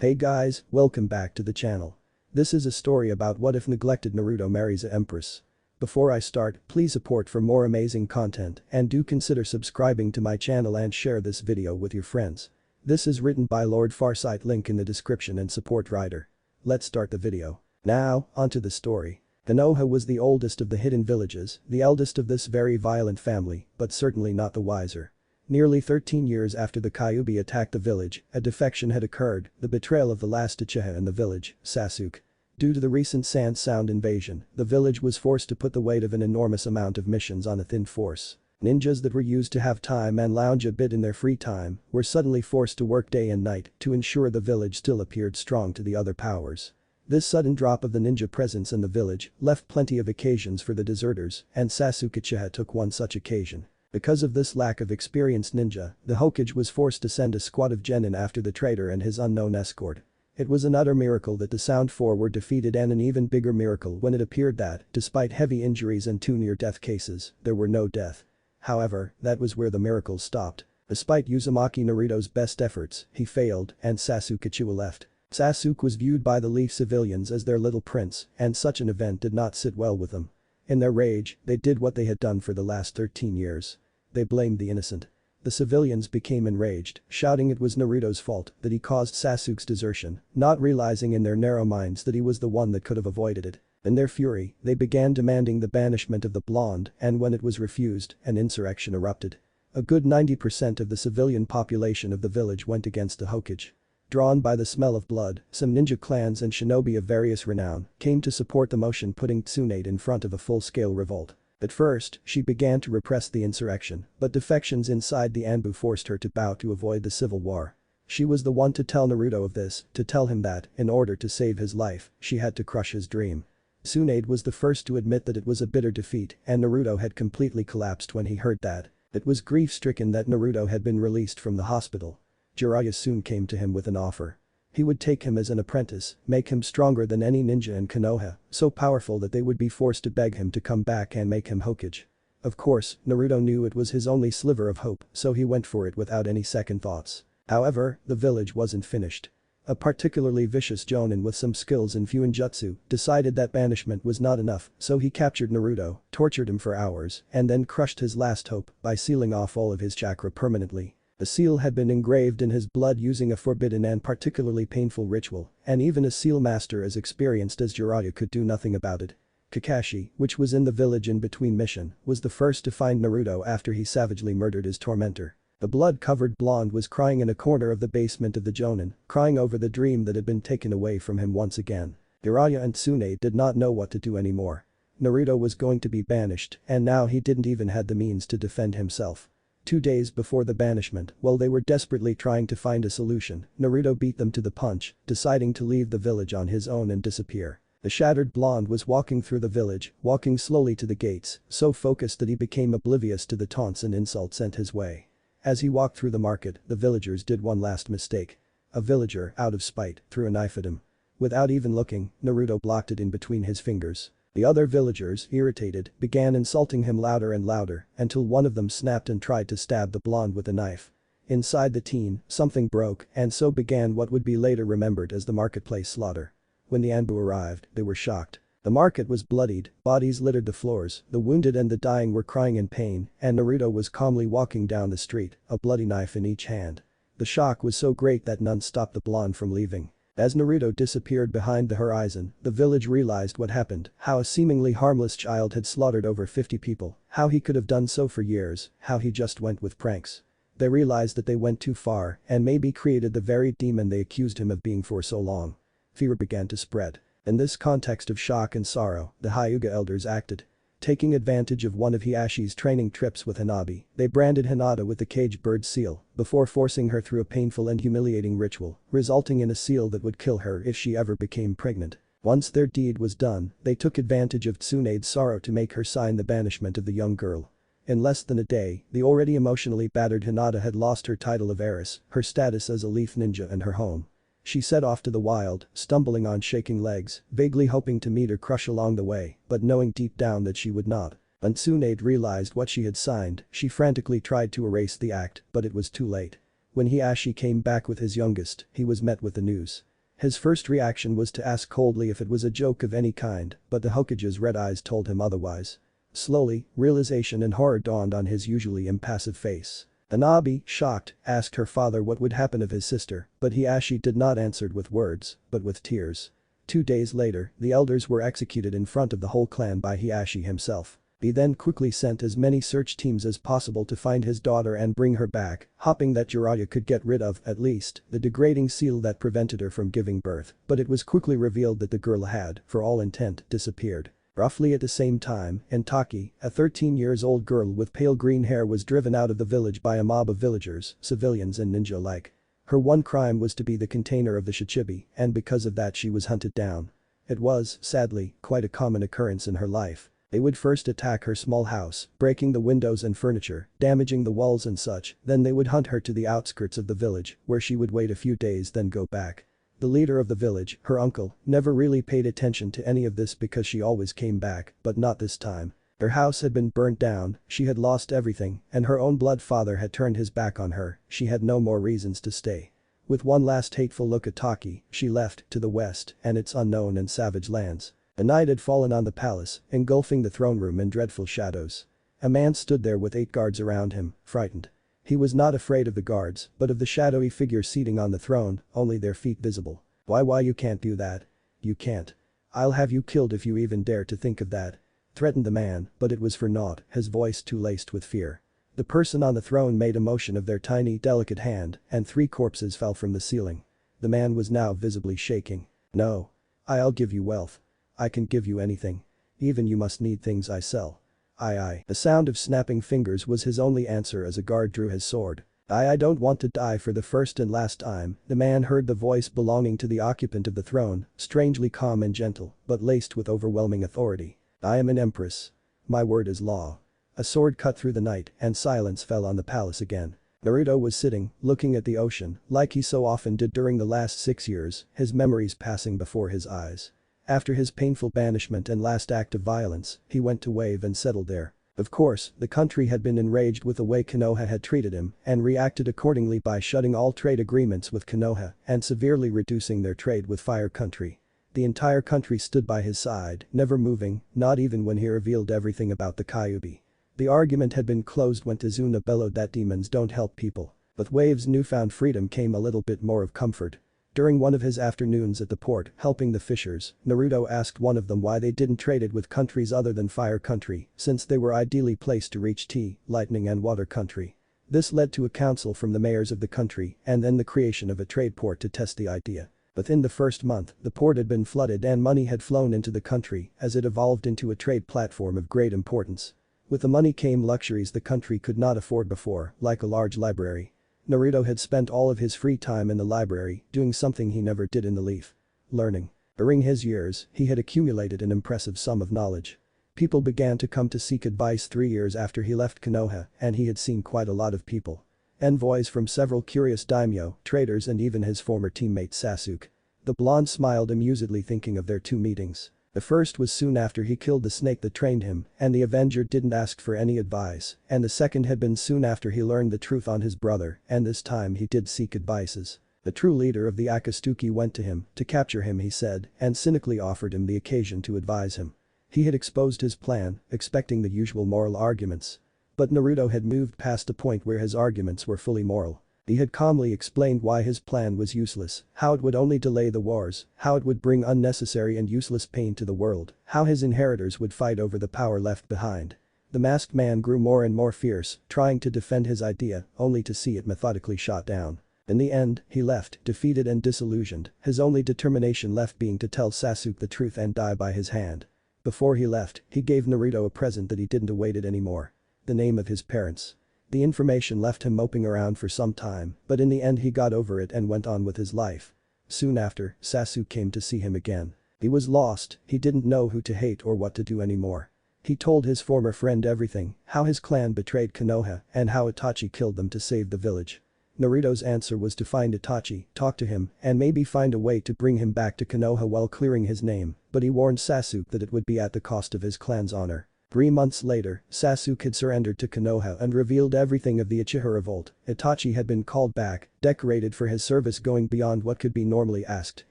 Hey guys, welcome back to the channel. This is a story about what if Neglected Naruto marries a Empress. Before I start, please support for more amazing content and do consider subscribing to my channel and share this video with your friends. This is written by Lord Farsight, link in the description and support writer. Let's start the video. Now, onto the story. Konoha was the oldest of the hidden villages, the eldest of this very violent family, but certainly not the wiser. Nearly 13 years after the Kyuubi attacked the village, a defection had occurred, the betrayal of the last Uchiha in the village, Sasuke. Due to the recent Sand Sound invasion, the village was forced to put the weight of an enormous amount of missions on a thin force. Ninjas that were used to have time and lounge a bit in their free time were suddenly forced to work day and night to ensure the village still appeared strong to the other powers. This sudden drop of the ninja presence in the village left plenty of occasions for the deserters, and Sasuke Uchiha took one such occasion. Because of this lack of experienced ninja, the Hokage was forced to send a squad of genin after the traitor and his unknown escort. It was an utter miracle that the Sound Four were defeated, and an even bigger miracle when it appeared that, despite heavy injuries and 2 near-death cases, there were no death. However, that was where the miracle stopped. Despite Uzumaki Naruto's best efforts, he failed and Sasuke Uchiha left. Sasuke was viewed by the Leaf civilians as their little prince, and such an event did not sit well with them. In their rage, they did what they had done for the last 13 years. They blamed the innocent. The civilians became enraged, shouting it was Naruto's fault that he caused Sasuke's desertion, not realizing in their narrow minds that he was the one that could have avoided it. In their fury, they began demanding the banishment of the blonde, and when it was refused, an insurrection erupted. A good 90% of the civilian population of the village went against the Hokage. Drawn by the smell of blood, some ninja clans and shinobi of various renown came to support the motion, putting Tsunade in front of a full-scale revolt. At first, she began to repress the insurrection, but defections inside the Anbu forced her to bow to avoid the civil war. She was the one to tell Naruto of this, to tell him that, in order to save his life, she had to crush his dream. Tsunade was the first to admit that it was a bitter defeat, and Naruto had completely collapsed when he heard that. It was grief-stricken that Naruto had been released from the hospital. Jiraiya soon came to him with an offer. He would take him as an apprentice, make him stronger than any ninja in Konoha, so powerful that they would be forced to beg him to come back and make him Hokage. Of course, Naruto knew it was his only sliver of hope, so he went for it without any second thoughts. However, the village wasn't finished. A particularly vicious jonin with some skills in Fuinjutsu decided that banishment was not enough, so he captured Naruto, tortured him for hours, and then crushed his last hope by sealing off all of his chakra permanently. The seal had been engraved in his blood using a forbidden and particularly painful ritual, and even a seal master as experienced as Jiraiya could do nothing about it. Kakashi, which was in the village in between mission, was the first to find Naruto after he savagely murdered his tormentor. The blood-covered blonde was crying in a corner of the basement of the jonin, crying over the dream that had been taken away from him once again. Jiraiya and Tsunade did not know what to do anymore. Naruto was going to be banished, and now he didn't even have the means to defend himself. 2 days before the banishment, while they were desperately trying to find a solution, Naruto beat them to the punch, deciding to leave the village on his own and disappear. The shattered blonde was walking through the village, walking slowly to the gates, so focused that he became oblivious to the taunts and insults sent his way. As he walked through the market, the villagers did one last mistake. A villager, out of spite, threw a knife at him. Without even looking, Naruto blocked it in between his fingers. The other villagers, irritated, began insulting him louder and louder until one of them snapped and tried to stab the blonde with a knife. Inside the teen, something broke, and so began what would be later remembered as the marketplace slaughter. When the Anbu arrived, they were shocked. The market was bloodied, bodies littered the floors, the wounded and the dying were crying in pain, and Naruto was calmly walking down the street, a bloody knife in each hand. The shock was so great that none stopped the blonde from leaving. As Naruto disappeared behind the horizon, the village realized what happened, how a seemingly harmless child had slaughtered over 50 people, how he could have done so for years, how he just went with pranks. They realized that they went too far and maybe created the very demon they accused him of being for so long. Fear began to spread. In this context of shock and sorrow, the Hyuga elders acted. Taking advantage of one of Hiashi's training trips with Hanabi, they branded Hinata with the caged bird seal before forcing her through a painful and humiliating ritual, resulting in a seal that would kill her if she ever became pregnant. Once their deed was done, they took advantage of Tsunade's sorrow to make her sign the banishment of the young girl. In less than a day, the already emotionally battered Hinata had lost her title of heiress, her status as a leaf ninja and her home. She set off to the wild, stumbling on shaking legs, vaguely hoping to meet her crush along the way, but knowing deep down that she would not. When Tsunade realized what she had signed, she frantically tried to erase the act, but it was too late. When Hiashi came back with his youngest, he was met with the news. His first reaction was to ask coldly if it was a joke of any kind, but the Hokage's red eyes told him otherwise. Slowly, realization and horror dawned on his usually impassive face. Anabi, shocked, asked her father what would happen of his sister, but Hiashi did not answer with words, but with tears. 2 days later, the elders were executed in front of the whole clan by Hiashi himself. He then quickly sent as many search teams as possible to find his daughter and bring her back, hoping that Jiraiya could get rid of, at least, the degrading seal that prevented her from giving birth, but it was quickly revealed that the girl had, for all intent, disappeared. Roughly at the same time, Entaki, a 13-year-old girl with pale green hair was driven out of the village by a mob of villagers, civilians and ninja alike. Her one crime was to be the container of the Shichibi, and because of that she was hunted down. It was, sadly, quite a common occurrence in her life. They would first attack her small house, breaking the windows and furniture, damaging the walls and such, then they would hunt her to the outskirts of the village, where she would wait a few days then go back. The leader of the village, her uncle, never really paid attention to any of this because she always came back, but not this time. Her house had been burnt down, she had lost everything, and her own blood father had turned his back on her, she had no more reasons to stay. With one last hateful look at Taki, she left to the west and its unknown and savage lands. A night had fallen on the palace, engulfing the throne room in dreadful shadows. A man stood there with 8 guards around him, frightened. He was not afraid of the guards, but of the shadowy figure seating on the throne, only their feet visible. Why you can't do that? You can't. I'll have you killed if you even dare to think of that. Threatened the man, but it was for naught, his voice too laced with fear. The person on the throne made a motion of their tiny, delicate hand, and 3 corpses fell from the ceiling. The man was now visibly shaking. No. I'll give you wealth. I can give you anything. Even you must need things I sell. I. The sound of snapping fingers was his only answer as a guard drew his sword. I don't want to die for the first and last time, the man heard the voice belonging to the occupant of the throne, strangely calm and gentle, but laced with overwhelming authority. I am an empress. My word is law. A sword cut through the night and silence fell on the palace again. Naruto was sitting, looking at the ocean, like he so often did during the last 6 years, his memories passing before his eyes. After his painful banishment and last act of violence, he went to Wave and settled there. Of course, the country had been enraged with the way Konoha had treated him and reacted accordingly by shutting all trade agreements with Konoha and severely reducing their trade with Fire Country. The entire country stood by his side, never moving, not even when he revealed everything about the Kyuubi. The argument had been closed when Tazuna bellowed that demons don't help people. With Wave's newfound freedom came a little bit more of comfort. During one of his afternoons at the port, helping the fishers, Naruto asked one of them why they didn't trade it with countries other than Fire Country, since they were ideally placed to reach Tea, Lightning and Water Country. This led to a council from the mayors of the country and then the creation of a trade port to test the idea. Within the first month, the port had been flooded and money had flown into the country as it evolved into a trade platform of great importance. With the money came luxuries the country could not afford before, like a large library. Naruto had spent all of his free time in the library, doing something he never did in the Leaf. Learning. During his years, he had accumulated an impressive sum of knowledge. People began to come to seek advice 3 years after he left Konoha, and he had seen quite a lot of people. Envoys from several curious daimyo, traders and even his former teammate Sasuke. The blonde smiled amusedly thinking of their 2 meetings. The first was soon after he killed the snake that trained him, and the Avenger didn't ask for any advice, and the second had been soon after he learned the truth on his brother, and this time he did seek advices. The true leader of the Akatsuki went to him, to capture him he said, and cynically offered him the occasion to advise him. He had exposed his plan, expecting the usual moral arguments. But Naruto had moved past the point where his arguments were fully moral. He had calmly explained why his plan was useless, how it would only delay the wars, how it would bring unnecessary and useless pain to the world, how his inheritors would fight over the power left behind. The masked man grew more and more fierce, trying to defend his idea, only to see it methodically shot down. In the end, he left, defeated and disillusioned, his only determination left being to tell Sasuke the truth and die by his hand. Before he left, he gave Naruto a present that he didn't await it anymore. The name of his parents. The information left him moping around for some time, but in the end he got over it and went on with his life. Soon after, Sasuke came to see him again. He was lost, he didn't know who to hate or what to do anymore. He told his former friend everything, how his clan betrayed Konoha and how Itachi killed them to save the village. Naruto's answer was to find Itachi, talk to him, and maybe find a way to bring him back to Konoha while clearing his name, but he warned Sasuke that it would be at the cost of his clan's honor. 3 months later, Sasuke had surrendered to Konoha and revealed everything of the Uchiha revolt. Itachi had been called back, decorated for his service going beyond what could be normally asked,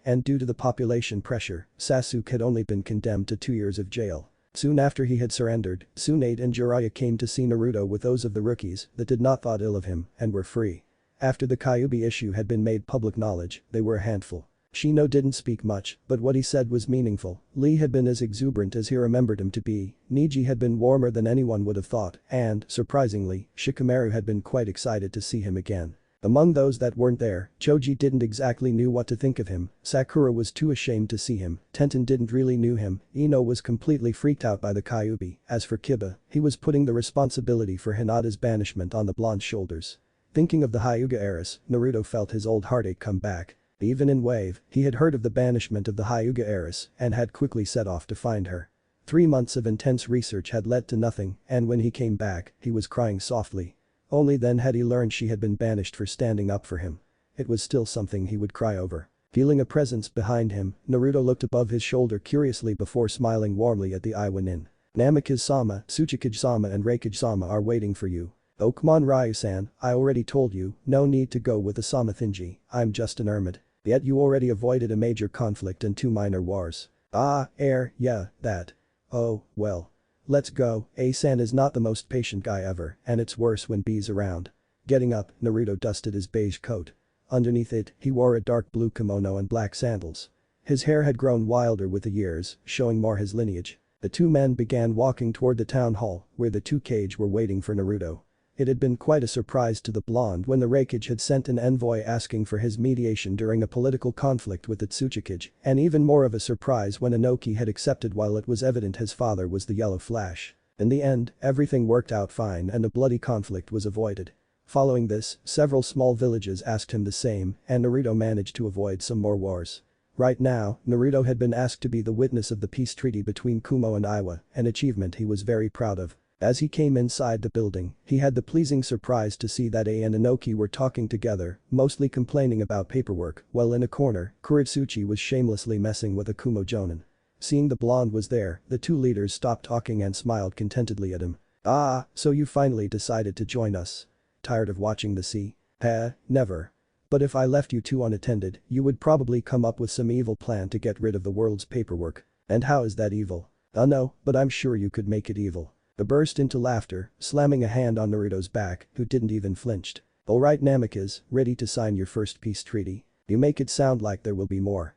and due to the population pressure, Sasuke had only been condemned to 2 years of jail. Soon after he had surrendered, Tsunade and Jiraiya came to see Naruto with those of the rookies that did not thought ill of him and were free. After the Kyuubi issue had been made public knowledge, they were a handful. Shino didn't speak much, but what he said was meaningful. Lee had been as exuberant as he remembered him to be, Neji had been warmer than anyone would have thought, and, surprisingly, Shikamaru had been quite excited to see him again. Among those that weren't there, Choji didn't exactly knew what to think of him, Sakura was too ashamed to see him, Tenten didn't really knew him, Ino was completely freaked out by the Kyuubi, as for Kiba, he was putting the responsibility for Hinata's banishment on the blonde's shoulders. Thinking of the Hyuga heiress, Naruto felt his old heartache come back. Even in Wave, he had heard of the banishment of the Hyuga heiress and had quickly set off to find her. 3 months of intense research had led to nothing, and when he came back, he was crying softly. Only then had he learned she had been banished for standing up for him. It was still something he would cry over. Feeling a presence behind him, Naruto looked above his shoulder curiously before smiling warmly at the Iwan Inn. Namikaze-sama, Tsuchikage-sama and Reikage-sama are waiting for you. Oh come on Ryu-san, I already told you, no need to go with the Sama Thinji, I'm just an hermit. Yet you already avoided a major conflict and 2 minor wars. Ah, yeah, that. Oh, well. Let's go, A-san is not the most patient guy ever, and it's worse when B's around. Getting up, Naruto dusted his beige coat. Underneath it, he wore a dark blue kimono and black sandals. His hair had grown wilder with the years, showing more his lineage. The 2 men began walking toward the town hall, where the 2 Kage were waiting for Naruto. It had been quite a surprise to the blonde when the Reikage had sent an envoy asking for his mediation during a political conflict with the Tsuchikage, and even more of a surprise when Inoki had accepted while it was evident his father was the Yellow Flash. In the end, everything worked out fine and a bloody conflict was avoided. Following this, several small villages asked him the same, and Naruto managed to avoid some more wars. Right now, Naruto had been asked to be the witness of the peace treaty between Kumo and Iwa, an achievement he was very proud of. As he came inside the building, he had the pleasing surprise to see that and Inoki were talking together, mostly complaining about paperwork, while in a corner, Kuretsuchi was shamelessly messing with a Kumo Jonin. Seeing the blonde was there, the 2 leaders stopped talking and smiled contentedly at him. Ah, so you finally decided to join us. Tired of watching the sea? Never. But if I left you 2 unattended, you would probably come up with some evil plan to get rid of the world's paperwork. And how is that evil? No, but I'm sure you could make it evil. He burst into laughter, slamming a hand on Naruto's back, who didn't even flinched. Alright Namikaze, ready to sign your first peace treaty? You make it sound like there will be more.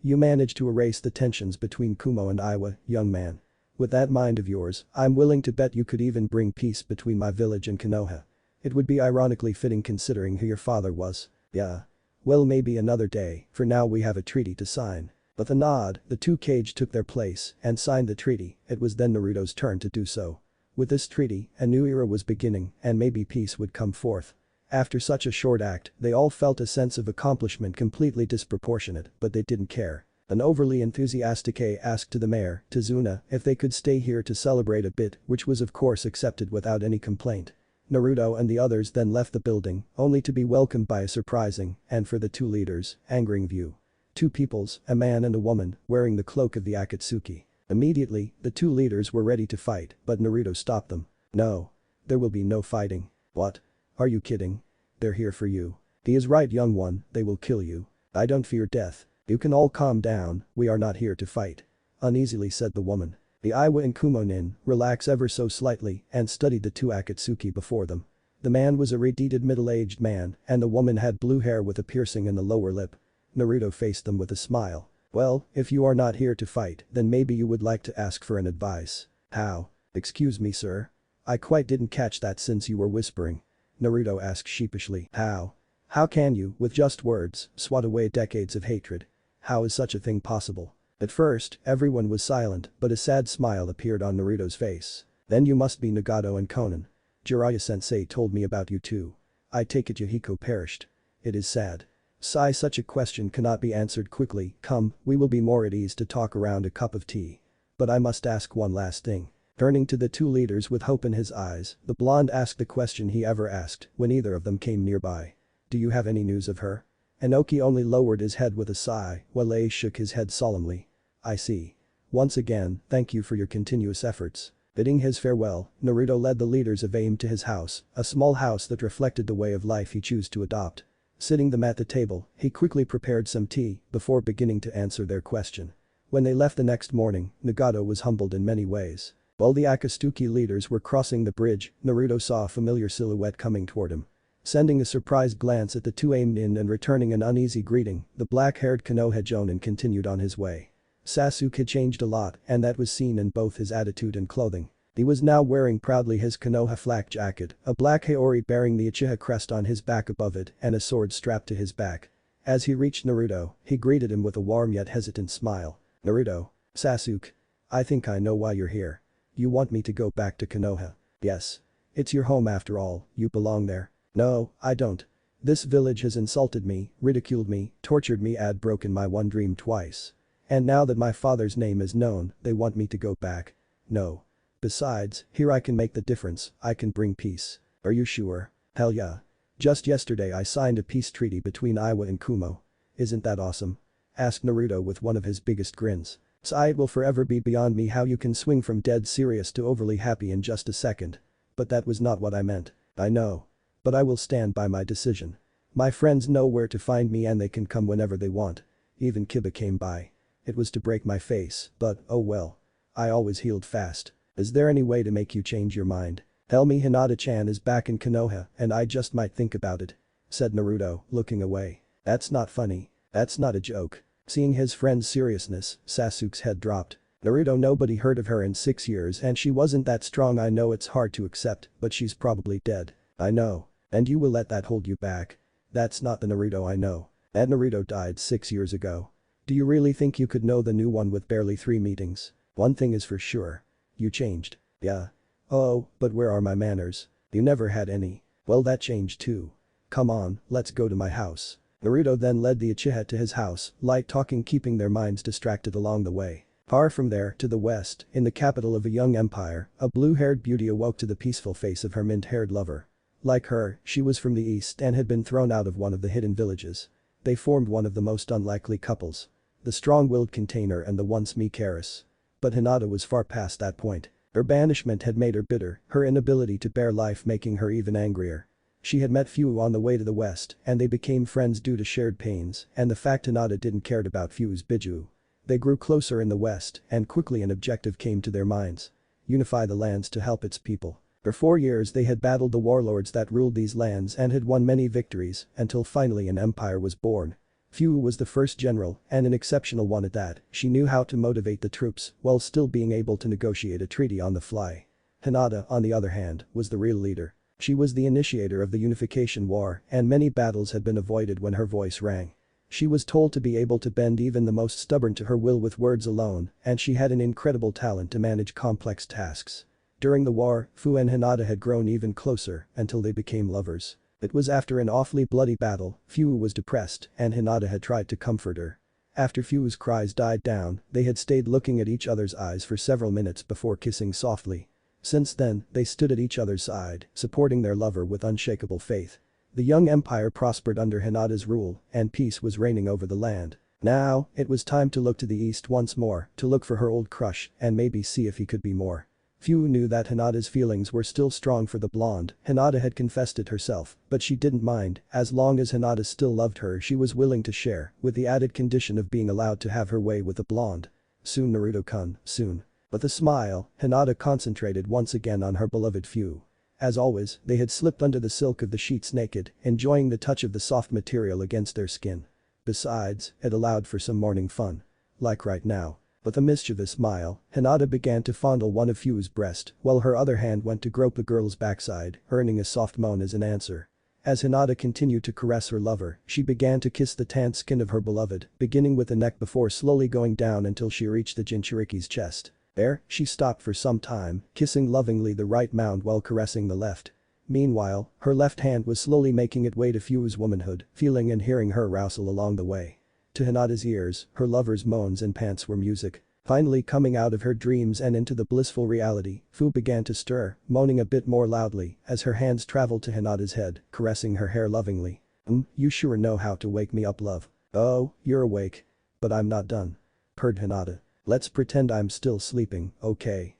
You managed to erase the tensions between Kumo and Iwa, young man. With that mind of yours, I'm willing to bet you could even bring peace between my village and Konoha. It would be ironically fitting considering who your father was. Yeah. Well maybe another day, for now we have a treaty to sign. With a nod, the 2 Kage took their place and signed the treaty, it was then Naruto's turn to do so. With this treaty, a new era was beginning and maybe peace would come forth. After such a short act, they all felt a sense of accomplishment completely disproportionate, but they didn't care. An overly enthusiastic A asked to the mayor, Tazuna, if they could stay here to celebrate a bit, which was of course accepted without any complaint. Naruto and the others then left the building, only to be welcomed by a surprising, and for the 2 leaders, angering view. 2 peoples, a man and a woman, wearing the cloak of the Akatsuki. Immediately, the 2 leaders were ready to fight, but Naruto stopped them. No. There will be no fighting. What? Are you kidding? They're here for you. He is right young one, they will kill you. I don't fear death. You can all calm down, we are not here to fight. Uneasily said the woman. The Iwa and Kumo nin relaxed ever so slightly and studied the 2 Akatsuki before them. The man was a redheaded middle-aged man and the woman had blue hair with a piercing in the lower lip. Naruto faced them with a smile. Well, if you are not here to fight, then maybe you would like to ask for an advice. How? Excuse me sir. I quite didn't catch that since you were whispering. Naruto asked sheepishly. How? How can you, with just words, swat away decades of hatred? How is such a thing possible? At first, everyone was silent, but a sad smile appeared on Naruto's face. Then you must be Nagato and Konan. Jiraiya-sensei told me about you too. I take it Yahiko perished. It is sad. Sigh, such a question cannot be answered quickly, come, we will be more at ease to talk around a cup of tea. But I must ask one last thing. Turning to the 2 leaders with hope in his eyes, the blonde asked the question he ever asked when either of them came nearby. Do you have any news of her? Inoki only lowered his head with a sigh, while Ei shook his head solemnly. I see. Once again, thank you for your continuous efforts. Bidding his farewell, Naruto led the leaders of AIM to his house, a small house that reflected the way of life he chose to adopt. Sitting them at the table, he quickly prepared some tea before beginning to answer their question. When they left the next morning, Nagato was humbled in many ways. While the Akatsuki leaders were crossing the bridge, Naruto saw a familiar silhouette coming toward him. Sending a surprised glance at the two aimed in and returning an uneasy greeting, the black-haired Konoha Jonin continued on his way. Sasuke had changed a lot, and that was seen in both his attitude and clothing. He was now wearing proudly his Konoha flak jacket, a black haori bearing the Uchiha crest on his back above it and a sword strapped to his back. As he reached Naruto, he greeted him with a warm yet hesitant smile. "Naruto. Sasuke. I think I know why you're here. You want me to go back to Konoha. Yes. It's your home after all, you belong there." "No, I don't. This village has insulted me, ridiculed me, tortured me and broken my one dream twice. And now that my father's name is known, they want me to go back. No. Besides, here I can make the difference, I can bring peace." "Are you sure?" "Hell yeah. Just yesterday I signed a peace treaty between Iwa and Kumo. Isn't that awesome?" asked Naruto with one of his biggest grins. "It will forever be beyond me how you can swing from dead serious to overly happy in just a second. But that was not what I meant." "I know. But I will stand by my decision. My friends know where to find me and they can come whenever they want. Even Kiba came by. It was to break my face, but oh well. I always healed fast. Is there any way to make you change your mind?" "Tell me Hinata-chan is back in Konoha and I just might think about it," said Naruto, looking away. "That's not funny. That's not a joke." Seeing his friend's seriousness, Sasuke's head dropped. "Naruto, nobody heard of her in 6 years and she wasn't that strong. I know it's hard to accept, but she's probably dead." "I know. And you will let that hold you back? That's not the Naruto I know. That Naruto died 6 years ago. Do you really think you could know the new one with barely 3 meetings? One thing is for sure. You changed." "Yeah. Oh, but where are my manners? You never had any." "Well, that changed too. Come on, let's go to my house." Naruto then led the Uchiha to his house, light talking keeping their minds distracted along the way. Far from there, to the west, in the capital of a young empire, a blue-haired beauty awoke to the peaceful face of her mint-haired lover. Like her, she was from the east and had been thrown out of one of the hidden villages. They formed one of the most unlikely couples. The strong-willed container and the once meek heiress. But Hinata was far past that point. Her banishment had made her bitter, her inability to bear life making her even angrier. She had met Fu on the way to the west and they became friends due to shared pains and the fact Hinata didn't care about Fu's biju. They grew closer in the west and quickly an objective came to their minds. Unify the lands to help its people. For 4 years they had battled the warlords that ruled these lands and had won many victories until finally an empire was born. Fu was the first general and an exceptional one at that. She knew how to motivate the troops while still being able to negotiate a treaty on the fly. Hinata, on the other hand, was the real leader. She was the initiator of the unification war and many battles had been avoided when her voice rang. She was told to be able to bend even the most stubborn to her will with words alone and she had an incredible talent to manage complex tasks. During the war, Fu and Hinata had grown even closer until they became lovers. It was after an awfully bloody battle, Fu was depressed and Hinata had tried to comfort her. After Fu's cries died down, they had stayed looking at each other's eyes for several minutes before kissing softly. Since then, they stood at each other's side, supporting their lover with unshakable faith. The young empire prospered under Hinata's rule and peace was reigning over the land. Now, it was time to look to the east once more, to look for her old crush and maybe see if he could be more. Fu knew that Hinata's feelings were still strong for the blonde. Hinata had confessed it herself, but she didn't mind. As long as Hinata still loved her she was willing to share, with the added condition of being allowed to have her way with the blonde. Soon Naruto-kun, soon. With a smile, Hinata concentrated once again on her beloved Fu. As always, they had slipped under the silk of the sheets naked, enjoying the touch of the soft material against their skin. Besides, it allowed for some morning fun. Like right now. With a mischievous smile, Hinata began to fondle one of Fu's breast while her other hand went to grope the girl's backside, earning a soft moan as an answer. As Hinata continued to caress her lover, she began to kiss the tanned skin of her beloved, beginning with the neck before slowly going down until she reached the Jinchuriki's chest. There, she stopped for some time, kissing lovingly the right mound while caressing the left. Meanwhile, her left hand was slowly making its way to Fu's womanhood, feeling and hearing her arousal along the way. To Hinata's ears, her lover's moans and pants were music. Finally coming out of her dreams and into the blissful reality, Fu began to stir, moaning a bit more loudly as her hands traveled to Hinata's head, caressing her hair lovingly. You sure know how to wake me up, love." "Oh, you're awake. But I'm not done," purred Hinata. "Let's pretend I'm still sleeping, okay?"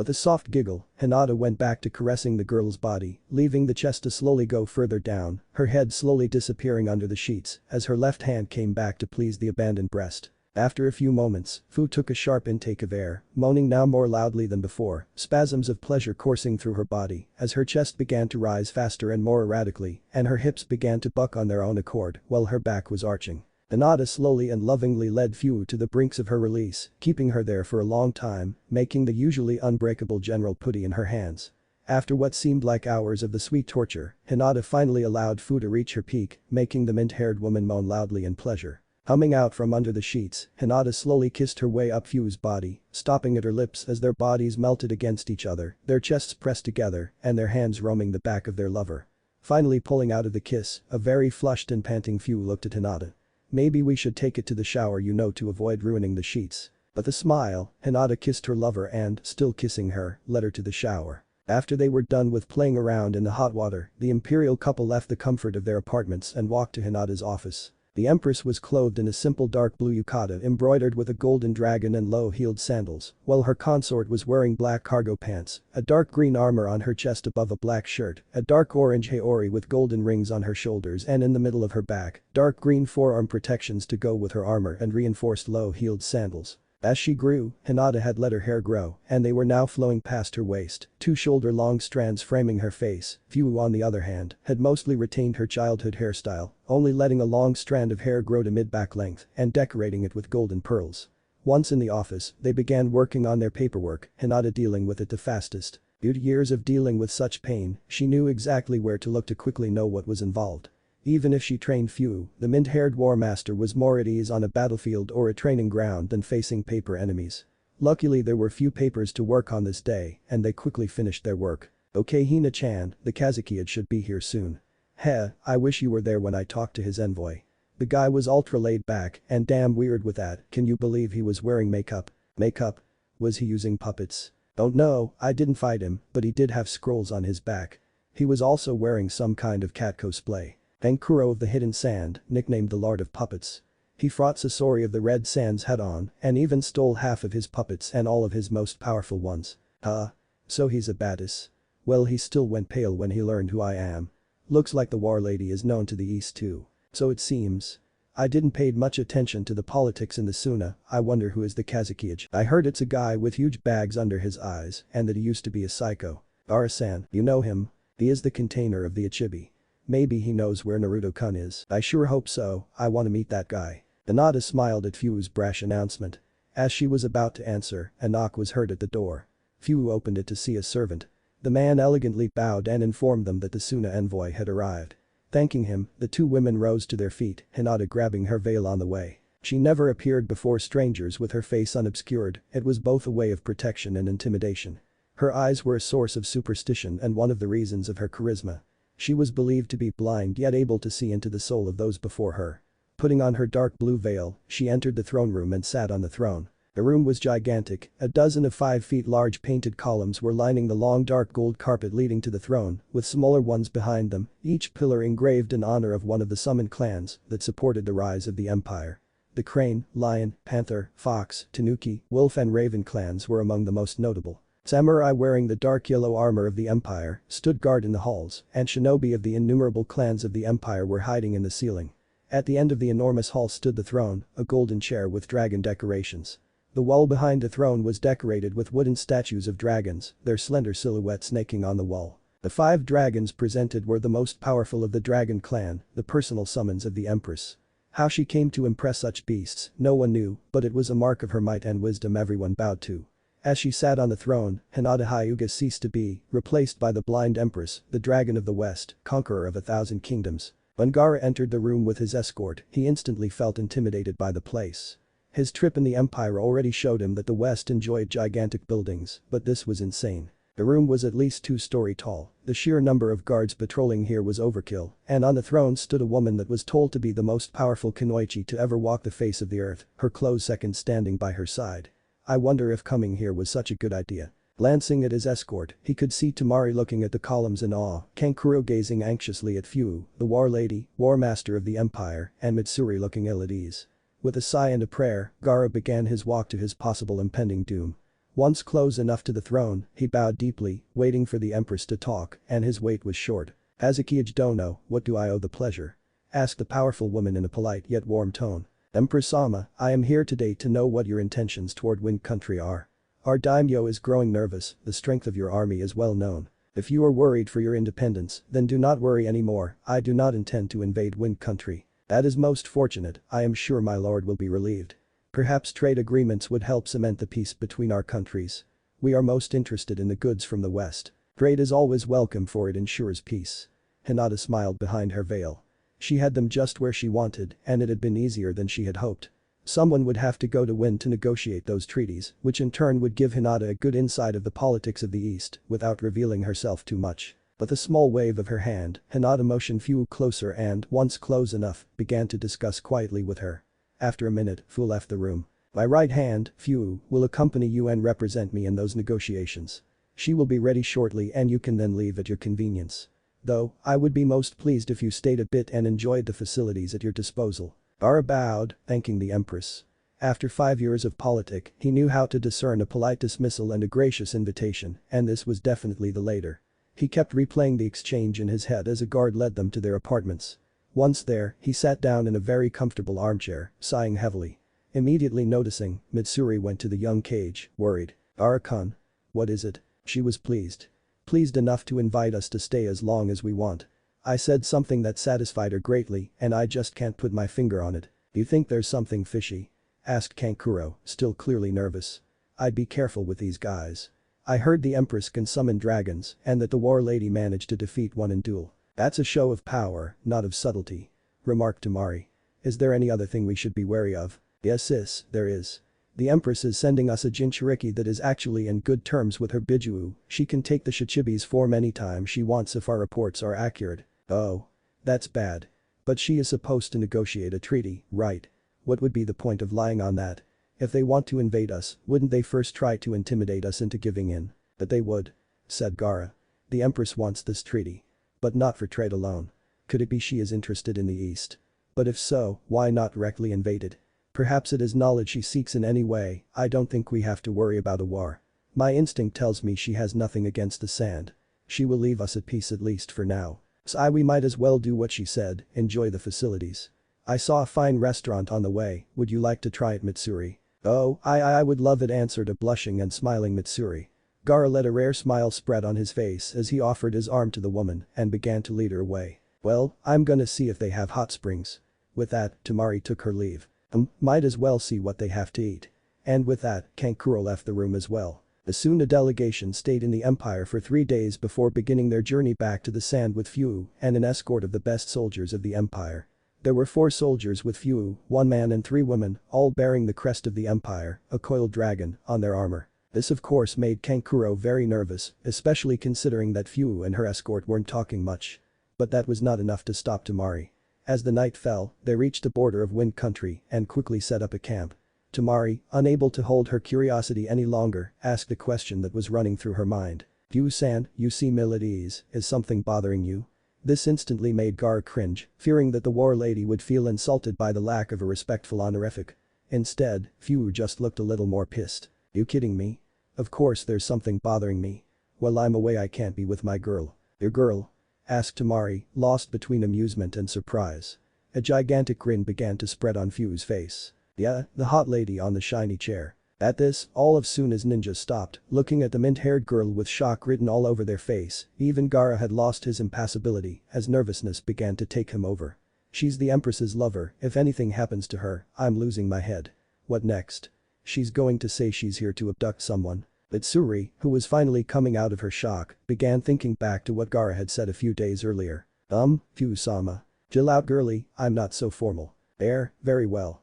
With a soft giggle, Hinata went back to caressing the girl's body, leaving the chest to slowly go further down, her head slowly disappearing under the sheets as her left hand came back to please the abandoned breast. After a few moments, Fu took a sharp intake of air, moaning now more loudly than before, spasms of pleasure coursing through her body as her chest began to rise faster and more erratically, and her hips began to buck on their own accord while her back was arching. Hinata slowly and lovingly led Fu to the brinks of her release, keeping her there for a long time, making the usually unbreakable general putty in her hands. After what seemed like hours of the sweet torture, Hinata finally allowed Fu to reach her peak, making the mint-haired woman moan loudly in pleasure. Humming out from under the sheets, Hinata slowly kissed her way up Fu's body, stopping at her lips as their bodies melted against each other, their chests pressed together, and their hands roaming the back of their lover. Finally pulling out of the kiss, a very flushed and panting Fu looked at Hinata. "Maybe we should take it to the shower to avoid ruining the sheets." With a smile, Hinata kissed her lover and, still kissing her, led her to the shower. After they were done with playing around in the hot water, the imperial couple left the comfort of their apartments and walked to Hinata's office. The Empress was clothed in a simple dark blue yukata embroidered with a golden dragon and low-heeled sandals, while her consort was wearing black cargo pants, a dark green armor on her chest above a black shirt, a dark orange haori with golden rings on her shoulders and in the middle of her back, dark green forearm protections to go with her armor and reinforced low-heeled sandals. As she grew, Hinata had let her hair grow, and they were now flowing past her waist, two shoulder-long strands framing her face. Fu, on the other hand, had mostly retained her childhood hairstyle, only letting a long strand of hair grow to mid-back length and decorating it with golden pearls. Once in the office, they began working on their paperwork, Hinata dealing with it the fastest. Due to years of dealing with such pain, she knew exactly where to look to quickly know what was involved. Even if she trained Fu, the mint-haired war master was more at ease on a battlefield or a training ground than facing paper enemies. Luckily there were few papers to work on this day, and they quickly finished their work. "Okay, Hina-chan, the Kazukiad should be here soon." "Heh, I wish you were there when I talked to his envoy." The guy was ultra laid back and damn weird with that, can you believe he was wearing makeup? Makeup? Was he using puppets? Don't know, I didn't fight him, but he did have scrolls on his back. He was also wearing some kind of cat cosplay. Kuro of the Hidden Sand, nicknamed the Lord of Puppets. He fought Sasori of the Red Sands head-on and even stole half of his puppets and all of his most powerful ones. So he's a badass. Well, he still went pale when he learned who I am. Looks like the war lady is known to the east too. So it seems. I didn't pay much attention to the politics in the Suna, I wonder who is the Kazukiage. I heard it's a guy with huge bags under his eyes and that he used to be a psycho. Ara-san, you know him? He is the container of the Ichibi. Maybe he knows where Naruto-kun is. I sure hope so, I want to meet that guy. Hinata smiled at Fu's brash announcement. As she was about to answer, a knock was heard at the door. Fu opened it to see a servant. The man elegantly bowed and informed them that the Suna envoy had arrived. Thanking him, the two women rose to their feet, Hinata grabbing her veil on the way. She never appeared before strangers with her face unobscured, it was both a way of protection and intimidation. Her eyes were a source of superstition and one of the reasons of her charisma. She was believed to be blind yet able to see into the soul of those before her. Putting on her dark blue veil, she entered the throne room and sat on the throne. The room was gigantic, a dozen of 5 feet large painted columns were lining the long dark gold carpet leading to the throne, with smaller ones behind them, each pillar engraved in honor of one of the summoned clans that supported the rise of the empire. The crane, lion, panther, fox, tanuki, wolf and raven clans were among the most notable. Samurai wearing the dark yellow armor of the empire stood guard in the halls, and shinobi of the innumerable clans of the empire were hiding in the ceiling. At the end of the enormous hall stood the throne, a golden chair with dragon decorations. The wall behind the throne was decorated with wooden statues of dragons, their slender silhouettes snaking on the wall. The 5 dragons presented were the most powerful of the dragon clan, the personal summons of the Empress. How she came to impress such beasts, no one knew, but it was a mark of her might and wisdom everyone bowed to. As she sat on the throne, Hinata Hyuga ceased to be, replaced by the blind Empress, the dragon of the west, conqueror of 1,000 kingdoms. When Gaara entered the room with his escort, he instantly felt intimidated by the place. His trip in the empire already showed him that the west enjoyed gigantic buildings, but this was insane. The room was at least 2-story tall, the sheer number of guards patrolling here was overkill, and on the throne stood a woman that was told to be the most powerful kunoichi to ever walk the face of the earth, her close second standing by her side. I wonder if coming here was such a good idea. Glancing at his escort, he could see Tamari looking at the columns in awe, Kankuro gazing anxiously at Fu, the war lady, war master of the empire, and Mitsuri looking ill at ease. With a sigh and a prayer, Gaara began his walk to his possible impending doom. Once close enough to the throne, he bowed deeply, waiting for the Empress to talk, and his wait was short. "Azakiage Dono, what do I owe the pleasure?" asked the powerful woman in a polite yet warm tone. "Empress Sama, I am here today to know what your intentions toward Wind Country are. Our daimyo is growing nervous, the strength of your army is well known. If you are worried for your independence, then do not worry anymore, I do not intend to invade Wind Country. That is most fortunate, I am sure my lord will be relieved. Perhaps trade agreements would help cement the peace between our countries. We are most interested in the goods from the west. Trade is always welcome for it ensures peace." Hinata smiled behind her veil. She had them just where she wanted and it had been easier than she had hoped. Someone would have to go to Wind to negotiate those treaties, which in turn would give Hinata a good insight of the politics of the East without revealing herself too much. With a small wave of her hand, Hinata motioned Fu closer and, once close enough, began to discuss quietly with her. After a minute, Fu left the room. "My right hand, Fu, will accompany you and represent me in those negotiations. She will be ready shortly and you can then leave at your convenience. Though, I would be most pleased if you stayed a bit and enjoyed the facilities at your disposal." Bara bowed, thanking the Empress. After 5 years of politic, he knew how to discern a polite dismissal and a gracious invitation, and this was definitely the later. He kept replaying the exchange in his head as a guard led them to their apartments. Once there, he sat down in a very comfortable armchair, sighing heavily. Immediately noticing, Mitsuri went to the young Cage, worried. "Ara-kun. What is it?" She was pleased. Pleased enough to invite us to stay as long as we want. I said something that satisfied her greatly and I just can't put my finger on it. "You think there's something fishy?" asked Kankuro, still clearly nervous. "I'd be careful with these guys. I heard the Empress can summon dragons and that the war lady managed to defeat one in duel. That's a show of power, not of subtlety," remarked Tamari. "Is there any other thing we should be wary of?" "Yes sis, there is. The Empress is sending us a Jinchuriki that is actually in good terms with her Bijuu, she can take the Shichibi's form anytime she wants if our reports are accurate." "Oh. That's bad. But she is supposed to negotiate a treaty, right? What would be the point of lying on that? If they want to invade us, wouldn't they first try to intimidate us into giving in?" "But they would," said Gaara. "The Empress wants this treaty. But not for trade alone. Could it be she is interested in the East? But if so, why not directly invade it? Perhaps it is knowledge she seeks in any way, I don't think we have to worry about a war. My instinct tells me she has nothing against the sand. She will leave us at peace at least for now. So we might as well do what she said, enjoy the facilities. I saw a fine restaurant on the way, would you like to try it Mitsuri?" "Oh, I would love it," answered a blushing and smiling Mitsuri. Gaara let a rare smile spread on his face as he offered his arm to the woman and began to lead her away. "Well, I'm gonna see if they have hot springs." With that, Tamari took her leave. Might as well see what they have to eat." And with that, Kankuro left the room as well. Soon a delegation stayed in the Empire for 3 days before beginning their journey back to the sand with Fu and an escort of the best soldiers of the Empire. There were 4 soldiers with Fu, 1 man and 3 women, all bearing the crest of the Empire, a coiled dragon, on their armor. This of course made Kankuro very nervous, especially considering that Fu and her escort weren't talking much. But that was not enough to stop Tamari. As the night fell, they reached the border of Wind Country and quickly set up a camp. Tamari, unable to hold her curiosity any longer, asked a question that was running through her mind. "Fu-san, you seem ill at ease, is something bothering you?" This instantly made Gaara cringe, fearing that the war lady would feel insulted by the lack of a respectful honorific. Instead, Fu just looked a little more pissed. "You kidding me? Of course there's something bothering me. While I'm away I can't be with my girl." "Your girl?" asked Tamari, lost between amusement and surprise. A gigantic grin began to spread on Fu's face. "Yeah, the hot lady on the shiny chair." At this, all of Suna's ninjas stopped, looking at the mint-haired girl with shock written all over their face. Even Gaara had lost his impassibility as nervousness began to take him over. "She's the Empress's lover, if anything happens to her, I'm losing my head. What next? She's going to say she's here to abduct someone." Mitsuri, who was finally coming out of her shock, began thinking back to what Gaara had said a few days earlier. Fu-sama. Chill out girlie, I'm not so formal." Very well.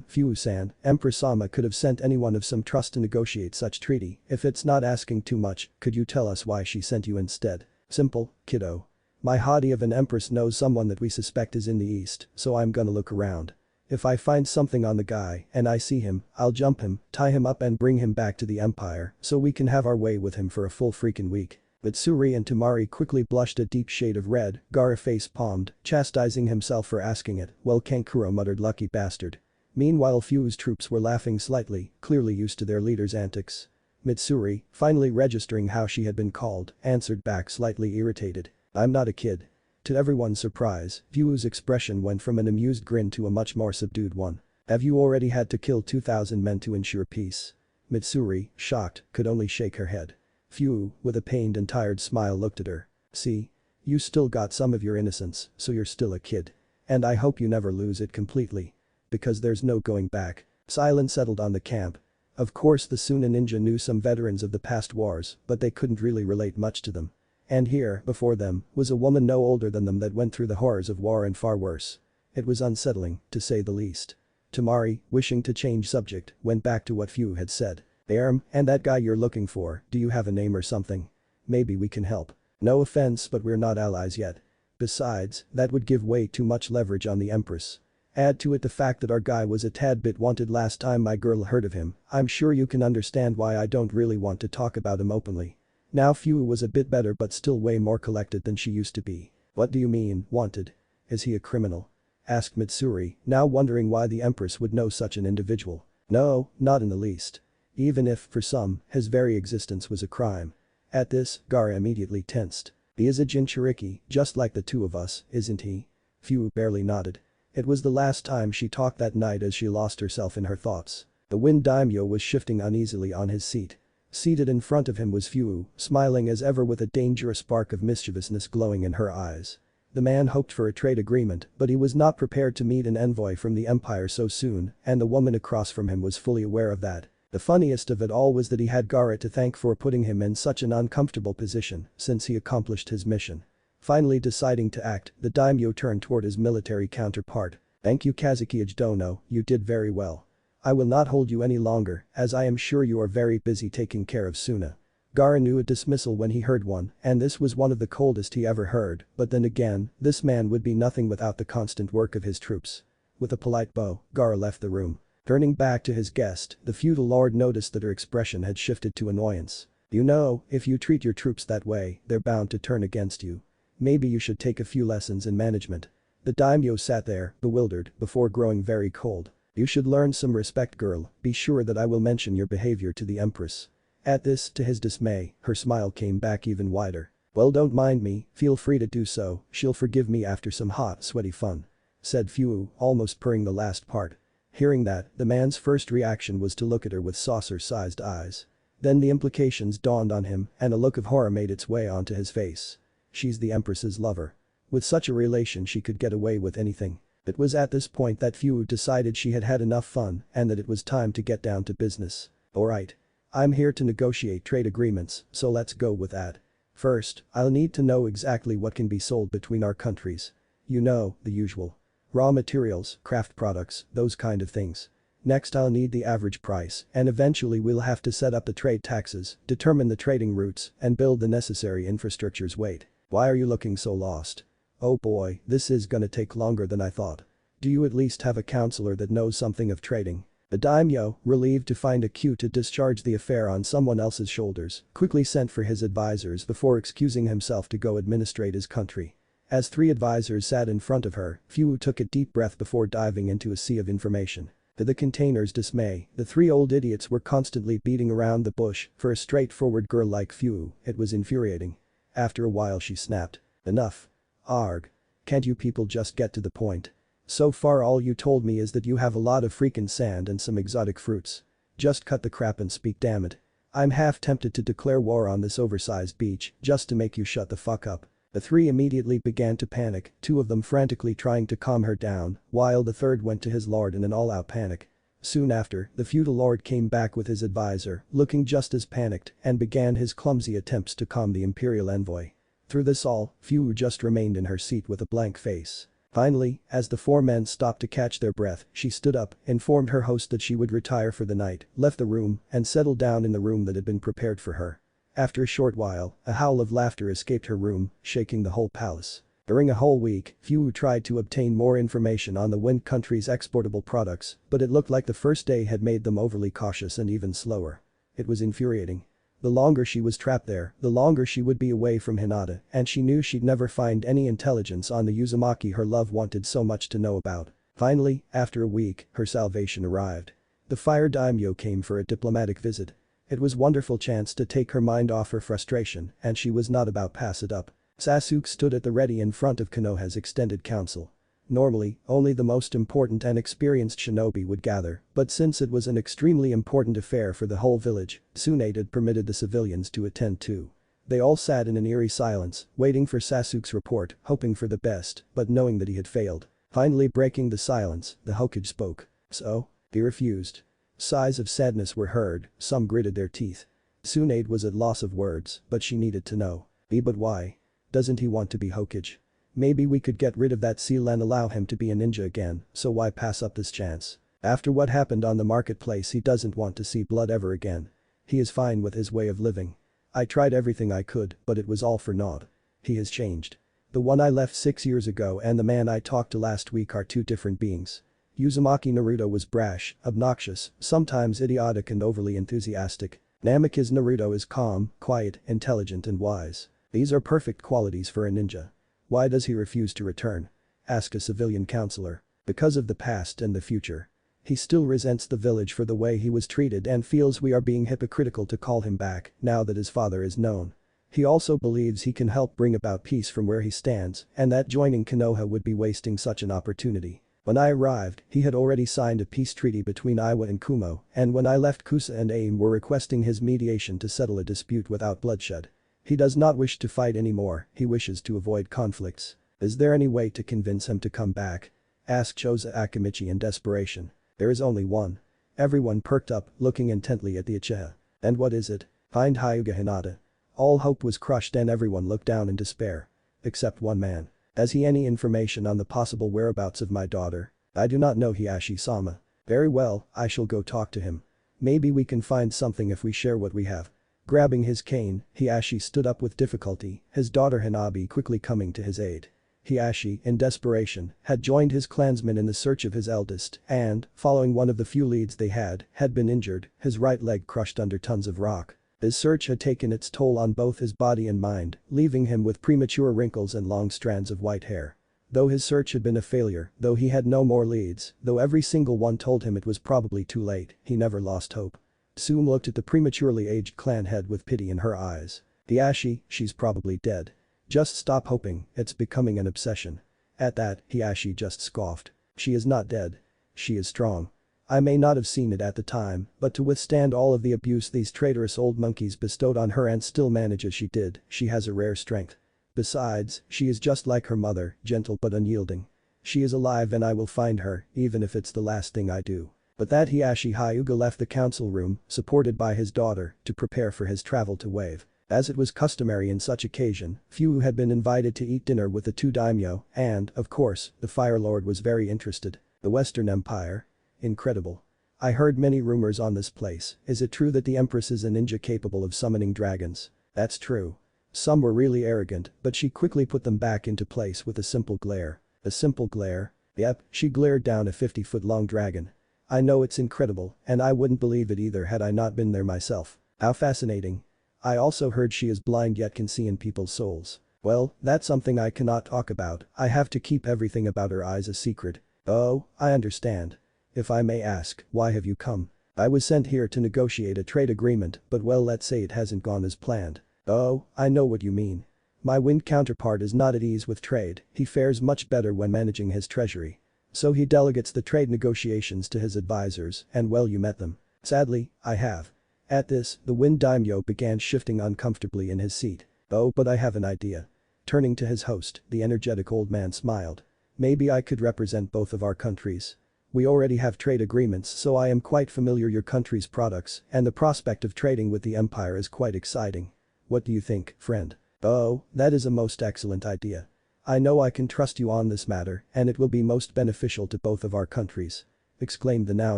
Fu-san, Empress Sama could have sent anyone of some trust to negotiate such treaty, if it's not asking too much, could you tell us why she sent you instead?" "Simple, kiddo. My hottie of an Empress knows someone that we suspect is in the East, so I'm gonna look around. If I find something on the guy and I see him, I'll jump him, tie him up and bring him back to the Empire so we can have our way with him for a full freaking week." Mitsuri and Tamari quickly blushed a deep shade of red, Gaara face palmed, chastising himself for asking it, while Kankuro muttered lucky bastard. Meanwhile Fu's troops were laughing slightly, clearly used to their leader's antics. Mitsuri, finally registering how she had been called, answered back slightly irritated. I'm not a kid. To everyone's surprise, Fuu's expression went from an amused grin to a much more subdued one. Have you already had to kill 2,000 men to ensure peace? Mitsuri, shocked, could only shake her head. Fu, with a pained and tired smile looked at her. See? You still got some of your innocence, so you're still a kid. And I hope you never lose it completely. Because there's no going back. Silence settled on the camp. Of course the Suna ninja knew some veterans of the past wars, but they couldn't really relate much to them. And here, before them, was a woman no older than them that went through the horrors of war and far worse. It was unsettling, to say the least. Tamari, wishing to change subject, went back to what Fu had said. And that guy you're looking for, do you have a name or something? Maybe we can help. No offense, but we're not allies yet. Besides, that would give way too much leverage on the Empress. Add to it the fact that our guy was a tad bit wanted last time my girl heard of him. I'm sure you can understand why I don't really want to talk about him openly. Now Fu was a bit better but still way more collected than she used to be. What do you mean, wanted? Is he a criminal? Asked Mitsuri, now wondering why the Empress would know such an individual. No, not in the least. Even if, for some, his very existence was a crime. At this, Gaara immediately tensed. He is a Jinchuriki, just like the two of us, isn't he? Fu barely nodded. It was the last time she talked that night as she lost herself in her thoughts. The Wind Daimyo was shifting uneasily on his seat. Seated in front of him was Fu, smiling as ever with a dangerous spark of mischievousness glowing in her eyes. The man hoped for a trade agreement, but he was not prepared to meet an envoy from the Empire so soon, and the woman across from him was fully aware of that. The funniest of it all was that he had Gaara to thank for putting him in such an uncomfortable position since he accomplished his mission. Finally deciding to act, the daimyo turned toward his military counterpart. Thank you Kazuki Dono, you did very well. I will not hold you any longer, as I am sure you are very busy taking care of Suna. Gaara knew a dismissal when he heard one, and this was one of the coldest he ever heard, but then again, this man would be nothing without the constant work of his troops. With a polite bow, Gaara left the room. Turning back to his guest, the feudal lord noticed that her expression had shifted to annoyance. You know, if you treat your troops that way, they're bound to turn against you. Maybe you should take a few lessons in management. The daimyo sat there, bewildered, before growing very cold. You should learn some respect girl, be sure that I will mention your behavior to the Empress. At this, to his dismay, her smile came back even wider. Well don't mind me, feel free to do so, she'll forgive me after some hot sweaty fun. Said Fu, almost purring the last part. Hearing that, the man's first reaction was to look at her with saucer-sized eyes. Then the implications dawned on him and a look of horror made its way onto his face. She's the Empress's lover. With such a relation she could get away with anything. It was at this point that Fu decided she had had enough fun and that it was time to get down to business. Alright. I'm here to negotiate trade agreements, so let's go with that. First, I'll need to know exactly what can be sold between our countries. You know, the usual. Raw materials, craft products, those kind of things. Next I'll need the average price and eventually we'll have to set up the trade taxes, determine the trading routes, and build the necessary infrastructures. Wait. Why are you looking so lost? Oh boy, this is gonna take longer than I thought. Do you at least have a counselor that knows something of trading? The daimyo, relieved to find a cue to discharge the affair on someone else's shoulders, quickly sent for his advisors before excusing himself to go administrate his country. As three advisors sat in front of her, Fu took a deep breath before diving into a sea of information. To the container's dismay, the three old idiots were constantly beating around the bush. For a straightforward girl like Fu, it was infuriating. After a while she snapped. Enough. Arg. Can't you people just get to the point? So far all you told me is that you have a lot of freaking sand and some exotic fruits. Just cut the crap and speak, damn it. I'm half tempted to declare war on this oversized beach just to make you shut the fuck up. The three immediately began to panic, two of them frantically trying to calm her down, while the third went to his lord in an all-out panic. Soon after, the feudal lord came back with his advisor, looking just as panicked, and began his clumsy attempts to calm the imperial envoy. Through this all, Fu just remained in her seat with a blank face. Finally, as the four men stopped to catch their breath, she stood up, informed her host that she would retire for the night, left the room, and settled down in the room that had been prepared for her. After a short while, a howl of laughter escaped her room, shaking the whole palace. During a whole week, Fu tried to obtain more information on the Wind country's exportable products, but it looked like the first day had made them overly cautious and even slower. It was infuriating. The longer she was trapped there, the longer she would be away from Hinata, and she knew she'd never find any intelligence on the Uzumaki her love wanted so much to know about. Finally, after a week, her salvation arrived. The fire daimyo came for a diplomatic visit. It was wonderful chance to take her mind off her frustration and she was not about pass it up. Sasuke stood at the ready in front of Konoha's extended council. Normally, only the most important and experienced shinobi would gather, but since it was an extremely important affair for the whole village, Tsunade had permitted the civilians to attend too. They all sat in an eerie silence, waiting for Sasuke's report, hoping for the best, but knowing that he had failed. Finally breaking the silence, the Hokage spoke. So? He refused. Sighs of sadness were heard, some gritted their teeth. Tsunade was at loss of words, but she needed to know. But why? Doesn't he want to be Hokage? Maybe we could get rid of that seal and allow him to be a ninja again, so why pass up this chance? After what happened on the marketplace he doesn't want to see blood ever again. He is fine with his way of living. I tried everything I could, but it was all for naught. He has changed. The one I left 6 years ago and the man I talked to last week are two different beings. Uzumaki Naruto was brash, obnoxious, sometimes idiotic and overly enthusiastic. Namikaze Naruto is calm, quiet, intelligent and wise. These are perfect qualities for a ninja. Why does he refuse to return? Asked a civilian counselor. Because of the past and the future. He still resents the village for the way he was treated and feels we are being hypocritical to call him back now that his father is known. He also believes he can help bring about peace from where he stands and that joining Konoha would be wasting such an opportunity. When I arrived, he had already signed a peace treaty between Iwa and Kumo, and when I left Kusa and Aim were requesting his mediation to settle a dispute without bloodshed. He does not wish to fight anymore, he wishes to avoid conflicts. Is there any way to convince him to come back? Asked Choza Akimichi in desperation. There is only one. Everyone perked up, looking intently at the Uchiha. And what is it? Find Hyuga Hinata. All hope was crushed and everyone looked down in despair. Except one man. Has he any information on the possible whereabouts of my daughter? I do not know Hiashi-sama. Very well, I shall go talk to him. Maybe we can find something if we share what we have. Grabbing his cane, Hiashi stood up with difficulty, his daughter Hanabi quickly coming to his aid. Hiashi, in desperation, had joined his clansmen in the search of his eldest and, following one of the few leads they had been injured, his right leg crushed under tons of rock. His search had taken its toll on both his body and mind, leaving him with premature wrinkles and long strands of white hair. Though his search had been a failure, though he had no more leads, though every single one told him it was probably too late, he never lost hope. Tsume looked at the prematurely aged clan head with pity in her eyes. Hiashi, she's probably dead. Just stop hoping, it's becoming an obsession. At that, Hiashi just scoffed. She is not dead. She is strong. I may not have seen it at the time, but to withstand all of the abuse these traitorous old monkeys bestowed on her and still manage as she did, she has a rare strength. Besides, she is just like her mother, gentle but unyielding. She is alive and I will find her, even if it's the last thing I do. But that Hiashi Hyuga left the council room, supported by his daughter, to prepare for his travel to Wave. As it was customary in such occasion, few had been invited to eat dinner with the two daimyo and, of course, the Fire Lord was very interested. The Western Empire? Incredible. I heard many rumors on this place, is it true that the Empress is a ninja capable of summoning dragons? That's true. Some were really arrogant, but she quickly put them back into place with a simple glare. A simple glare? Yep, she glared down a 50-foot-long dragon. I know it's incredible, and I wouldn't believe it either had I not been there myself. How fascinating. I also heard she is blind yet can see in people's souls. Well, that's something I cannot talk about, I have to keep everything about her eyes a secret. Oh, I understand. If I may ask, why have you come? I was sent here to negotiate a trade agreement, but well, let's say it hasn't gone as planned. Oh, I know what you mean. My wind counterpart is not at ease with trade, he fares much better when managing his treasury. So he delegates the trade negotiations to his advisors, and well, you met them. Sadly, I have. At this, the wind daimyo began shifting uncomfortably in his seat. Oh, but I have an idea. Turning to his host, the energetic old man smiled. Maybe I could represent both of our countries. We already have trade agreements, so I am quite familiar your country's products, and the prospect of trading with the empire is quite exciting. What do you think, friend? Oh, that is a most excellent idea. I know I can trust you on this matter, and it will be most beneficial to both of our countries. Exclaimed the now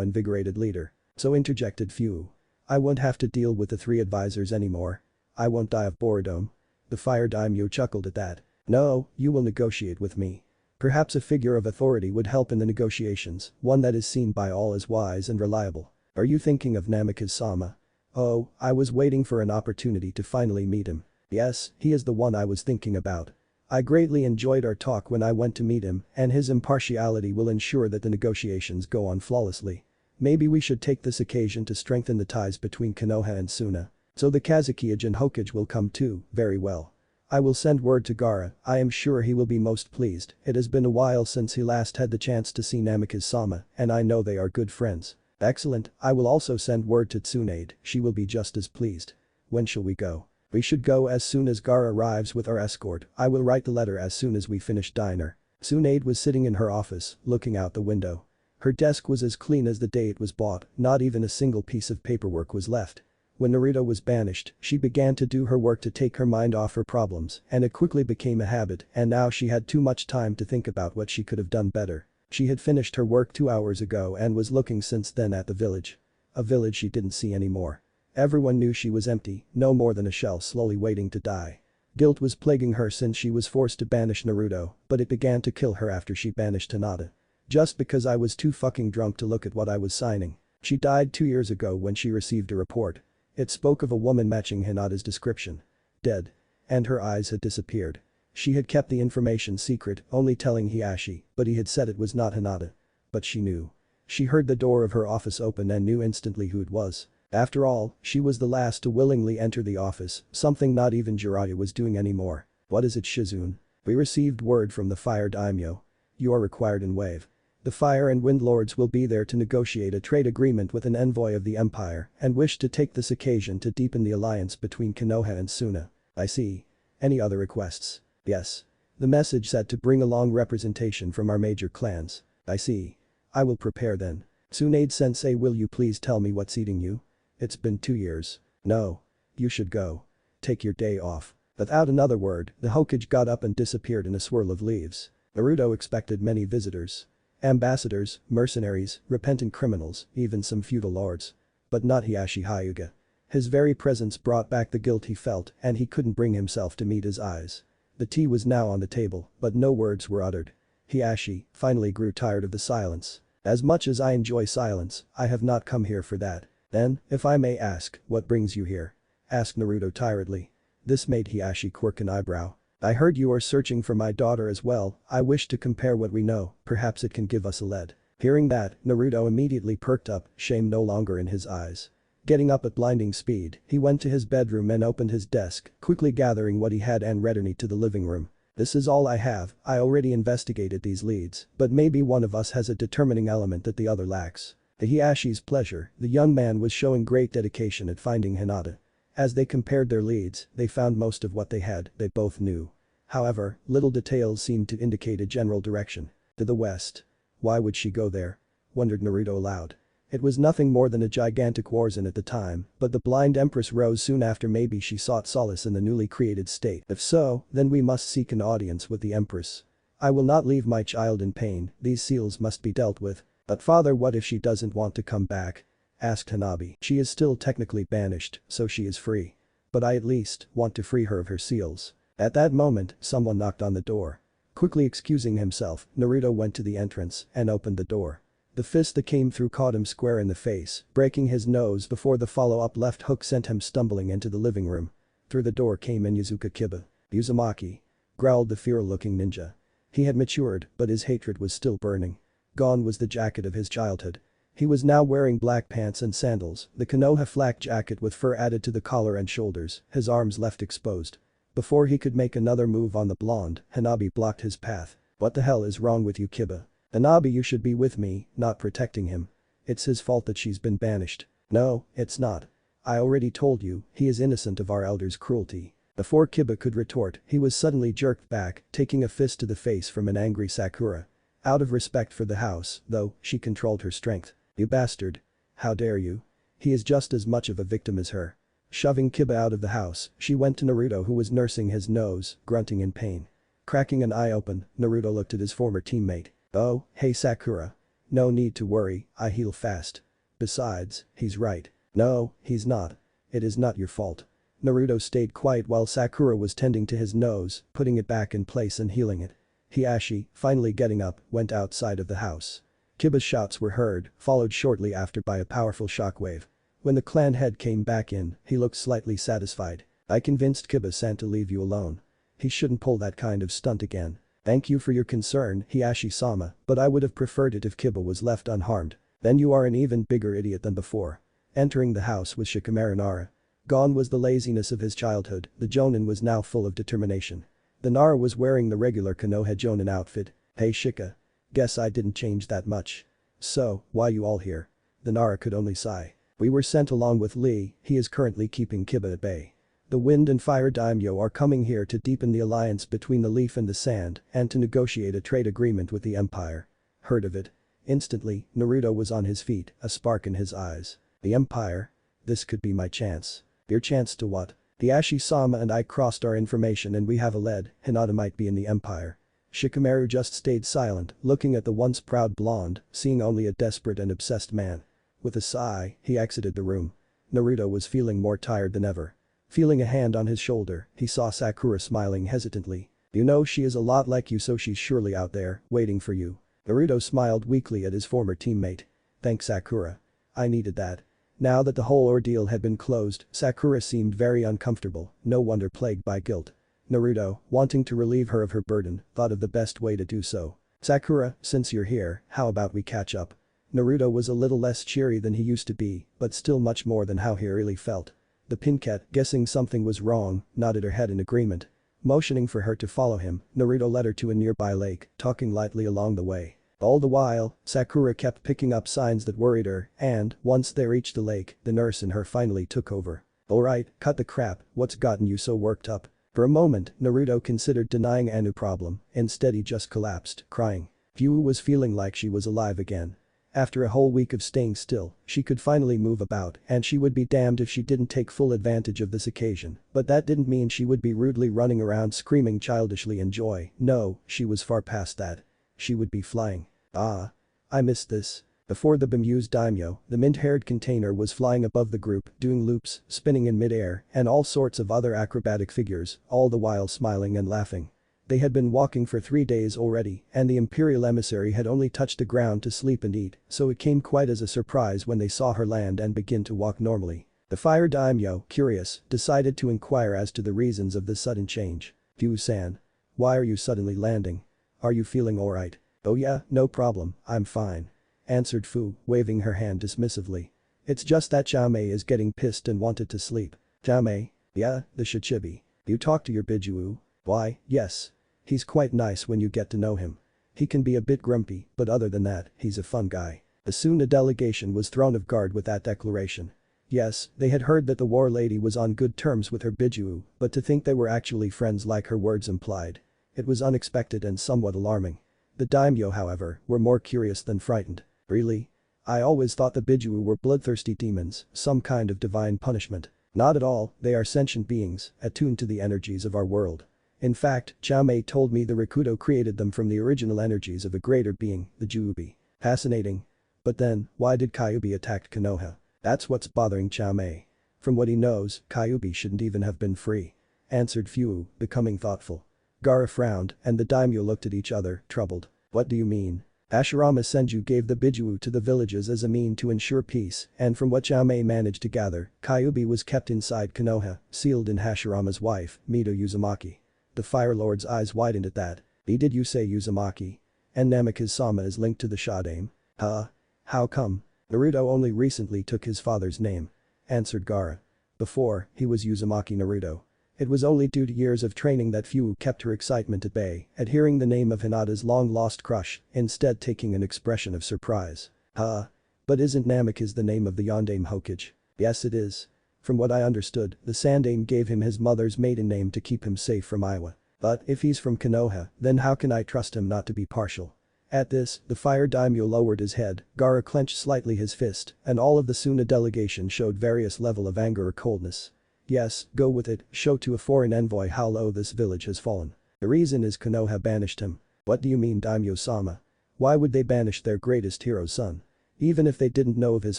invigorated leader. So interjected Fu. I won't have to deal with the three advisors anymore. I won't die of boredom. The fire daimyo chuckled at that. No, you will negotiate with me. Perhaps a figure of authority would help in the negotiations, one that is seen by all as wise and reliable. Are you thinking of Namikaze-sama? Oh, I was waiting for an opportunity to finally meet him. Yes, he is the one I was thinking about. I greatly enjoyed our talk when I went to meet him, and his impartiality will ensure that the negotiations go on flawlessly. Maybe we should take this occasion to strengthen the ties between Konoha and Suna. So the Kazekage and Hokage will come too, very well. I will send word to Gaara, I am sure he will be most pleased, it has been a while since he last had the chance to see Namikaze-sama, and I know they are good friends. Excellent, I will also send word to Tsunade, she will be just as pleased. When shall we go? We should go as soon as Gaara arrives with our escort, I will write the letter as soon as we finish dinner. Tsunade was sitting in her office, looking out the window. Her desk was as clean as the day it was bought, not even a single piece of paperwork was left. When Naruto was banished, she began to do her work to take her mind off her problems, and it quickly became a habit, and now she had too much time to think about what she could have done better. She had finished her work 2 hours ago and was looking since then at the village. A village she didn't see anymore. Everyone knew she was empty, no more than a shell slowly waiting to die. Guilt was plaguing her since she was forced to banish Naruto, but it began to kill her after she banished Hinata. Just because I was too fucking drunk to look at what I was signing. She died 2 years ago when she received a report. It spoke of a woman matching Hinata's description. Dead. And her eyes had disappeared. She had kept the information secret, only telling Hiashi, but he had said it was not Hinata. But she knew. She heard the door of her office open and knew instantly who it was. After all, she was the last to willingly enter the office, something not even Jiraiya was doing anymore. What is it, Shizune? We received word from the Fire Daimyo. You are required in Wave. The Fire and Wind Lords will be there to negotiate a trade agreement with an envoy of the Empire and wish to take this occasion to deepen the alliance between Konoha and Suna. I see. Any other requests? Yes. The message said to bring along representation from our major clans. I see. I will prepare then. Tsunade-sensei, will you please tell me what's eating you? It's been 2 years. No. You should go. Take your day off. Without another word, the Hokage got up and disappeared in a swirl of leaves. Naruto expected many visitors. Ambassadors, mercenaries, repentant criminals, even some feudal lords. But not Hiashi Hyuga. His very presence brought back the guilt he felt and he couldn't bring himself to meet his eyes. The tea was now on the table, but no words were uttered. Hiashi finally grew tired of the silence. As much as I enjoy silence, I have not come here for that. Then, if I may ask, what brings you here? Asked Naruto tiredly. This made Hiashi quirk an eyebrow. I heard you are searching for my daughter as well, I wish to compare what we know, perhaps it can give us a lead. Hearing that, Naruto immediately perked up, shame no longer in his eyes. Getting up at blinding speed, he went to his bedroom and opened his desk, quickly gathering what he had and returning to the living room. This is all I have, I already investigated these leads, but maybe one of us has a determining element that the other lacks. To Hiashi's pleasure, the young man was showing great dedication at finding Hinata. As they compared their leads, they found most of what they had, they both knew. However, little details seemed to indicate a general direction. To the west. Why would she go there? Wondered Naruto aloud. It was nothing more than a gigantic war zone at the time, but the blind Empress rose soon after. Maybe she sought solace in the newly created state. If so, then we must seek an audience with the Empress. I will not leave my child in pain, these seals must be dealt with. But father, what if she doesn't want to come back? Asked Hanabi. She is still technically banished, so she is free. But I at least want to free her of her seals. At that moment, someone knocked on the door. Quickly excusing himself, Naruto went to the entrance and opened the door. The fist that came through caught him square in the face, breaking his nose before the follow-up left hook sent him stumbling into the living room. Through the door came Inuzuka Kiba. Uzumaki. Growled the feral-looking ninja. He had matured, but his hatred was still burning. Gone was the jacket of his childhood. He was now wearing black pants and sandals, the Konoha flak jacket with fur added to the collar and shoulders, his arms left exposed. Before he could make another move on the blonde, Hanabi blocked his path. What the hell is wrong with you, Kiba? Hanabi, you should be with me, not protecting him. It's his fault that she's been banished. No, it's not. I already told you, he is innocent of our elder's cruelty. Before Kiba could retort, he was suddenly jerked back, taking a fist to the face from an angry Sakura. Out of respect for the house, though, she controlled her strength. You bastard. How dare you? He is just as much of a victim as her. Shoving Kiba out of the house, she went to Naruto who was nursing his nose, grunting in pain. Cracking an eye open, Naruto looked at his former teammate. Oh, hey Sakura. No need to worry, I heal fast. Besides, he's right. No, he's not. It is not your fault. Naruto stayed quiet while Sakura was tending to his nose, putting it back in place and healing it. Hiashi, finally getting up, went outside of the house. Kiba's shouts were heard, followed shortly after by a powerful shockwave. When the clan head came back in, he looked slightly satisfied. I convinced Kiba-san to leave you alone. He shouldn't pull that kind of stunt again. Thank you for your concern, Hiashi-sama, but I would have preferred it if Kiba was left unharmed. Then you are an even bigger idiot than before. Entering the house was Shikamaru Nara. Gone was the laziness of his childhood, the Jonin was now full of determination. The Nara was wearing the regular Konoha Jonin outfit. Hey Shika. Guess I didn't change that much. So, why you all here? The Nara could only sigh. We were sent along with Lee, he is currently keeping Kiba at bay. The Wind and Fire Daimyo are coming here to deepen the alliance between the Leaf and the Sand and to negotiate a trade agreement with the Empire. Heard of it? Instantly, Naruto was on his feet, a spark in his eyes. The Empire? This could be my chance. Your chance to what? The Ashi-sama and I crossed our information and we have a lead, Hinata might be in the Empire. Shikamaru just stayed silent, looking at the once proud blonde, seeing only a desperate and obsessed man. With a sigh, he exited the room. Naruto was feeling more tired than ever. Feeling a hand on his shoulder, he saw Sakura smiling hesitantly. You know she is a lot like you, so she's surely out there, waiting for you. Naruto smiled weakly at his former teammate. Thanks Sakura. I needed that. Now that the whole ordeal had been closed, Sakura seemed very uncomfortable, no wonder plagued by guilt. Naruto, wanting to relieve her of her burden, thought of the best way to do so. Sakura, since you're here, how about we catch up? Naruto was a little less cheery than he used to be, but still much more than how he really felt. The Pinket, guessing something was wrong, nodded her head in agreement. Motioning for her to follow him, Naruto led her to a nearby lake, talking lightly along the way. All the while, Sakura kept picking up signs that worried her, and, once they reached the lake, the nurse in her finally took over. Alright, cut the crap, what's gotten you so worked up? For a moment, Naruto considered denying Anu problem, instead he just collapsed, crying. Fuu was feeling like she was alive again. After a whole week of staying still, she could finally move about and she would be damned if she didn't take full advantage of this occasion, but that didn't mean she would be rudely running around screaming childishly in joy, no, she was far past that. She would be flying. Ah. I missed this. Before the bemused daimyo, the mint-haired container was flying above the group, doing loops, spinning in mid-air, and all sorts of other acrobatic figures, all the while smiling and laughing. They had been walking for 3 days already, and the imperial emissary had only touched the ground to sleep and eat, so it came quite as a surprise when they saw her land and begin to walk normally. The fire daimyo, curious, decided to inquire as to the reasons of this sudden change. Fuu-san. Why are you suddenly landing? Are you feeling alright? Oh yeah, no problem, I'm fine. Answered Fuu, waving her hand dismissively. It's just that Chame is getting pissed and wanted to sleep. Chame? Yeah, the Shichibi. You talk to your Biju? Why, yes. He's quite nice when you get to know him. He can be a bit grumpy, but other than that, he's a fun guy. The Suna delegation was thrown off guard with that declaration. Yes, they had heard that the war lady was on good terms with her Biju, but to think they were actually friends like her words implied. It was unexpected and somewhat alarming. The daimyo, however, were more curious than frightened. Really? I always thought the Biju were bloodthirsty demons, some kind of divine punishment. Not at all, they are sentient beings, attuned to the energies of our world. In fact, Chame told me the Rikudo created them from the original energies of a greater being, the Juubi. Fascinating. But then, why did Kyuubi attack Konoha? That's what's bothering Chame. From what he knows, Kyuubi shouldn't even have been free. Answered Fuu, becoming thoughtful. Gaara frowned, and the daimyo looked at each other, troubled. What do you mean? Hashirama Senju gave the Biju to the villages as a mean to ensure peace, and from what Chame managed to gather, Kyuubi was kept inside Konoha, sealed in Hashirama's wife, Mito Uzumaki. The Fire Lord's eyes widened at that. Did you say Uzumaki? And Namikaze-sama is linked to the Shodaime? Huh? How come? Naruto only recently took his father's name. Answered Gaara. Before, he was Uzumaki Naruto. It was only due to years of training that Fuu kept her excitement at bay at hearing the name of Hinata's long-lost crush, instead taking an expression of surprise. Huh? But isn't Namikaze the name of the Yondaime Hokage? Yes it is. From what I understood, the Sandaime gave him his mother's maiden name to keep him safe from Iwa. But if he's from Konoha, then how can I trust him not to be partial? At this, the fire daimyo lowered his head, Gaara clenched slightly his fist, and all of the Suna delegation showed various level of anger or coldness. Yes, go with it, show to a foreign envoy how low this village has fallen. The reason is Konoha banished him. What do you mean daimyo-sama? Why would they banish their greatest hero's son? Even if they didn't know of his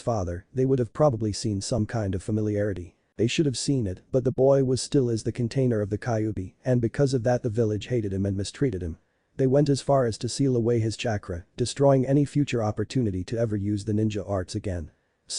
father, they would have probably seen some kind of familiarity. They should have seen it, but the boy was still as the container of the Kyuubi, and because of that the village hated him and mistreated him. They went as far as to seal away his chakra, destroying any future opportunity to ever use the ninja arts again.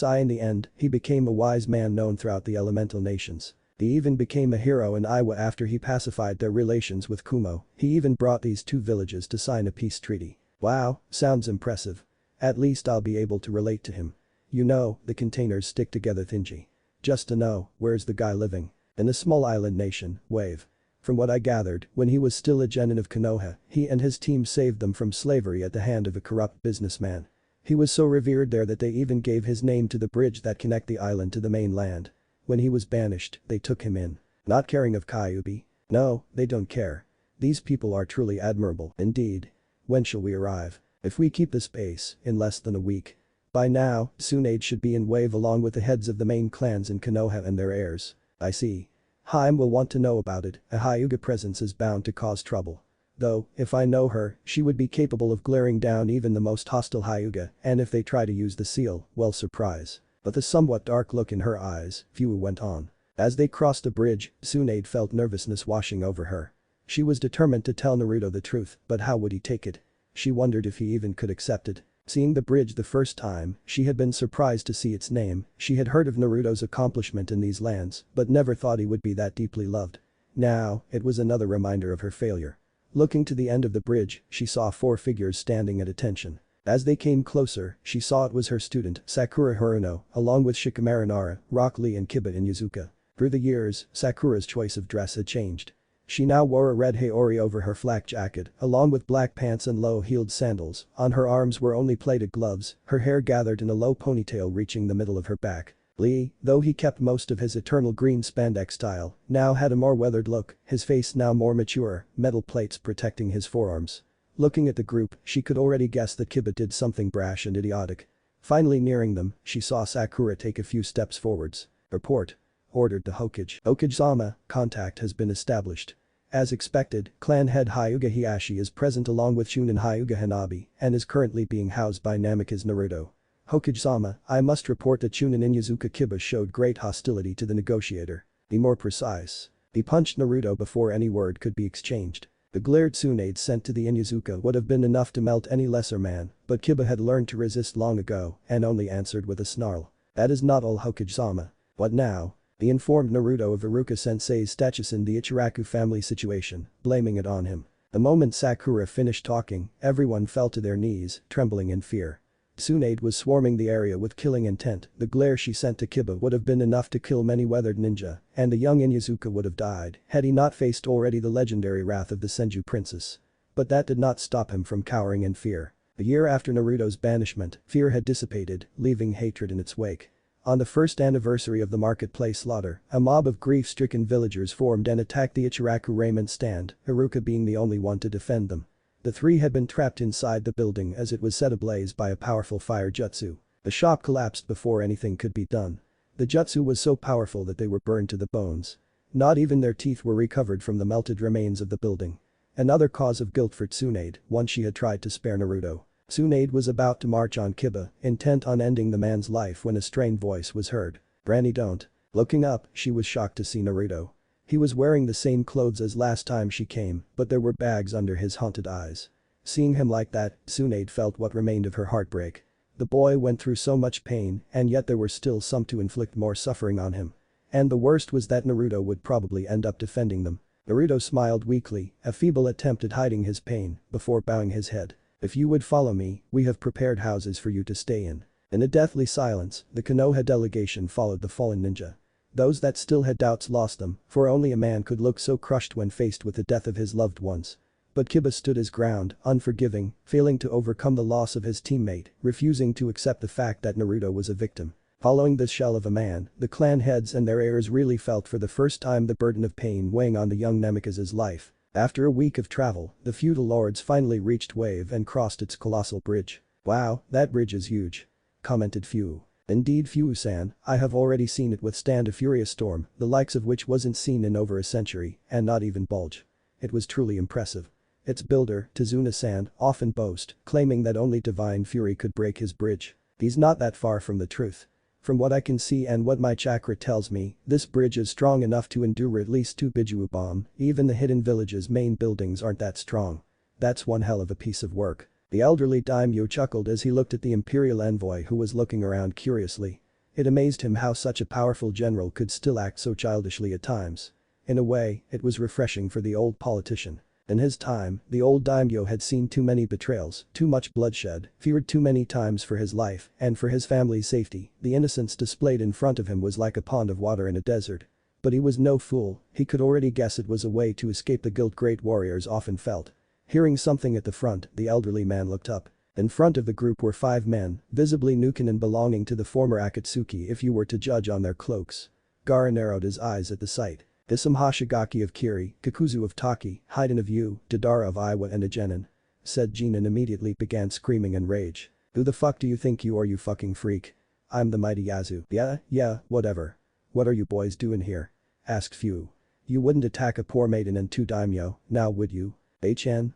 In the end, he became a wise man known throughout the elemental nations. He even became a hero in Iwa after he pacified their relations with Kumo. He even brought these two villages to sign a peace treaty. Wow, sounds impressive. At least I'll be able to relate to him. You know, the containers stick together thingy. Just to know, where's the guy living? In a small island nation, Wave. From what I gathered, when he was still a genin of Konoha, he and his team saved them from slavery at the hand of a corrupt businessman. He was so revered there that they even gave his name to the bridge that connect the island to the mainland. When he was banished, they took him in. Not caring of Kyuubi. No, they don't care. These people are truly admirable, indeed. When shall we arrive? If we keep this pace, in less than a week. By now, Tsunade should be in Wave along with the heads of the main clans in Konoha and their heirs. I see. Haim will want to know about it, a Hyuga presence is bound to cause trouble. Though, if I know her, she would be capable of glaring down even the most hostile Hyuga, and if they try to use the seal, well surprise. But the somewhat dark look in her eyes, Fu went on. As they crossed the bridge, Tsunade felt nervousness washing over her. She was determined to tell Naruto the truth, but how would he take it? She wondered if he even could accept it. Seeing the bridge the first time, she had been surprised to see its name. She had heard of Naruto's accomplishment in these lands, but never thought he would be that deeply loved. Now, it was another reminder of her failure. Looking to the end of the bridge, she saw 4 figures standing at attention. As they came closer, she saw it was her student, Sakura Haruno, along with Shikamaru Nara, Rock Lee and Kiba Inuzuka. Through the years, Sakura's choice of dress had changed. She now wore a red haori over her flak jacket, along with black pants and low-heeled sandals. On her arms were only plated gloves, her hair gathered in a low ponytail reaching the middle of her back. Lee, though he kept most of his eternal green spandex style, now had a more weathered look, his face now more mature, metal plates protecting his forearms. Looking at the group, she could already guess that Kiba did something brash and idiotic. Finally nearing them, she saw Sakura take a few steps forwards. "Report," ordered the Hokage. "Hokage-sama, contact has been established." As expected, clan head Hyuga Hiashi is present along with Shunin Hyuga Hanabi and is currently being housed by Namikaze Naruto. "Hokage-sama, I must report that Shunin Inuzuka Kiba showed great hostility to the negotiator. Be more precise." He punched Naruto before any word could be exchanged. The glare Tsunade sent to the Inuzuka would have been enough to melt any lesser man, but Kiba had learned to resist long ago and only answered with a snarl. "That is not all, Hokage-sama." "What now?" He informed Naruto of Iruka-sensei's status in the Ichiraku family situation, blaming it on him. The moment Sakura finished talking, everyone fell to their knees, trembling in fear. Tsunade was swarming the area with killing intent. The glare she sent to Kiba would have been enough to kill many weathered ninja, and the young Inuzuka would have died had he not faced already the legendary wrath of the Senju princess. But that did not stop him from cowering in fear. A year after Naruto's banishment, fear had dissipated, leaving hatred in its wake. On the first anniversary of the marketplace slaughter, a mob of grief-stricken villagers formed and attacked the Ichiraku raiment stand, Iruka being the only one to defend them. The 3 had been trapped inside the building as it was set ablaze by a powerful fire jutsu. The shop collapsed before anything could be done. The jutsu was so powerful that they were burned to the bones. Not even their teeth were recovered from the melted remains of the building. Another cause of guilt for Tsunade, once she had tried to spare Naruto. Tsunade was about to march on Kiba, intent on ending the man's life when a strained voice was heard. "Granny, don't." Looking up, she was shocked to see Naruto. He was wearing the same clothes as last time she came, but there were bags under his haunted eyes. Seeing him like that, Tsunade felt what remained of her heartbreak. The boy went through so much pain, and yet there were still some to inflict more suffering on him. And the worst was that Naruto would probably end up defending them. Naruto smiled weakly, a feeble attempt at hiding his pain, before bowing his head. "If you would follow me, we have prepared houses for you to stay in." In a deathly silence, the Konoha delegation followed the fallen ninja. Those that still had doubts lost them, for only a man could look so crushed when faced with the death of his loved ones. But Kiba stood his ground, unforgiving, failing to overcome the loss of his teammate, refusing to accept the fact that Naruto was a victim. Following this shell of a man, the clan heads and their heirs really felt for the first time the burden of pain weighing on the young Namikaze's life. After a week of travel, the feudal lords finally reached Wave and crossed its colossal bridge. "Wow, that bridge is huge," commented Fu. "Indeed, Fu-san, I have already seen it withstand a furious storm, the likes of which wasn't seen in over a century, and not even bulge. It was truly impressive." Its builder, Tazuna-san, often boast, claiming that only divine fury could break his bridge. He's not that far from the truth. "From what I can see and what my chakra tells me, this bridge is strong enough to endure at least 2 Bijuu bomb, even the hidden village's main buildings aren't that strong. That's one hell of a piece of work." The elderly daimyo chuckled as he looked at the imperial envoy who was looking around curiously. It amazed him how such a powerful general could still act so childishly at times. In a way, it was refreshing for the old politician. In his time, the old daimyo had seen too many betrayals, too much bloodshed, feared too many times for his life and for his family's safety. The innocence displayed in front of him was like a pond of water in a desert. But he was no fool, he could already guess it was a way to escape the guilt great warriors often felt. Hearing something at the front, the elderly man looked up. In front of the group were 5 men, visibly Nukin and belonging to the former Akatsuki if you were to judge on their cloaks. Gaara narrowed his eyes at the sight. Isam Hashigaki of Kiri, Kakuzu of Taki, Haiden of Yu, Dodara of Iwa and Agenin. Said Jin and immediately began screaming in rage. Who the fuck do you think you are, you fucking freak? I'm the mighty Yazu. Yeah, whatever. What are you boys doing here? Asked Fu. You wouldn't attack a poor maiden and 2 daimyo, now would you?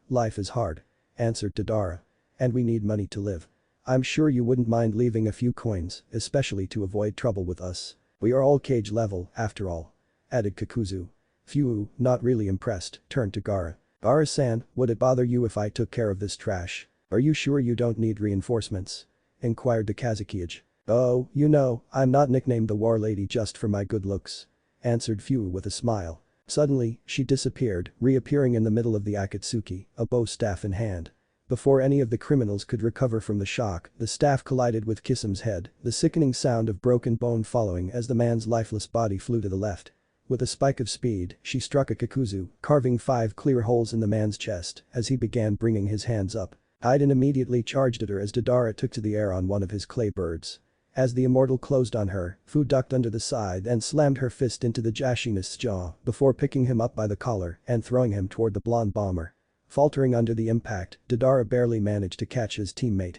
Life is hard. Answered Dodara. And we need money to live. I'm sure you wouldn't mind leaving a few coins, especially to avoid trouble with us. We are all cage level, after all. Added Kakuzu. Fu, not really impressed, turned to Gaara. Gaara-san, would it bother you if I took care of this trash? Are you sure you don't need reinforcements? Inquired the Kazukiage. Oh, you know, I'm not nicknamed the War Lady just for my good looks. Answered Fu with a smile. Suddenly, she disappeared, reappearing in the middle of the Akatsuki, a bow staff in hand. Before any of the criminals could recover from the shock, the staff collided with Kisam's head, the sickening sound of broken bone following as the man's lifeless body flew to the left. With a spike of speed, she struck a Kakuzu, carving 5 clear holes in the man's chest as he began bringing his hands up. Haiden immediately charged at her as Dodara took to the air on one of his clay birds. As the immortal closed on her, Fu ducked under the side and slammed her fist into the Jashinist's jaw before picking him up by the collar and throwing him toward the blonde bomber. Faltering under the impact, Dodara barely managed to catch his teammate.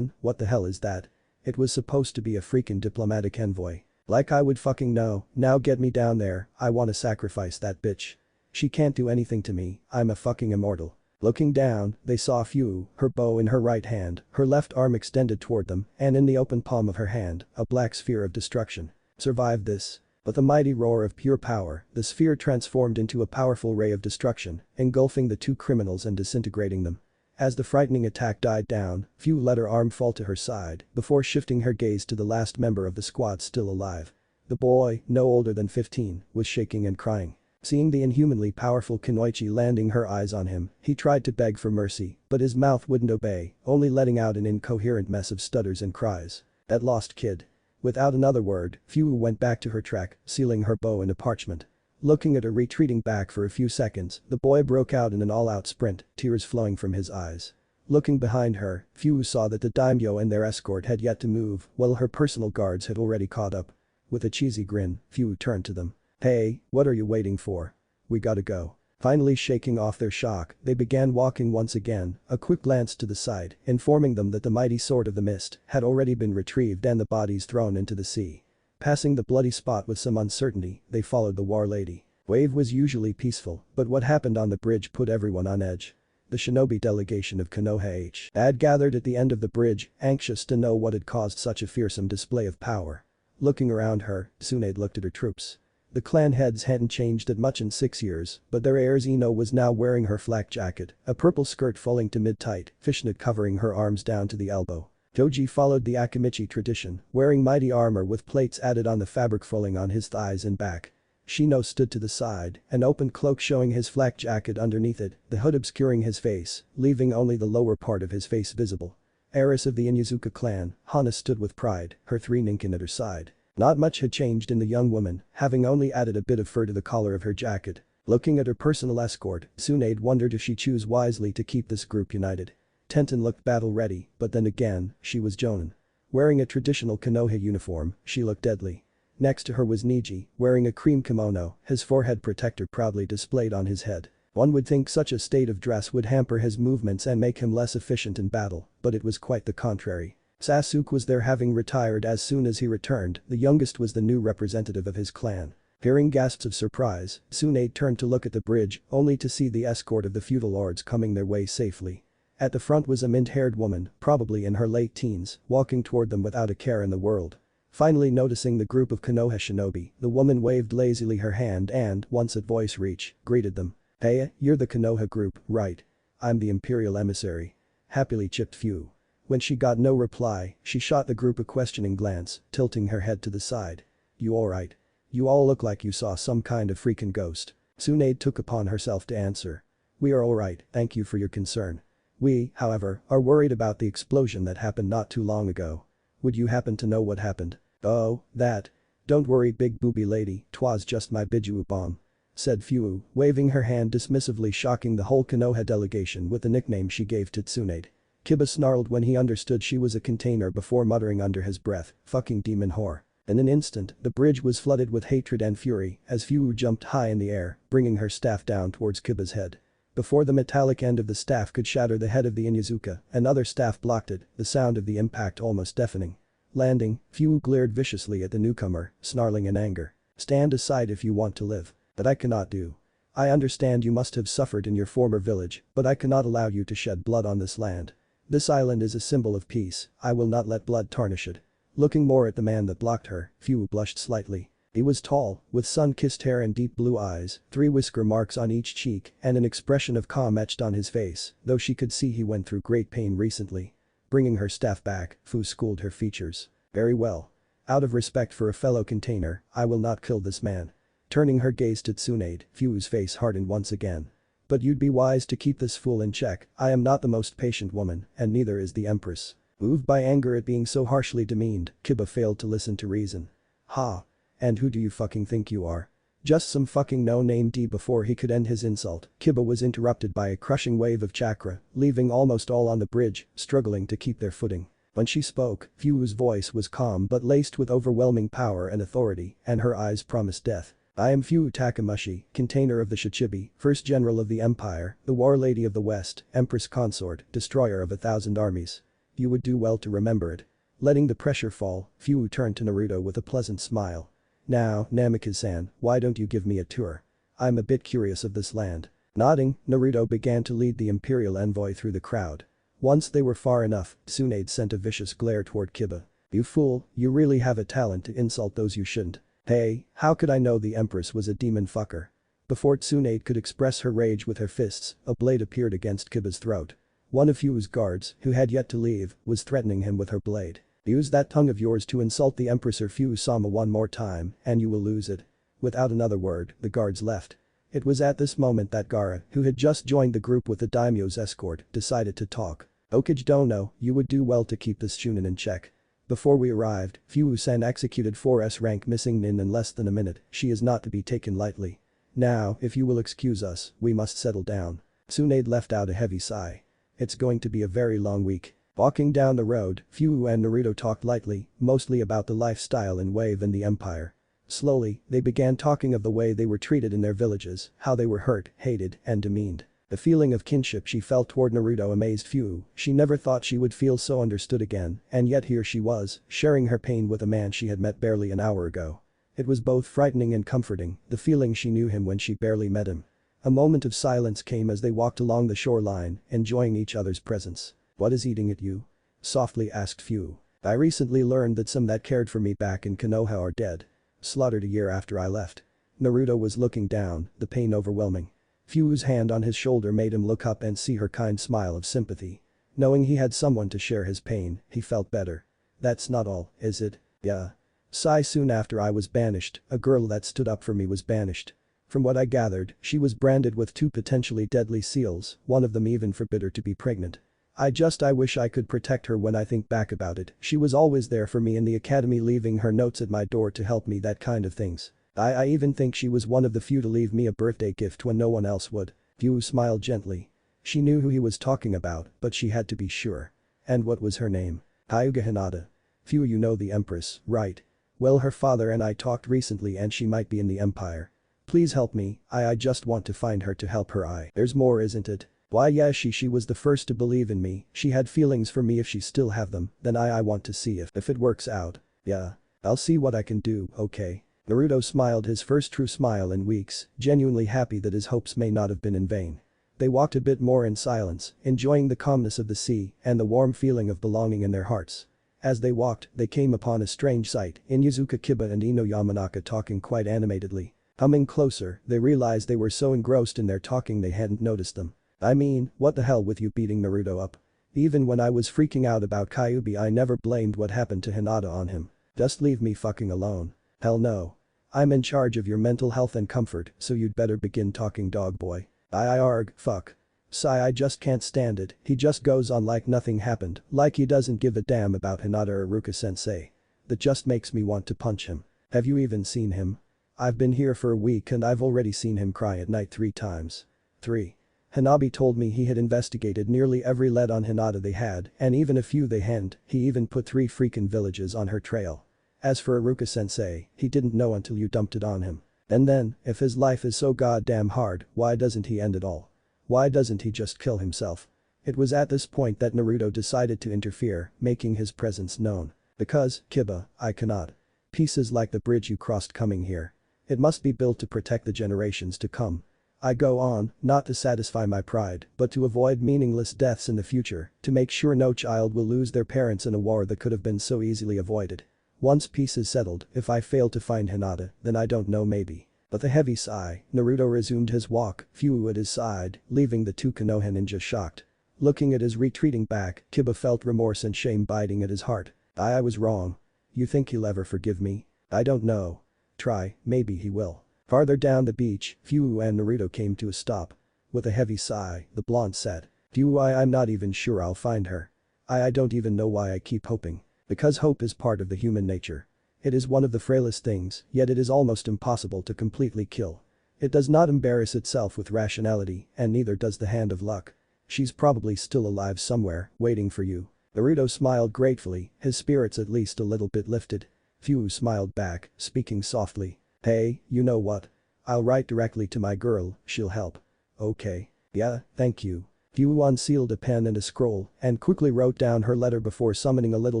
What the hell is that? It was supposed to be a freaking diplomatic envoy. Like I would fucking know, now get me down there, I wanna sacrifice that bitch. She can't do anything to me, I'm a fucking immortal. Looking down, they saw Fu, her bow in her right hand, her left arm extended toward them, and in the open palm of her hand, a black sphere of destruction. Survive this. With a mighty roar of pure power, the sphere transformed into a powerful ray of destruction, engulfing the 2 criminals and disintegrating them. As the frightening attack died down, Fu let her arm fall to her side before shifting her gaze to the last member of the squad still alive. The boy, no older than 15, was shaking and crying. Seeing the inhumanly powerful Kunoichi landing her eyes on him, he tried to beg for mercy, but his mouth wouldn't obey, only letting out an incoherent mess of stutters and cries. That lost kid. Without another word, Fu went back to her track, sealing her bow in a parchment. Looking at her retreating back for a few seconds, the boy broke out in an all-out sprint, tears flowing from his eyes. Looking behind her, Fu saw that the daimyo and their escort had yet to move, while her personal guards had already caught up. With a cheesy grin, Fu turned to them. Hey, what are you waiting for? We gotta go. Finally shaking off their shock, they began walking once again, a quick glance to the side, informing them that the mighty sword of the mist had already been retrieved and the bodies thrown into the sea. Passing the bloody spot with some uncertainty, they followed the war lady. Wave was usually peaceful, but what happened on the bridge put everyone on edge. The shinobi delegation of Konoha had gathered at the end of the bridge, anxious to know what had caused such a fearsome display of power. Looking around her, Tsunade looked at her troops. The clan heads hadn't changed that much in 6 years, but their heirs Ino was now wearing her flak jacket, a purple skirt falling to mid-tight, fishnet covering her arms down to the elbow. Joji followed the Akamichi tradition, wearing mighty armor with plates added on the fabric falling on his thighs and back. Shino stood to the side, an open cloak showing his flak jacket underneath it, the hood obscuring his face, leaving only the lower part of his face visible. Heiress of the Inyazuka clan, Hana stood with pride, her 3 ninkin at her side. Not much had changed in the young woman, having only added a bit of fur to the collar of her jacket. Looking at her personal escort, Tsunade wondered if she chose wisely to keep this group united. Tenten looked battle-ready, but then again, she was Jonin. Wearing a traditional Konoha uniform, she looked deadly. Next to her was Niji, wearing a cream kimono, his forehead protector proudly displayed on his head. One would think such a state of dress would hamper his movements and make him less efficient in battle, but it was quite the contrary. Sasuke was there, having retired as soon as he returned, the youngest was the new representative of his clan. Hearing gasps of surprise, Tsunade turned to look at the bridge, only to see the escort of the feudal lords coming their way safely. At the front was a mint-haired woman, probably in her late teens, walking toward them without a care in the world. Finally noticing the group of Konoha shinobi, the woman waved lazily her hand and, once at voice reach, greeted them. Hey, you're the Konoha group, right? I'm the imperial emissary. Happily chipped Fu. When she got no reply, she shot the group a questioning glance, tilting her head to the side. You alright? You all look like you saw some kind of freaking ghost. Tsunade took upon herself to answer. We are alright, thank you for your concern. We, however, are worried about the explosion that happened not too long ago. Would you happen to know what happened? Oh, that. Don't worry big booby lady, 'twas just my biju bomb. Said Fuwu, waving her hand dismissively, shocking the whole Konoha delegation with the nickname she gave to Tsunade. Kiba snarled when he understood she was a container before muttering under his breath, fucking demon whore. In an instant, the bridge was flooded with hatred and fury as Fuwu jumped high in the air, bringing her staff down towards Kiba's head. Before the metallic end of the staff could shatter the head of the Inyazuka, another staff blocked it, the sound of the impact almost deafening. Landing, Fuwu glared viciously at the newcomer, snarling in anger. Stand aside if you want to live. That I cannot do. I understand you must have suffered in your former village, but I cannot allow you to shed blood on this land. This island is a symbol of peace, I will not let blood tarnish it. Looking more at the man that blocked her, Fuwu blushed slightly. He was tall, with sun-kissed hair and deep blue eyes, 3 whisker marks on each cheek and an expression of calm etched on his face, though she could see he went through great pain recently. Bringing her staff back, Fu schooled her features. Very well. Out of respect for a fellow container, I will not kill this man. Turning her gaze to Tsunade, Fuwu's face hardened once again. But you'd be wise to keep this fool in check, I am not the most patient woman, and neither is the Empress. Moved by anger at being so harshly demeaned, Kiba failed to listen to reason. Ha. And who do you fucking think you are? Just some fucking no-name D. Before he could end his insult, Kiba was interrupted by a crushing wave of chakra, leaving almost all on the bridge, struggling to keep their footing. When she spoke, Fuwu's voice was calm but laced with overwhelming power and authority, and her eyes promised death. I am Fuwu Takamushi, container of the Shichibi, first general of the empire, the war lady of the west, empress consort, destroyer of 1,000 armies. You would do well to remember it. Letting the pressure fall, Fuwu turned to Naruto with a pleasant smile. Now, Namikaze-san, why don't you give me a tour? I'm a bit curious of this land. Nodding, Naruto began to lead the imperial envoy through the crowd. Once they were far enough, Tsunade sent a vicious glare toward Kiba. You fool, you really have a talent to insult those you shouldn't. Hey, how could I know the Empress was a demon fucker? Before Tsunade could express her rage with her fists, a blade appeared against Kiba's throat. One of Fuwu's guards, who had yet to leave, was threatening him with her blade. Use that tongue of yours to insult the Empress or Fuwu-sama one more time, and you will lose it. Without another word, the guards left. It was at this moment that Gaara, who had just joined the group with the daimyo's escort, decided to talk. Okage Dono, you would do well to keep this shunin in check. Before we arrived, Fuwu-san executed 4 S-rank missing nin in less than a minute, she is not to be taken lightly. Now, if you will excuse us, we must settle down. Tsunade left out a heavy sigh. It's going to be a very long week. Walking down the road, Fuwu and Naruto talked lightly, mostly about the lifestyle in Wave and the Empire. Slowly, they began talking of the way they were treated in their villages, how they were hurt, hated, and demeaned. The feeling of kinship she felt toward Naruto amazed Fuwu, she never thought she would feel so understood again, and yet here she was, sharing her pain with a man she had met barely an hour ago. It was both frightening and comforting, the feeling she knew him when she barely met him. A moment of silence came as they walked along the shoreline, enjoying each other's presence. What is eating at you? Softly asked Fuwu. I recently learned that some that cared for me back in Konoha are dead. Slaughtered a year after I left. Naruto was looking down, the pain overwhelming. Fuwu's hand on his shoulder made him look up and see her kind smile of sympathy. Knowing he had someone to share his pain, he felt better. That's not all, is it? Yeah. Sigh soon after I was banished, a girl that stood up for me was banished. From what I gathered, she was branded with 2 potentially deadly seals, one of them even forbid her to be pregnant. I wish I could protect her when I think back about it, she was always there for me in the academy, leaving her notes at my door to help me, that kind of things. I even think she was one of the few to leave me a birthday gift when no one else would. Fuwu smiled gently. She knew who he was talking about, but she had to be sure. And what was her name? Hyuga Hinata. Fuwu, you know the Empress, right? Well, her father and I talked recently and she might be in the Empire. Please help me, I just want to find her to help her. There's more, isn't it? Why yeah, she was the first to believe in me, she had feelings for me. If she still have them, then I want to see if it works out. Yeah. I'll see what I can do, okay? Naruto smiled his first true smile in weeks, genuinely happy that his hopes may not have been in vain. They walked a bit more in silence, enjoying the calmness of the sea and the warm feeling of belonging in their hearts. As they walked, they came upon a strange sight, Inyazuka, Kiba and Ino Yamanaka talking quite animatedly. Coming closer, they realized they were so engrossed in their talking they hadn't noticed them. I mean, what the hell with you beating Naruto up? Even when I was freaking out about Kyuubi, I never blamed what happened to Hinata on him. Just leave me fucking alone. Hell no. I'm in charge of your mental health and comfort, so you'd better begin talking, dog boy. Arg, fuck. Sigh, I just can't stand it, he just goes on like nothing happened, like he doesn't give a damn about Hinata or Ruka-sensei. That just makes me want to punch him. Have you even seen him? I've been here for a week and I've already seen him cry at night 3 times. 3. Hanabi told me he had investigated nearly every lead on Hinata they had, and even a few they hadn't, he even put 3 freaking villages on her trail. As for Iruka-sensei, he didn't know until you dumped it on him. And then, if his life is so goddamn hard, why doesn't he end it all? Why doesn't he just kill himself? It was at this point that Naruto decided to interfere, making his presence known. Because, Kiba, I cannot. Pieces like the bridge you crossed coming here. It must be built to protect the generations to come. I go on, not to satisfy my pride, but to avoid meaningless deaths in the future, to make sure no child will lose their parents in a war that could have been so easily avoided. Once peace is settled, if I fail to find Hinata, then I don't know maybe. With a heavy sigh, Naruto resumed his walk, Fu at his side, leaving the 2 Konoha ninjas shocked. Looking at his retreating back, Kiba felt remorse and shame biting at his heart. I was wrong. You think he'll ever forgive me? I don't know. Try, maybe he will. Farther down the beach, Fu and Naruto came to a stop. With a heavy sigh, the blonde said. Fu, I'm not even sure I'll find her. I don't even know why I keep hoping. Because hope is part of the human nature. It is one of the frailest things, yet it is almost impossible to completely kill. It does not embarrass itself with rationality, and neither does the hand of luck. She's probably still alive somewhere, waiting for you. Naruto smiled gratefully, his spirits at least a little bit lifted. Fu smiled back, speaking softly. Hey, you know what? I'll write directly to my girl, she'll help. Okay. Yeah, thank you. Fu unsealed a pen and a scroll and quickly wrote down her letter before summoning a little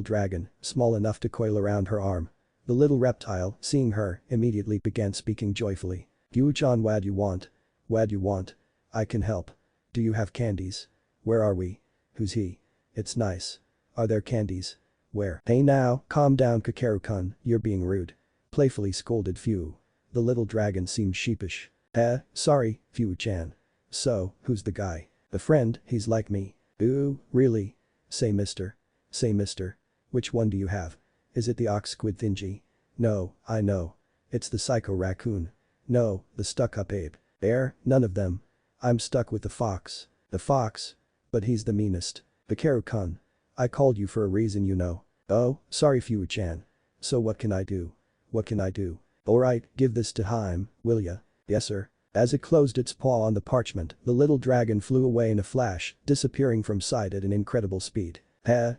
dragon, small enough to coil around her arm. The little reptile, seeing her, immediately began speaking joyfully. Fu-chan, what you want? What you want? I can help. Do you have candies? Where are we? Who's he? It's nice. Are there candies? Where? Hey now, calm down Kakaru-kun, you're being rude. Playfully scolded Fu. The little dragon seemed sheepish. Sorry, Fu-chan. So, who's the guy? A friend, he's like me. Ooh, really? Say mister. Say mister. Which one do you have? Is it the ox squid thingy? No, I know. It's the psycho raccoon. No, the stuck-up ape. None of them. I'm stuck with the fox. The fox? But he's the meanest. Bakaru-kun. I called you for a reason, you know. Oh, sorry Fu-chan. So what can I do? What can I do? Alright, give this to Haim, will ya? Yes sir. As it closed its paw on the parchment, the little dragon flew away in a flash, disappearing from sight at an incredible speed.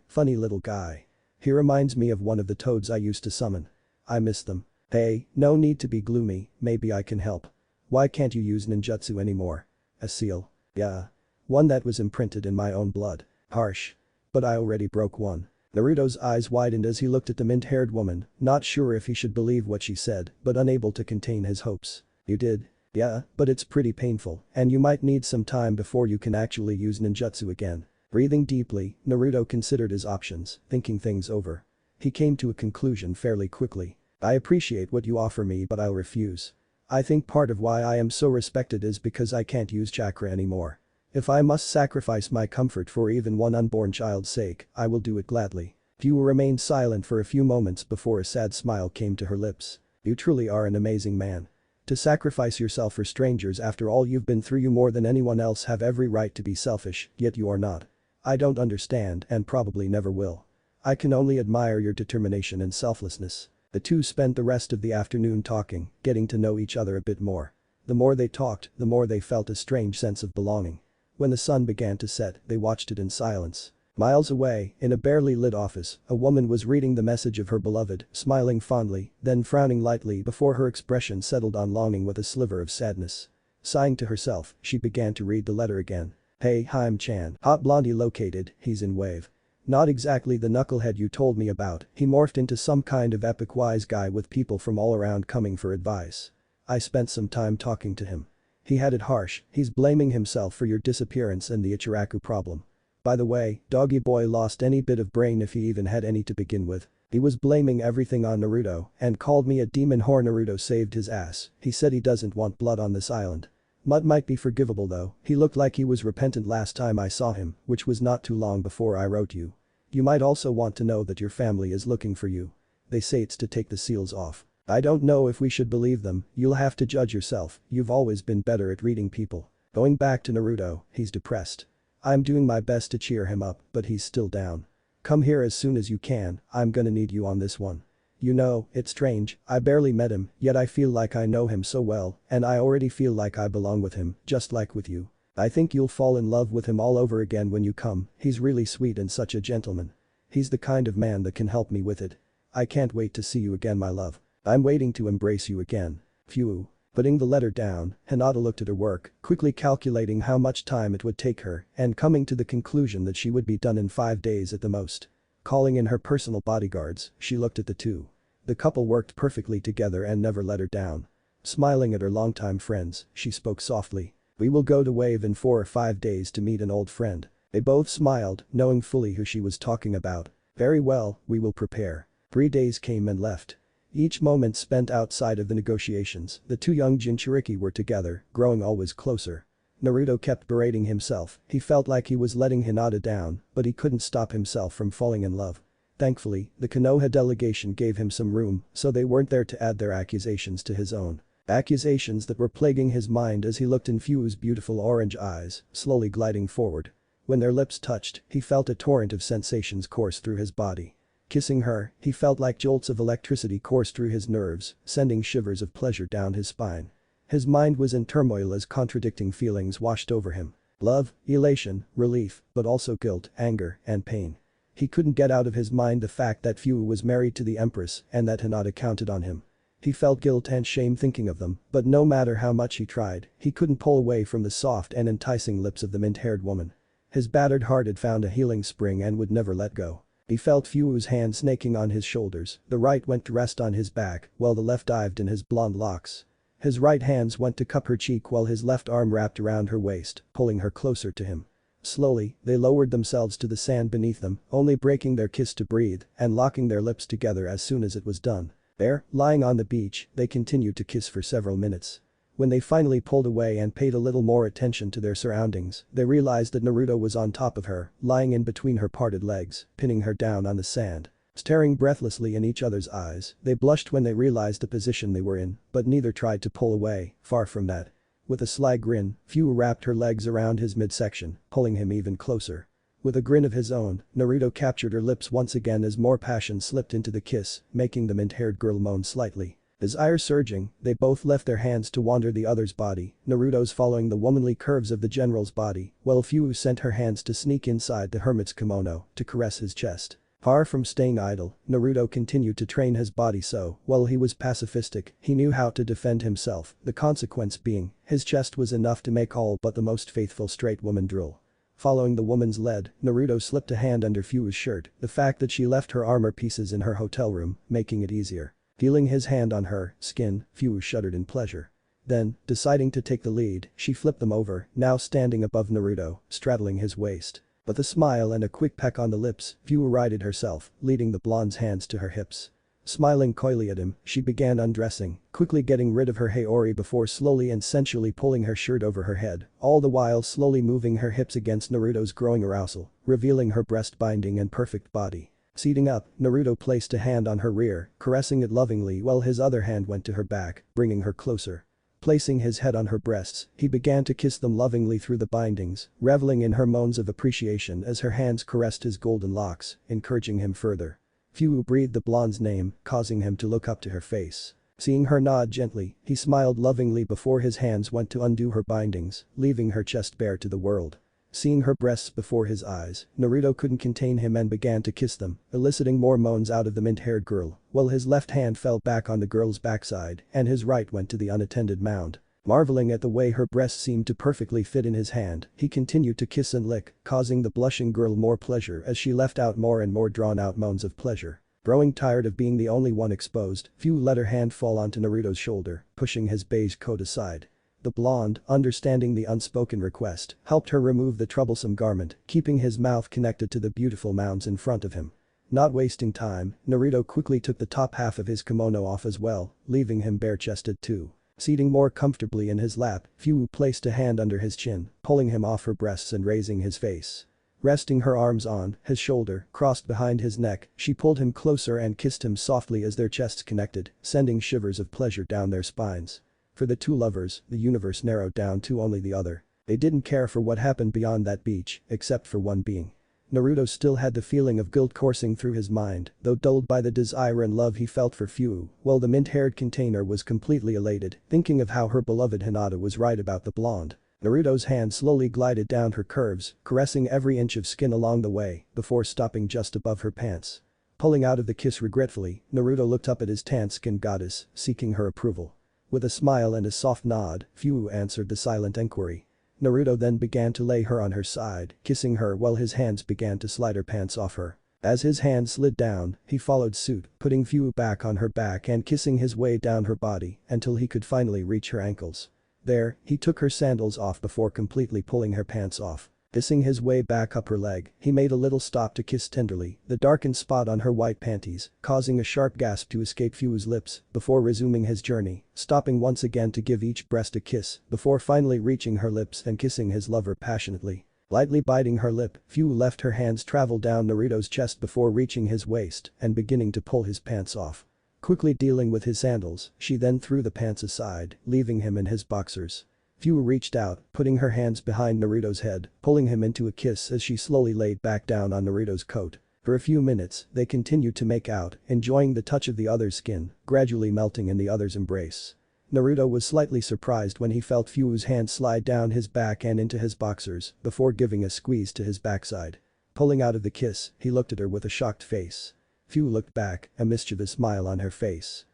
Funny little guy. He reminds me of one of the toads I used to summon. I miss them. Hey, no need to be gloomy, maybe I can help. Why can't you use ninjutsu anymore? A seal. Yeah. One that was imprinted in my own blood. Harsh. But I already broke one. Naruto's eyes widened as he looked at the mint-haired woman, not sure if he should believe what she said, but unable to contain his hopes. You did? Yeah, but it's pretty painful, and you might need some time before you can actually use ninjutsu again. Breathing deeply, Naruto considered his options, thinking things over. He came to a conclusion fairly quickly. I appreciate what you offer me but I'll refuse. I think part of why I am so respected is because I can't use chakra anymore. If I must sacrifice my comfort for even one unborn child's sake, I will do it gladly. Fu remained silent for a few moments before a sad smile came to her lips. You truly are an amazing man. To sacrifice yourself for strangers after all you've been through, you more than anyone else have every right to be selfish, yet you are not. I don't understand and probably never will. I can only admire your determination and selflessness. The two spent the rest of the afternoon talking, getting to know each other a bit more. The more they talked, the more they felt a strange sense of belonging. When the sun began to set, they watched it in silence. Miles away, in a barely lit office, a woman was reading the message of her beloved, smiling fondly, then frowning lightly before her expression settled on longing with a sliver of sadness. Sighing to herself, she began to read the letter again. Hey Haim-chan, hot blondie located, he's in wave. Not exactly the knucklehead you told me about, he morphed into some kind of epic wise guy with people from all around coming for advice. I spent some time talking to him. He had it harsh, he's blaming himself for your disappearance and the Ichiraku problem. By the way, Doggy Boy lost any bit of brain if he even had any to begin with. He was blaming everything on Naruto and called me a demon whore. Naruto saved his ass, he said he doesn't want blood on this island. Mud might be forgivable though, he looked like he was repentant last time I saw him, which was not too long before I wrote you. You might also want to know that your family is looking for you. They say it's to take the seals off. I don't know if we should believe them, you'll have to judge yourself, you've always been better at reading people. Going back to Naruto, he's depressed. I'm doing my best to cheer him up, but he's still down. Come here as soon as you can, I'm gonna need you on this one. You know, it's strange, I barely met him, yet I feel like I know him so well, and I already feel like I belong with him, just like with you. I think you'll fall in love with him all over again when you come, he's really sweet and such a gentleman. He's the kind of man that can help me with it. I can't wait to see you again, my love. I'm waiting to embrace you again. Phew. Putting the letter down, Hinata looked at her work, quickly calculating how much time it would take her and coming to the conclusion that she would be done in 5 days at the most. Calling in her personal bodyguards, she looked at the two. The couple worked perfectly together and never let her down. Smiling at her longtime friends, she spoke softly. We will go to Wave in 4 or 5 days to meet an old friend. They both smiled, knowing fully who she was talking about. Very well, we will prepare. 3 days came and left. Each moment spent outside of the negotiations, the two young Jinchuriki were together, growing always closer. Naruto kept berating himself, he felt like he was letting Hinata down, but he couldn't stop himself from falling in love. Thankfully, the Konoha delegation gave him some room, so they weren't there to add their accusations to his own. Accusations that were plaguing his mind as he looked in Fuu's beautiful orange eyes, slowly gliding forward. When their lips touched, he felt a torrent of sensations course through his body. Kissing her, he felt like jolts of electricity course through his nerves, sending shivers of pleasure down his spine. His mind was in turmoil as contradicting feelings washed over him. Love, elation, relief, but also guilt, anger, and pain. He couldn't get out of his mind the fact that Fuu was married to the Empress and that Hinata counted on him. He felt guilt and shame thinking of them, but no matter how much he tried, he couldn't pull away from the soft and enticing lips of the mint-haired woman. His battered heart had found a healing spring and would never let go. He felt Fuu's hand snaking on his shoulders, the right went to rest on his back, while the left dived in his blonde locks. His right hands went to cup her cheek while his left arm wrapped around her waist, pulling her closer to him. Slowly, they lowered themselves to the sand beneath them, only breaking their kiss to breathe and locking their lips together as soon as it was done. There, lying on the beach, they continued to kiss for several minutes. When they finally pulled away and paid a little more attention to their surroundings, they realized that Naruto was on top of her, lying in between her parted legs, pinning her down on the sand. Staring breathlessly in each other's eyes, they blushed when they realized the position they were in, but neither tried to pull away, far from that. With a sly grin, Fu wrapped her legs around his midsection, pulling him even closer. With a grin of his own, Naruto captured her lips once again as more passion slipped into the kiss, making the mint-haired girl moan slightly. His ire surging, they both left their hands to wander the other's body, Naruto's following the womanly curves of the general's body, while Fu sent her hands to sneak inside the hermit's kimono to caress his chest. Far from staying idle, Naruto continued to train his body so, while he was pacifistic, he knew how to defend himself, the consequence being, his chest was enough to make all but the most faithful straight woman drool. Following the woman's lead, Naruto slipped a hand under Fuu's shirt, the fact that she left her armor pieces in her hotel room, making it easier. Feeling his hand on her skin, Fu shuddered in pleasure. Then, deciding to take the lead, she flipped them over, now standing above Naruto, straddling his waist. With a smile and a quick peck on the lips, Fu righted herself, leading the blonde's hands to her hips. Smiling coyly at him, she began undressing, quickly getting rid of her haori before slowly and sensually pulling her shirt over her head, all the while slowly moving her hips against Naruto's growing arousal, revealing her breast binding and perfect body. Seating up, Naruto placed a hand on her rear, caressing it lovingly while his other hand went to her back, bringing her closer. Placing his head on her breasts, he began to kiss them lovingly through the bindings, reveling in her moans of appreciation as her hands caressed his golden locks, encouraging him further. Fu breathed the blonde's name, causing him to look up to her face. Seeing her nod gently, he smiled lovingly before his hands went to undo her bindings, leaving her chest bare to the world. Seeing her breasts before his eyes, Naruto couldn't contain him and began to kiss them, eliciting more moans out of the mint-haired girl, while his left hand fell back on the girl's backside and his right went to the unattended mound. Marveling at the way her breasts seemed to perfectly fit in his hand, he continued to kiss and lick, causing the blushing girl more pleasure as she left out more and more drawn-out moans of pleasure. Growing tired of being the only one exposed, Fu let her hand fall onto Naruto's shoulder, pushing his beige coat aside. The blonde, understanding the unspoken request, helped her remove the troublesome garment, keeping his mouth connected to the beautiful mounds in front of him. Not wasting time, Naruto quickly took the top half of his kimono off as well, leaving him bare-chested too. Seating more comfortably in his lap, Fu placed a hand under his chin, pulling him off her breasts and raising his face. Resting her arms on his shoulder, crossed behind his neck, she pulled him closer and kissed him softly as their chests connected, sending shivers of pleasure down their spines. For the two lovers, the universe narrowed down to only the other. They didn't care for what happened beyond that beach, except for one being. Naruto still had the feeling of guilt coursing through his mind, though dulled by the desire and love he felt for Fu, while the mint-haired container was completely elated, thinking of how her beloved Hinata was right about the blonde. Naruto's hand slowly glided down her curves, caressing every inch of skin along the way, before stopping just above her pants. Pulling out of the kiss regretfully, Naruto looked up at his tan-skinned goddess, seeking her approval. With a smile and a soft nod, Fu answered the silent inquiry. Naruto then began to lay her on her side, kissing her while his hands began to slide her pants off her. As his hand slid down, he followed suit, putting Fu back on her back and kissing his way down her body until he could finally reach her ankles. There, he took her sandals off before completely pulling her pants off. Kissing his way back up her leg, he made a little stop to kiss tenderly the darkened spot on her white panties, causing a sharp gasp to escape Fu's lips before resuming his journey, stopping once again to give each breast a kiss before finally reaching her lips and kissing his lover passionately. Lightly biting her lip, Fu left her hands travel down Naruto's chest before reaching his waist and beginning to pull his pants off. Quickly dealing with his sandals, she then threw the pants aside, leaving him in his boxers. Fu reached out, putting her hands behind Naruto's head, pulling him into a kiss as she slowly laid back down on Naruto's coat. For a few minutes, they continued to make out, enjoying the touch of the other's skin, gradually melting in the other's embrace. Naruto was slightly surprised when he felt Fu's hand slide down his back and into his boxers, before giving a squeeze to his backside. Pulling out of the kiss, he looked at her with a shocked face. Fu looked back, a mischievous smile on her face.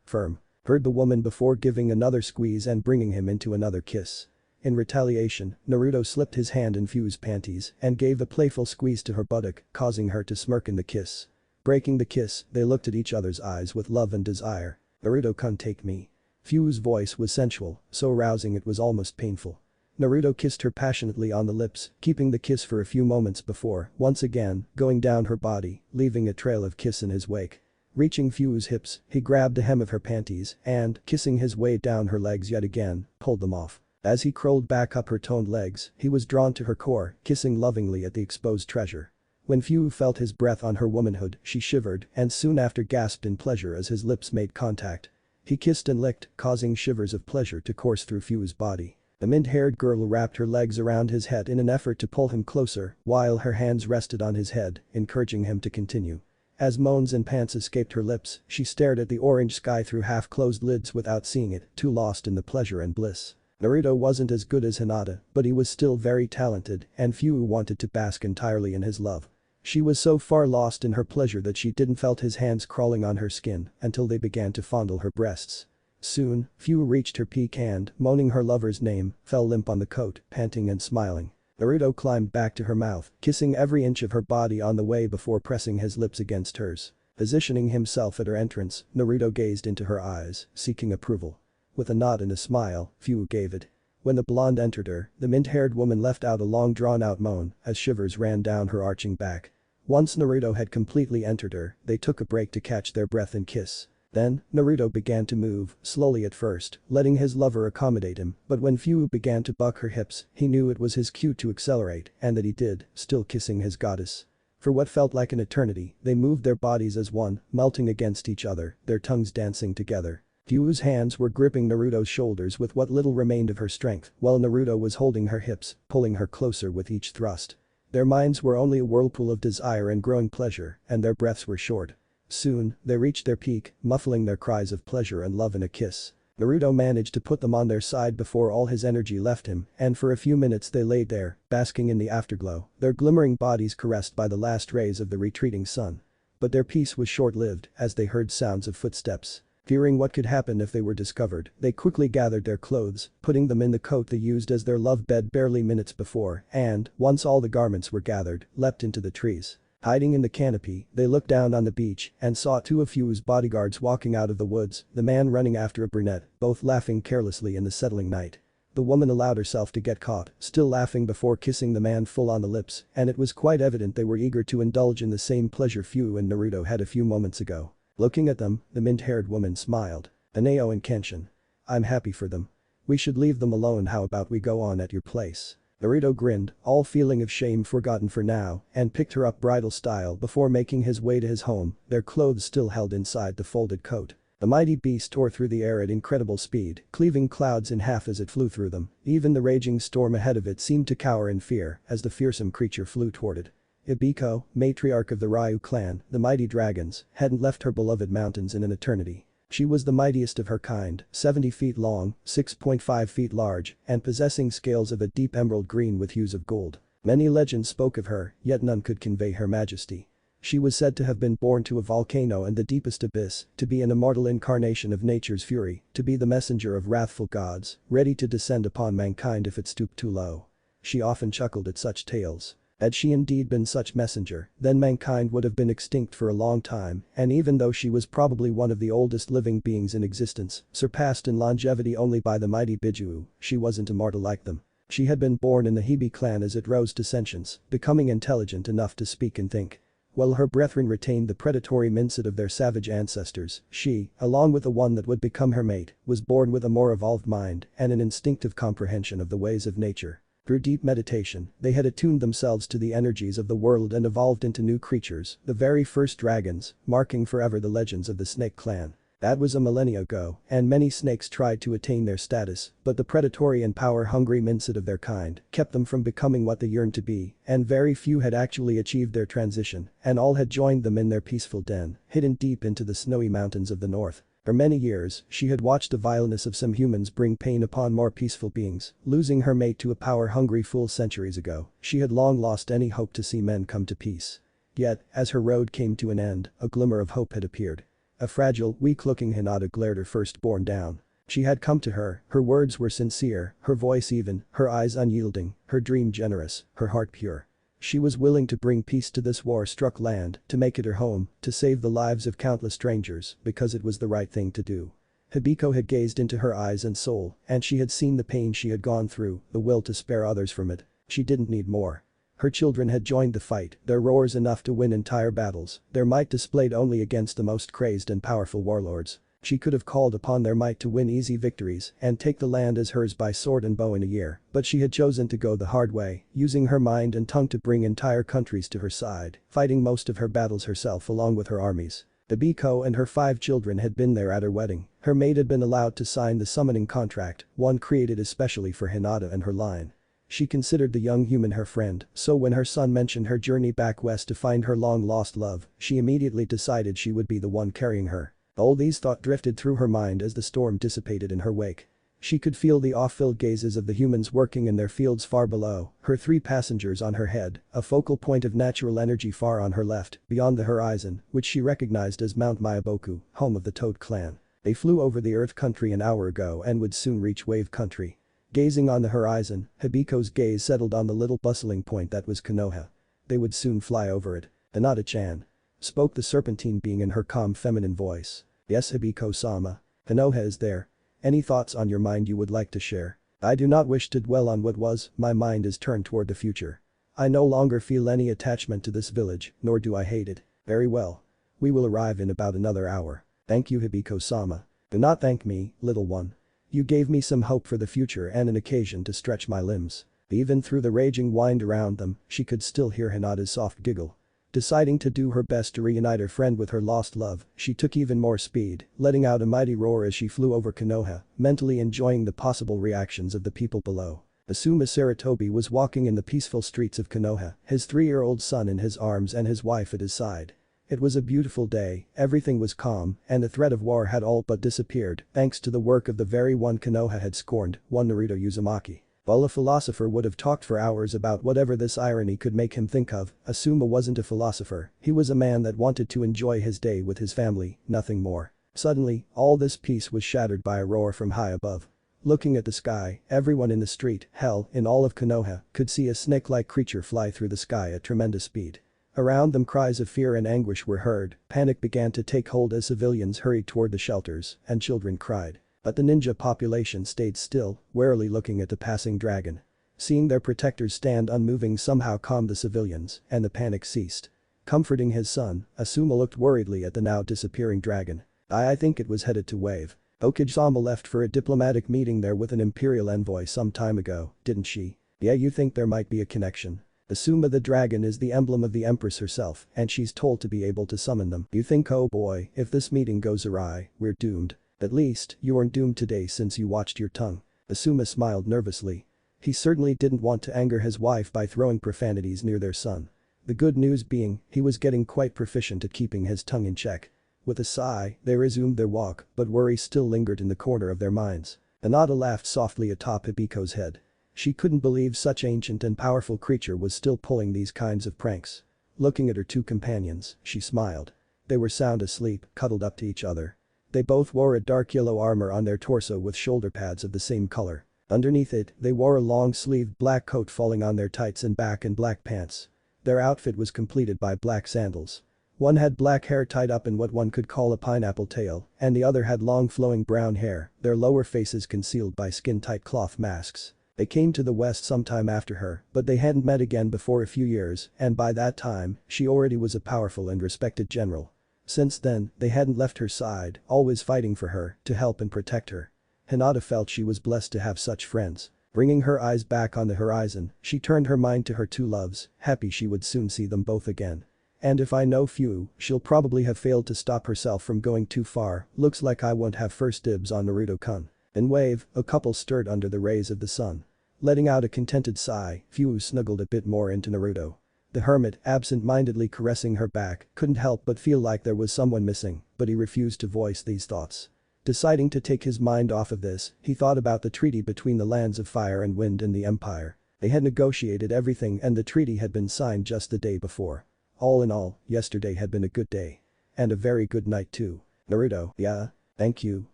Firm. Heard the woman before giving another squeeze and bringing him into another kiss. In retaliation, Naruto slipped his hand in Fu's panties and gave a playful squeeze to her buttock, causing her to smirk in the kiss. Breaking the kiss, they looked at each other's eyes with love and desire. Naruto can't take me. Fu's voice was sensual, so rousing it was almost painful. Naruto kissed her passionately on the lips, keeping the kiss for a few moments before, once again, going down her body, leaving a trail of kiss in his wake. Reaching Fu's hips, he grabbed the hem of her panties and, kissing his way down her legs yet again, pulled them off. As he crawled back up her toned legs, he was drawn to her core, kissing lovingly at the exposed treasure. When Fu felt his breath on her womanhood, she shivered and soon after gasped in pleasure as his lips made contact. He kissed and licked, causing shivers of pleasure to course through Fu's body. The mint-haired girl wrapped her legs around his head in an effort to pull him closer, while her hands rested on his head, encouraging him to continue. As moans and pants escaped her lips, she stared at the orange sky through half-closed lids without seeing it, too lost in the pleasure and bliss. Naruto wasn't as good as Hinata, but he was still very talented, and Fu wanted to bask entirely in his love. She was so far lost in her pleasure that she didn't felt his hands crawling on her skin until they began to fondle her breasts. Soon, Fu reached her peak and, moaning her lover's name, fell limp on the coat, panting and smiling. Naruto climbed back to her mouth, kissing every inch of her body on the way before pressing his lips against hers. Positioning himself at her entrance, Naruto gazed into her eyes, seeking approval. With a nod and a smile, Fu gave it. When the blonde entered her, the mint-haired woman let out a long drawn-out moan as shivers ran down her arching back. Once Naruto had completely entered her, they took a break to catch their breath and kiss. Then, Naruto began to move, slowly at first, letting his lover accommodate him, but when Fu began to buck her hips, he knew it was his cue to accelerate, and that he did, still kissing his goddess. For what felt like an eternity, they moved their bodies as one, melting against each other, their tongues dancing together. Fu's hands were gripping Naruto's shoulders with what little remained of her strength, while Naruto was holding her hips, pulling her closer with each thrust. Their minds were only a whirlpool of desire and growing pleasure, and their breaths were short. Soon, they reached their peak, muffling their cries of pleasure and love in a kiss. Naruto managed to put them on their side before all his energy left him, and for a few minutes they lay there, basking in the afterglow, their glimmering bodies caressed by the last rays of the retreating sun. But their peace was short-lived as they heard sounds of footsteps. Fearing what could happen if they were discovered, they quickly gathered their clothes, putting them in the coat they used as their love bed barely minutes before, and, once all the garments were gathered, leapt into the trees. Hiding in the canopy, they looked down on the beach and saw two of Fu's bodyguards walking out of the woods, the man running after a brunette, both laughing carelessly in the settling night. The woman allowed herself to get caught, still laughing before kissing the man full on the lips, and it was quite evident they were eager to indulge in the same pleasure Fu and Naruto had a few moments ago. Looking at them, the mint-haired woman smiled. Aneo and Kenshin. I'm happy for them. We should leave them alone. How about we go on at your place? Naruto grinned, all feeling of shame forgotten for now, and picked her up bridal style before making his way to his home, their clothes still held inside the folded coat. The mighty beast tore through the air at incredible speed, cleaving clouds in half as it flew through them. Even the raging storm ahead of it seemed to cower in fear as the fearsome creature flew toward it. Hibiko, matriarch of the Ryu clan, the mighty dragons, hadn't left her beloved mountains in an eternity. She was the mightiest of her kind, 70 feet long, 6.5 feet large, and possessing scales of a deep emerald green with hues of gold. Many legends spoke of her, yet none could convey her majesty. She was said to have been born to a volcano in the deepest abyss, to be an immortal incarnation of nature's fury, to be the messenger of wrathful gods, ready to descend upon mankind if it stooped too low. She often chuckled at such tales. Had she indeed been such messenger, then mankind would have been extinct for a long time, and even though she was probably one of the oldest living beings in existence, surpassed in longevity only by the mighty Bijuu, she wasn't immortal like them. She had been born in the Hibi clan as it rose to sentience, becoming intelligent enough to speak and think. While her brethren retained the predatory mindset of their savage ancestors, she, along with the one that would become her mate, was born with a more evolved mind and an instinctive comprehension of the ways of nature. Through deep meditation, they had attuned themselves to the energies of the world and evolved into new creatures, the very first dragons, marking forever the legends of the snake clan. That was a millennia ago, and many snakes tried to attain their status, but the predatory and power-hungry mindset of their kind kept them from becoming what they yearned to be, and very few had actually achieved their transition, and all had joined them in their peaceful den, hidden deep into the snowy mountains of the north. For many years, she had watched the vileness of some humans bring pain upon more peaceful beings. Losing her mate to a power-hungry fool centuries ago, she had long lost any hope to see men come to peace. Yet, as her road came to an end, a glimmer of hope had appeared. A fragile, weak-looking Hinata glared her firstborn down. She had come to her words were sincere, her voice even, her eyes unyielding, her dream generous, her heart pure. She was willing to bring peace to this war-struck land, to make it her home, to save the lives of countless strangers, because it was the right thing to do. Hibiko had gazed into her eyes and soul, and she had seen the pain she had gone through, the will to spare others from it. She didn't need more. Her children had joined the fight, their roars enough to win entire battles, their might displayed only against the most crazed and powerful warlords. She could have called upon their might to win easy victories and take the land as hers by sword and bow in a year, but she had chosen to go the hard way, using her mind and tongue to bring entire countries to her side, fighting most of her battles herself along with her armies. Hibiko and her 5 children had been there at her wedding. Her maid had been allowed to sign the summoning contract, one created especially for Hinata and her line. She considered the young human her friend, so when her son mentioned her journey back west to find her long-lost love, she immediately decided she would be the one carrying her. All these thoughts drifted through her mind as the storm dissipated in her wake. She could feel the awe-filled gazes of the humans working in their fields far below, her 3 passengers on her head, a focal point of natural energy far on her left, beyond the horizon, which she recognized as Mount Myaboku, home of the Toad clan. They flew over the Earth country an hour ago and would soon reach Wave country. Gazing on the horizon, Hibiko's gaze settled on the little bustling point that was Konoha. They would soon fly over it. Hinata-chan. Spoke the serpentine being in her calm feminine voice. Yes, Hibiko-sama. Konoha is there. Any thoughts on your mind you would like to share? I do not wish to dwell on what was, my mind is turned toward the future. I no longer feel any attachment to this village, nor do I hate it. Very well. We will arrive in about another hour. Thank you, Hibiko-sama. Do not thank me, little one. You gave me some hope for the future and an occasion to stretch my limbs. Even through the raging wind around them, she could still hear Hinata's soft giggle. Deciding to do her best to reunite her friend with her lost love, she took even more speed, letting out a mighty roar as she flew over Konoha, mentally enjoying the possible reactions of the people below. Asuma Saratobi was walking in the peaceful streets of Konoha, his 3-year-old son in his arms and his wife at his side. It was a beautiful day, everything was calm, and the threat of war had all but disappeared thanks to the work of the very one Konoha had scorned, one Naruto Uzumaki. While a philosopher would have talked for hours about whatever this irony could make him think of, Asuma wasn't a philosopher, he was a man that wanted to enjoy his day with his family, nothing more. Suddenly, all this peace was shattered by a roar from high above. Looking at the sky, everyone in the street, hell, in all of Konoha, could see a snake-like creature fly through the sky at tremendous speed. Around them cries of fear and anguish were heard, panic began to take hold as civilians hurried toward the shelters, and children cried. But the ninja population stayed still, warily looking at the passing dragon. Seeing their protectors stand unmoving somehow calmed the civilians, and the panic ceased. Comforting his son, Asuma looked worriedly at the now disappearing dragon. I think it was headed to Wave. Okijama left for a diplomatic meeting there with an imperial envoy some time ago, didn't she? Yeah, you think there might be a connection? Asuma the dragon is the emblem of the Empress herself and she's told to be able to summon them. You think, oh boy, if this meeting goes awry, we're doomed. At least, you aren't doomed today since you watched your tongue. Asuma smiled nervously. He certainly didn't want to anger his wife by throwing profanities near their son. The good news being, he was getting quite proficient at keeping his tongue in check. With a sigh, they resumed their walk, but worry still lingered in the corner of their minds. Hinata laughed softly atop Hibiko's head. She couldn't believe such ancient and powerful creature was still pulling these kinds of pranks. Looking at her two companions, she smiled. They were sound asleep, cuddled up to each other. They both wore a dark yellow armor on their torso with shoulder pads of the same color. Underneath it, they wore a long-sleeved black coat falling on their tights and back and black pants. Their outfit was completed by black sandals. One had black hair tied up in what one could call a pineapple tail, and the other had long flowing brown hair, their lower faces concealed by skin-tight cloth masks. They came to the west sometime after her, but they hadn't met again before a few years, and by that time, she already was a powerful and respected general. Since then, they hadn't left her side, always fighting for her, to help and protect her. Hinata felt she was blessed to have such friends. Bringing her eyes back on the horizon, she turned her mind to her two loves, happy she would soon see them both again. And if I know few, she'll probably have failed to stop herself from going too far, looks like I won't have first dibs on Naruto-kun. In wave, a couple stirred under the rays of the sun. Letting out a contented sigh, Fu snuggled a bit more into Naruto. The hermit, absent-mindedly caressing her back, couldn't help but feel like there was someone missing, but he refused to voice these thoughts. Deciding to take his mind off of this, he thought about the treaty between the lands of fire and wind and the empire. They had negotiated everything and the treaty had been signed just the day before. All in all, yesterday had been a good day. And a very good night too. Naruto, yeah? Thank you.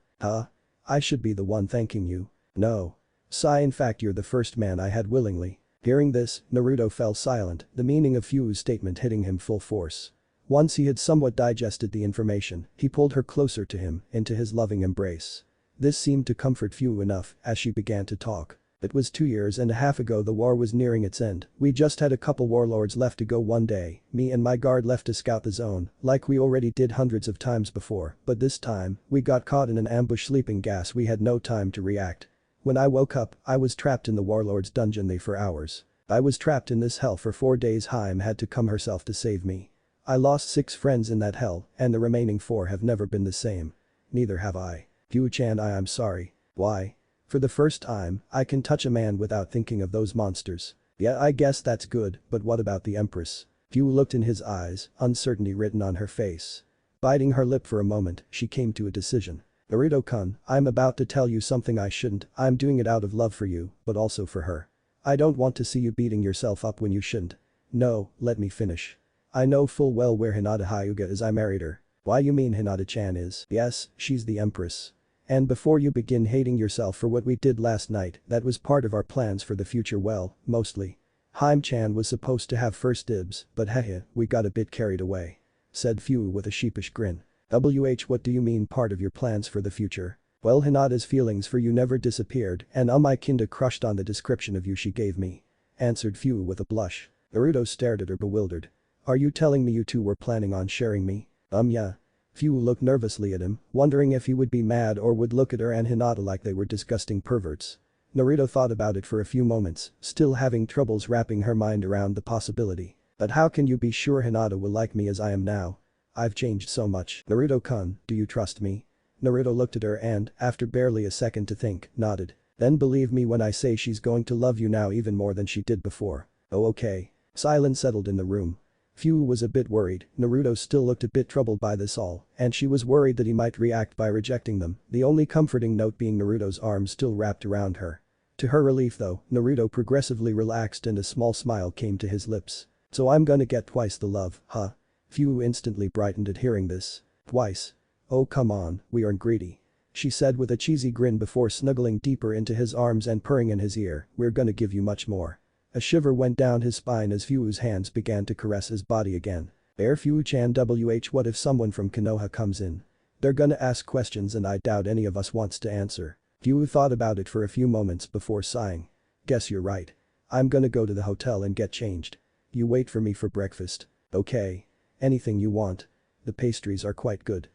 Huh? I should be the one thanking you. No. Sigh, in fact you're the first man I had willingly. Hearing this, Naruto fell silent, the meaning of Fu's statement hitting him full force. Once he had somewhat digested the information, he pulled her closer to him, into his loving embrace. This seemed to comfort Fu enough as she began to talk. It was 2.5 years ago the war was nearing its end, we just had a couple warlords left to go one day, me and my guard left to scout the zone, like we already did hundreds of times before, but this time, we got caught in an ambush sleeping gas we had no time to react. When I woke up, I was trapped in the warlord's dungeon they for hours. I was trapped in this hell for 4 days. Haim had to come herself to save me. I lost 6 friends in that hell, and the remaining 4 have never been the same. Neither have I. Fu-chan, I'm sorry. Why? For the first time, I can touch a man without thinking of those monsters. Yeah, I guess that's good, but what about the Empress? Fu looked in his eyes, uncertainty written on her face. Biting her lip for a moment, she came to a decision. Naruto-kun, I'm about to tell you something I shouldn't, I'm doing it out of love for you, but also for her. I don't want to see you beating yourself up when you shouldn't. No, let me finish. I know full well where Hinata Hyuga is. I married her. Why you mean Hinata-chan is? Yes, she's the Empress. And before you begin hating yourself for what we did last night, that was part of our plans for the future, well, mostly. Haim-chan was supposed to have first dibs, but hehe, we got a bit carried away. Said Fu with a sheepish grin. What do you mean part of your plans for the future? Well, Hinata's feelings for you never disappeared and I kinda crushed on the description of you she gave me. Answered Fu with a blush. Naruto stared at her bewildered. Are you telling me you two were planning on sharing me? Yeah. Fu looked nervously at him, wondering if he would be mad or would look at her and Hinata like they were disgusting perverts. Naruto thought about it for a few moments, still having troubles wrapping her mind around the possibility. But how can you be sure Hinata will like me as I am now? I've changed so much. Naruto-kun, do you trust me? Naruto looked at her and, after barely a second to think, nodded. Then believe me when I say she's going to love you now even more than she did before. Oh okay. Silence settled in the room. Fu was a bit worried, Naruto still looked a bit troubled by this all, and she was worried that he might react by rejecting them, the only comforting note being Naruto's arms still wrapped around her. To her relief though, Naruto progressively relaxed and a small smile came to his lips. So I'm gonna get twice the love, huh? Fu instantly brightened at hearing this. Twice. Oh come on, we aren't greedy. She said with a cheesy grin before snuggling deeper into his arms and purring in his ear, we're gonna give you much more. A shiver went down his spine as Fu's hands began to caress his body again. Fu-chan, what if someone from Konoha comes in? They're gonna ask questions and I doubt any of us wants to answer. Fu thought about it for a few moments before sighing. Guess you're right. I'm gonna go to the hotel and get changed. You wait for me for breakfast. Okay. Anything you want. The pastries are quite good.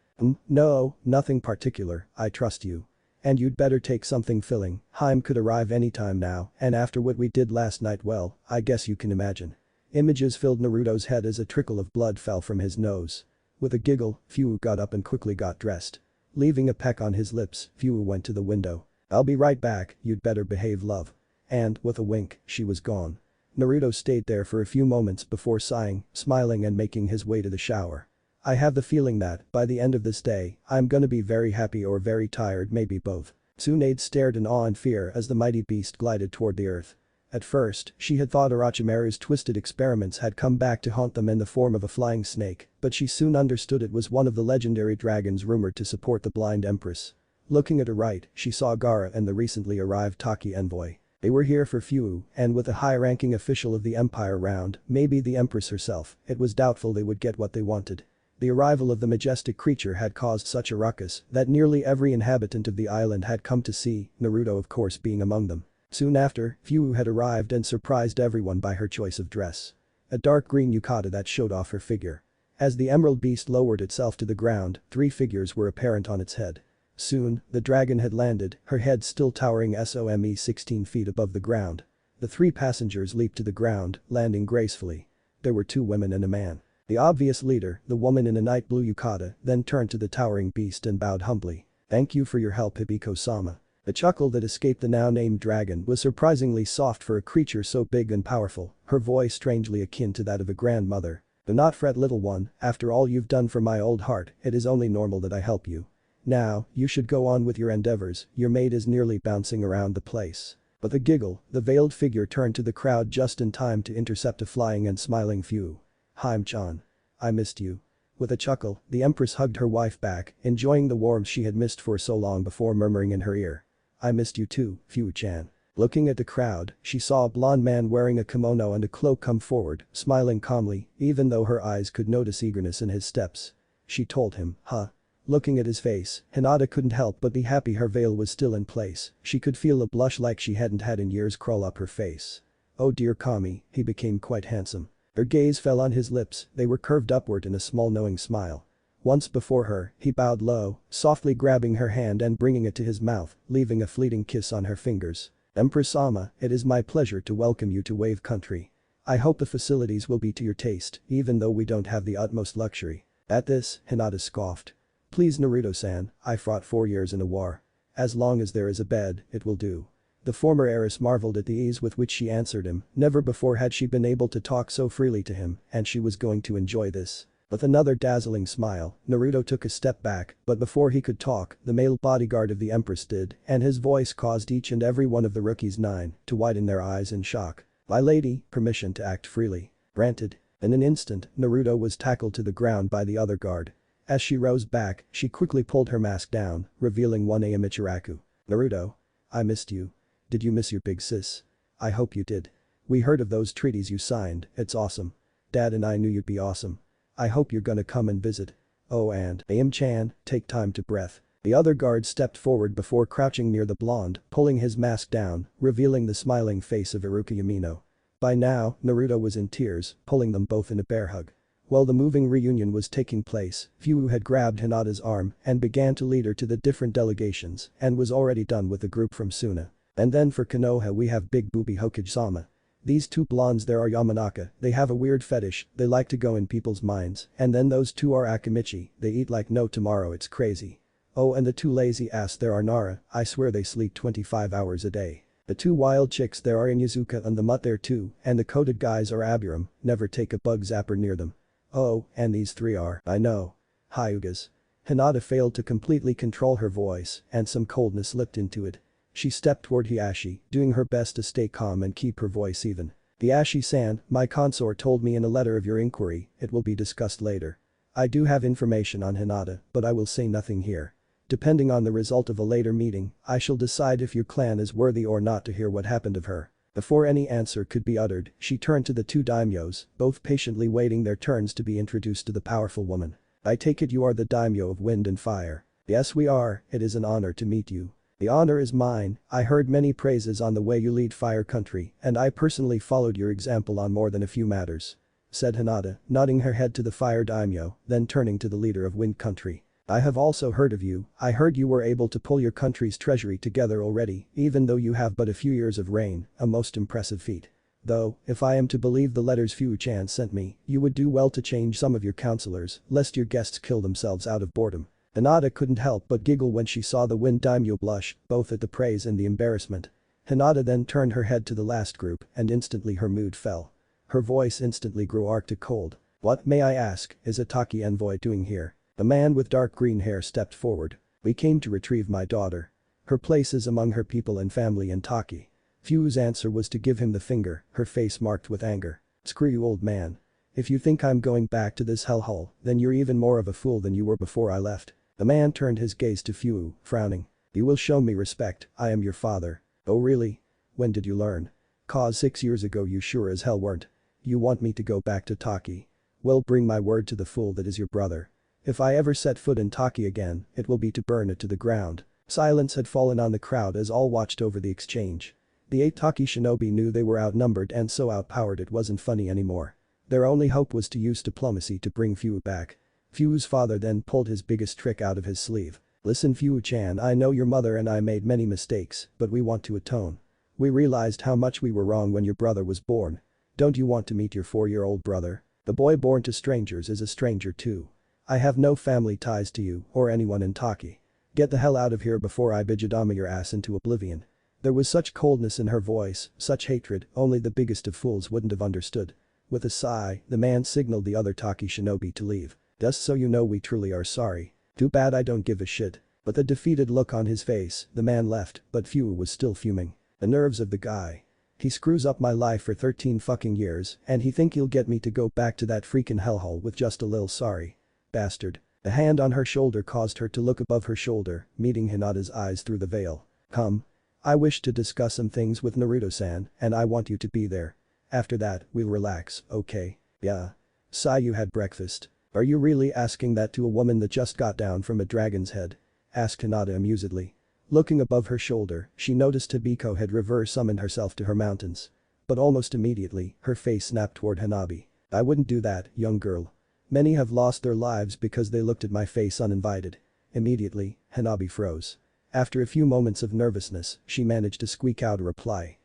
No, nothing particular, I trust you. And you'd better take something filling, Haim could arrive anytime now and after what we did last night, well, I guess you can imagine. Images filled Naruto's head as a trickle of blood fell from his nose. With a giggle, Fuwu got up and quickly got dressed. Leaving a peck on his lips, Fuwu went to the window. "I'll be right back, you'd better behave, love." And, with a wink, she was gone. Naruto stayed there for a few moments before sighing, smiling and making his way to the shower. I have the feeling that, by the end of this day, I'm gonna be very happy or very tired, maybe both. Tsunade stared in awe and fear as the mighty beast glided toward the earth. At first, she had thought Orochimaru's twisted experiments had come back to haunt them in the form of a flying snake, but she soon understood it was one of the legendary dragons rumored to support the blind Empress. Looking at her right, she saw Gaara and the recently arrived Taki envoy. They were here for Fuwu, and with a high-ranking official of the Empire around, maybe the Empress herself, it was doubtful they would get what they wanted. The arrival of the majestic creature had caused such a ruckus that nearly every inhabitant of the island had come to see, Naruto of course being among them. Soon after, Fuwu had arrived and surprised everyone by her choice of dress. A dark green yukata that showed off her figure. As the emerald beast lowered itself to the ground, 3 figures were apparent on its head. Soon, the dragon had landed, her head still towering some 16 feet above the ground. The 3 passengers leaped to the ground, landing gracefully. There were 2 women and a man. The obvious leader, the woman in a night blue yukata, then turned to the towering beast and bowed humbly. "Thank you for your help, Hibiko-sama." The chuckle that escaped the now-named dragon was surprisingly soft for a creature so big and powerful, her voice strangely akin to that of a grandmother. "Do not fret, little one, after all you've done for my old heart, it is only normal that I help you. Now, you should go on with your endeavors, your maid is nearly bouncing around the place." With a giggle, the veiled figure turned to the crowd just in time to intercept a flying and smiling Fuwu. "Haim-chan. I missed you." With a chuckle, the Empress hugged her wife back, enjoying the warmth she had missed for so long before murmuring in her ear. "I missed you too, Fuwu-chan." Looking at the crowd, she saw a blond man wearing a kimono and a cloak come forward, smiling calmly, even though her eyes could notice eagerness in his steps. She told him, "Huh." Looking at his face, Hinata couldn't help but be happy her veil was still in place. She could feel a blush like she hadn't had in years crawl up her face. "Oh dear Kami, he became quite handsome." Her gaze fell on his lips, they were curved upward in a small knowing smile. Once before her, he bowed low, softly grabbing her hand and bringing it to his mouth, leaving a fleeting kiss on her fingers. "Empress-sama, it is my pleasure to welcome you to Wave Country. I hope the facilities will be to your taste, even though we don't have the utmost luxury." At this, Hinata scoffed. "Please Naruto-san, I fought 4 years in a war. As long as there is a bed, it will do." The former heiress marveled at the ease with which she answered him, never before had she been able to talk so freely to him, and she was going to enjoy this. With another dazzling smile, Naruto took a step back, but before he could talk, the male bodyguard of the Empress did, and his voice caused each and every one of the rookies 9 to widen their eyes in shock. "My lady, permission to act freely." Granted. In an instant, Naruto was tackled to the ground by the other guard. As she rose back, she quickly pulled her mask down, revealing one Michiraku. "Naruto. I missed you. Did you miss your big sis? I hope you did. We heard of those treaties you signed, it's awesome. Dad and I knew you'd be awesome. I hope you're gonna come and visit. Oh and, Aim-chan, take time to breath." The other guard stepped forward before crouching near the blonde, pulling his mask down, revealing the smiling face of Iruka Yamino. By now, Naruto was in tears, pulling them both in a bear hug. While the moving reunion was taking place, Fuwu had grabbed Hinata's arm and began to lead her to the different delegations and was already done with the group from Suna. "And then for Konoha we have Big Booby Hokage-sama. These 2 blondes there are Yamanaka, they have a weird fetish, they like to go in people's minds, and then those 2 are Akimichi, they eat like no tomorrow, it's crazy. Oh and the 2 lazy ass there are Nara, I swear they sleep 25 hours a day. The 2 wild chicks there are Inyazuka and the mutt there too, and the coated guys are Aburam, never take a bug zapper near them. Oh, and these 3 are, I know. Hyugas." Hinata failed to completely control her voice, and some coldness slipped into it. She stepped toward Hiashi, doing her best to stay calm and keep her voice even. "The Ashi-san, my consort told me in a letter of your inquiry, it will be discussed later. I do have information on Hinata, but I will say nothing here. Depending on the result of a later meeting, I shall decide if your clan is worthy or not to hear what happened of her." Before any answer could be uttered, she turned to the 2 daimyos, both patiently waiting their turns to be introduced to the powerful woman. "I take it you are the daimyo of Wind and Fire." "Yes we are, it is an honor to meet you." "The honor is mine, I heard many praises on the way you lead Fire Country, and I personally followed your example on more than a few matters," said Hinata, nodding her head to the Fire Daimyo, then turning to the leader of Wind Country. "I have also heard of you, I heard you were able to pull your country's treasury together already, even though you have but a few years of reign, a most impressive feat." Though, if I am to believe the letters Fu-chan sent me, you would do well to change some of your counselors, lest your guests kill themselves out of boredom. Hinata couldn't help but giggle when she saw the Wind Daimyo blush, both at the praise and the embarrassment. Hinata then turned her head to the last group and instantly her mood fell. Her voice instantly grew arctic cold. "What, may I ask, is a Taki envoy doing here?" A man with dark green hair stepped forward. "We came to retrieve my daughter. Her place is among her people and family in Taki." Fu's answer was to give him the finger, her face marked with anger. "Screw you, old man. If you think I'm going back to this hellhole, then you're even more of a fool than you were before I left." The man turned his gaze to Fu, frowning. "You will show me respect, I am your father." "Oh really? When did you learn? Cause 6 years ago you sure as hell weren't. You want me to go back to Taki? Well, bring my word to the fool that is your brother. If I ever set foot in Taki again, it will be to burn it to the ground." Silence had fallen on the crowd as all watched over the exchange. The 8 Taki shinobi knew they were outnumbered and so outpowered it wasn't funny anymore. Their only hope was to use diplomacy to bring Fu back. Fu's father then pulled his biggest trick out of his sleeve. "Listen Fu-chan, I know your mother and I made many mistakes, but we want to atone. We realized how much we were wrong when your brother was born. Don't you want to meet your 4-year-old brother? The boy born to strangers is a stranger too. I have no family ties to you or anyone in Taki. Get the hell out of here before I bijadama your ass into oblivion." There was such coldness in her voice, such hatred, only the biggest of fools wouldn't have understood. With a sigh, the man signaled the other Taki shinobi to leave. "Just so you know we truly are sorry. Too bad I don't give a shit." But the defeated look on his face, the man left, but Fu was still fuming. The nerves of the guy. He screws up my life for 13 fucking years and he think he'll get me to go back to that freaking hellhole with just a little sorry. Bastard. A hand on her shoulder caused her to look above her shoulder, meeting Hinata's eyes through the veil. "Come. I wish to discuss some things with Naruto-san and I want you to be there. After that, we'll relax, okay?" "Yeah. Sai, you had breakfast." "Are you really asking that to a woman that just got down from a dragon's head?" asked Hinata amusedly. Looking above her shoulder, she noticed Hibiko had reverse summoned herself to her mountains. But almost immediately, her face snapped toward Hanabi. "I wouldn't do that, young girl. Many have lost their lives because they looked at my face uninvited." Immediately, Hanabi froze. After a few moments of nervousness, she managed to squeak out a reply.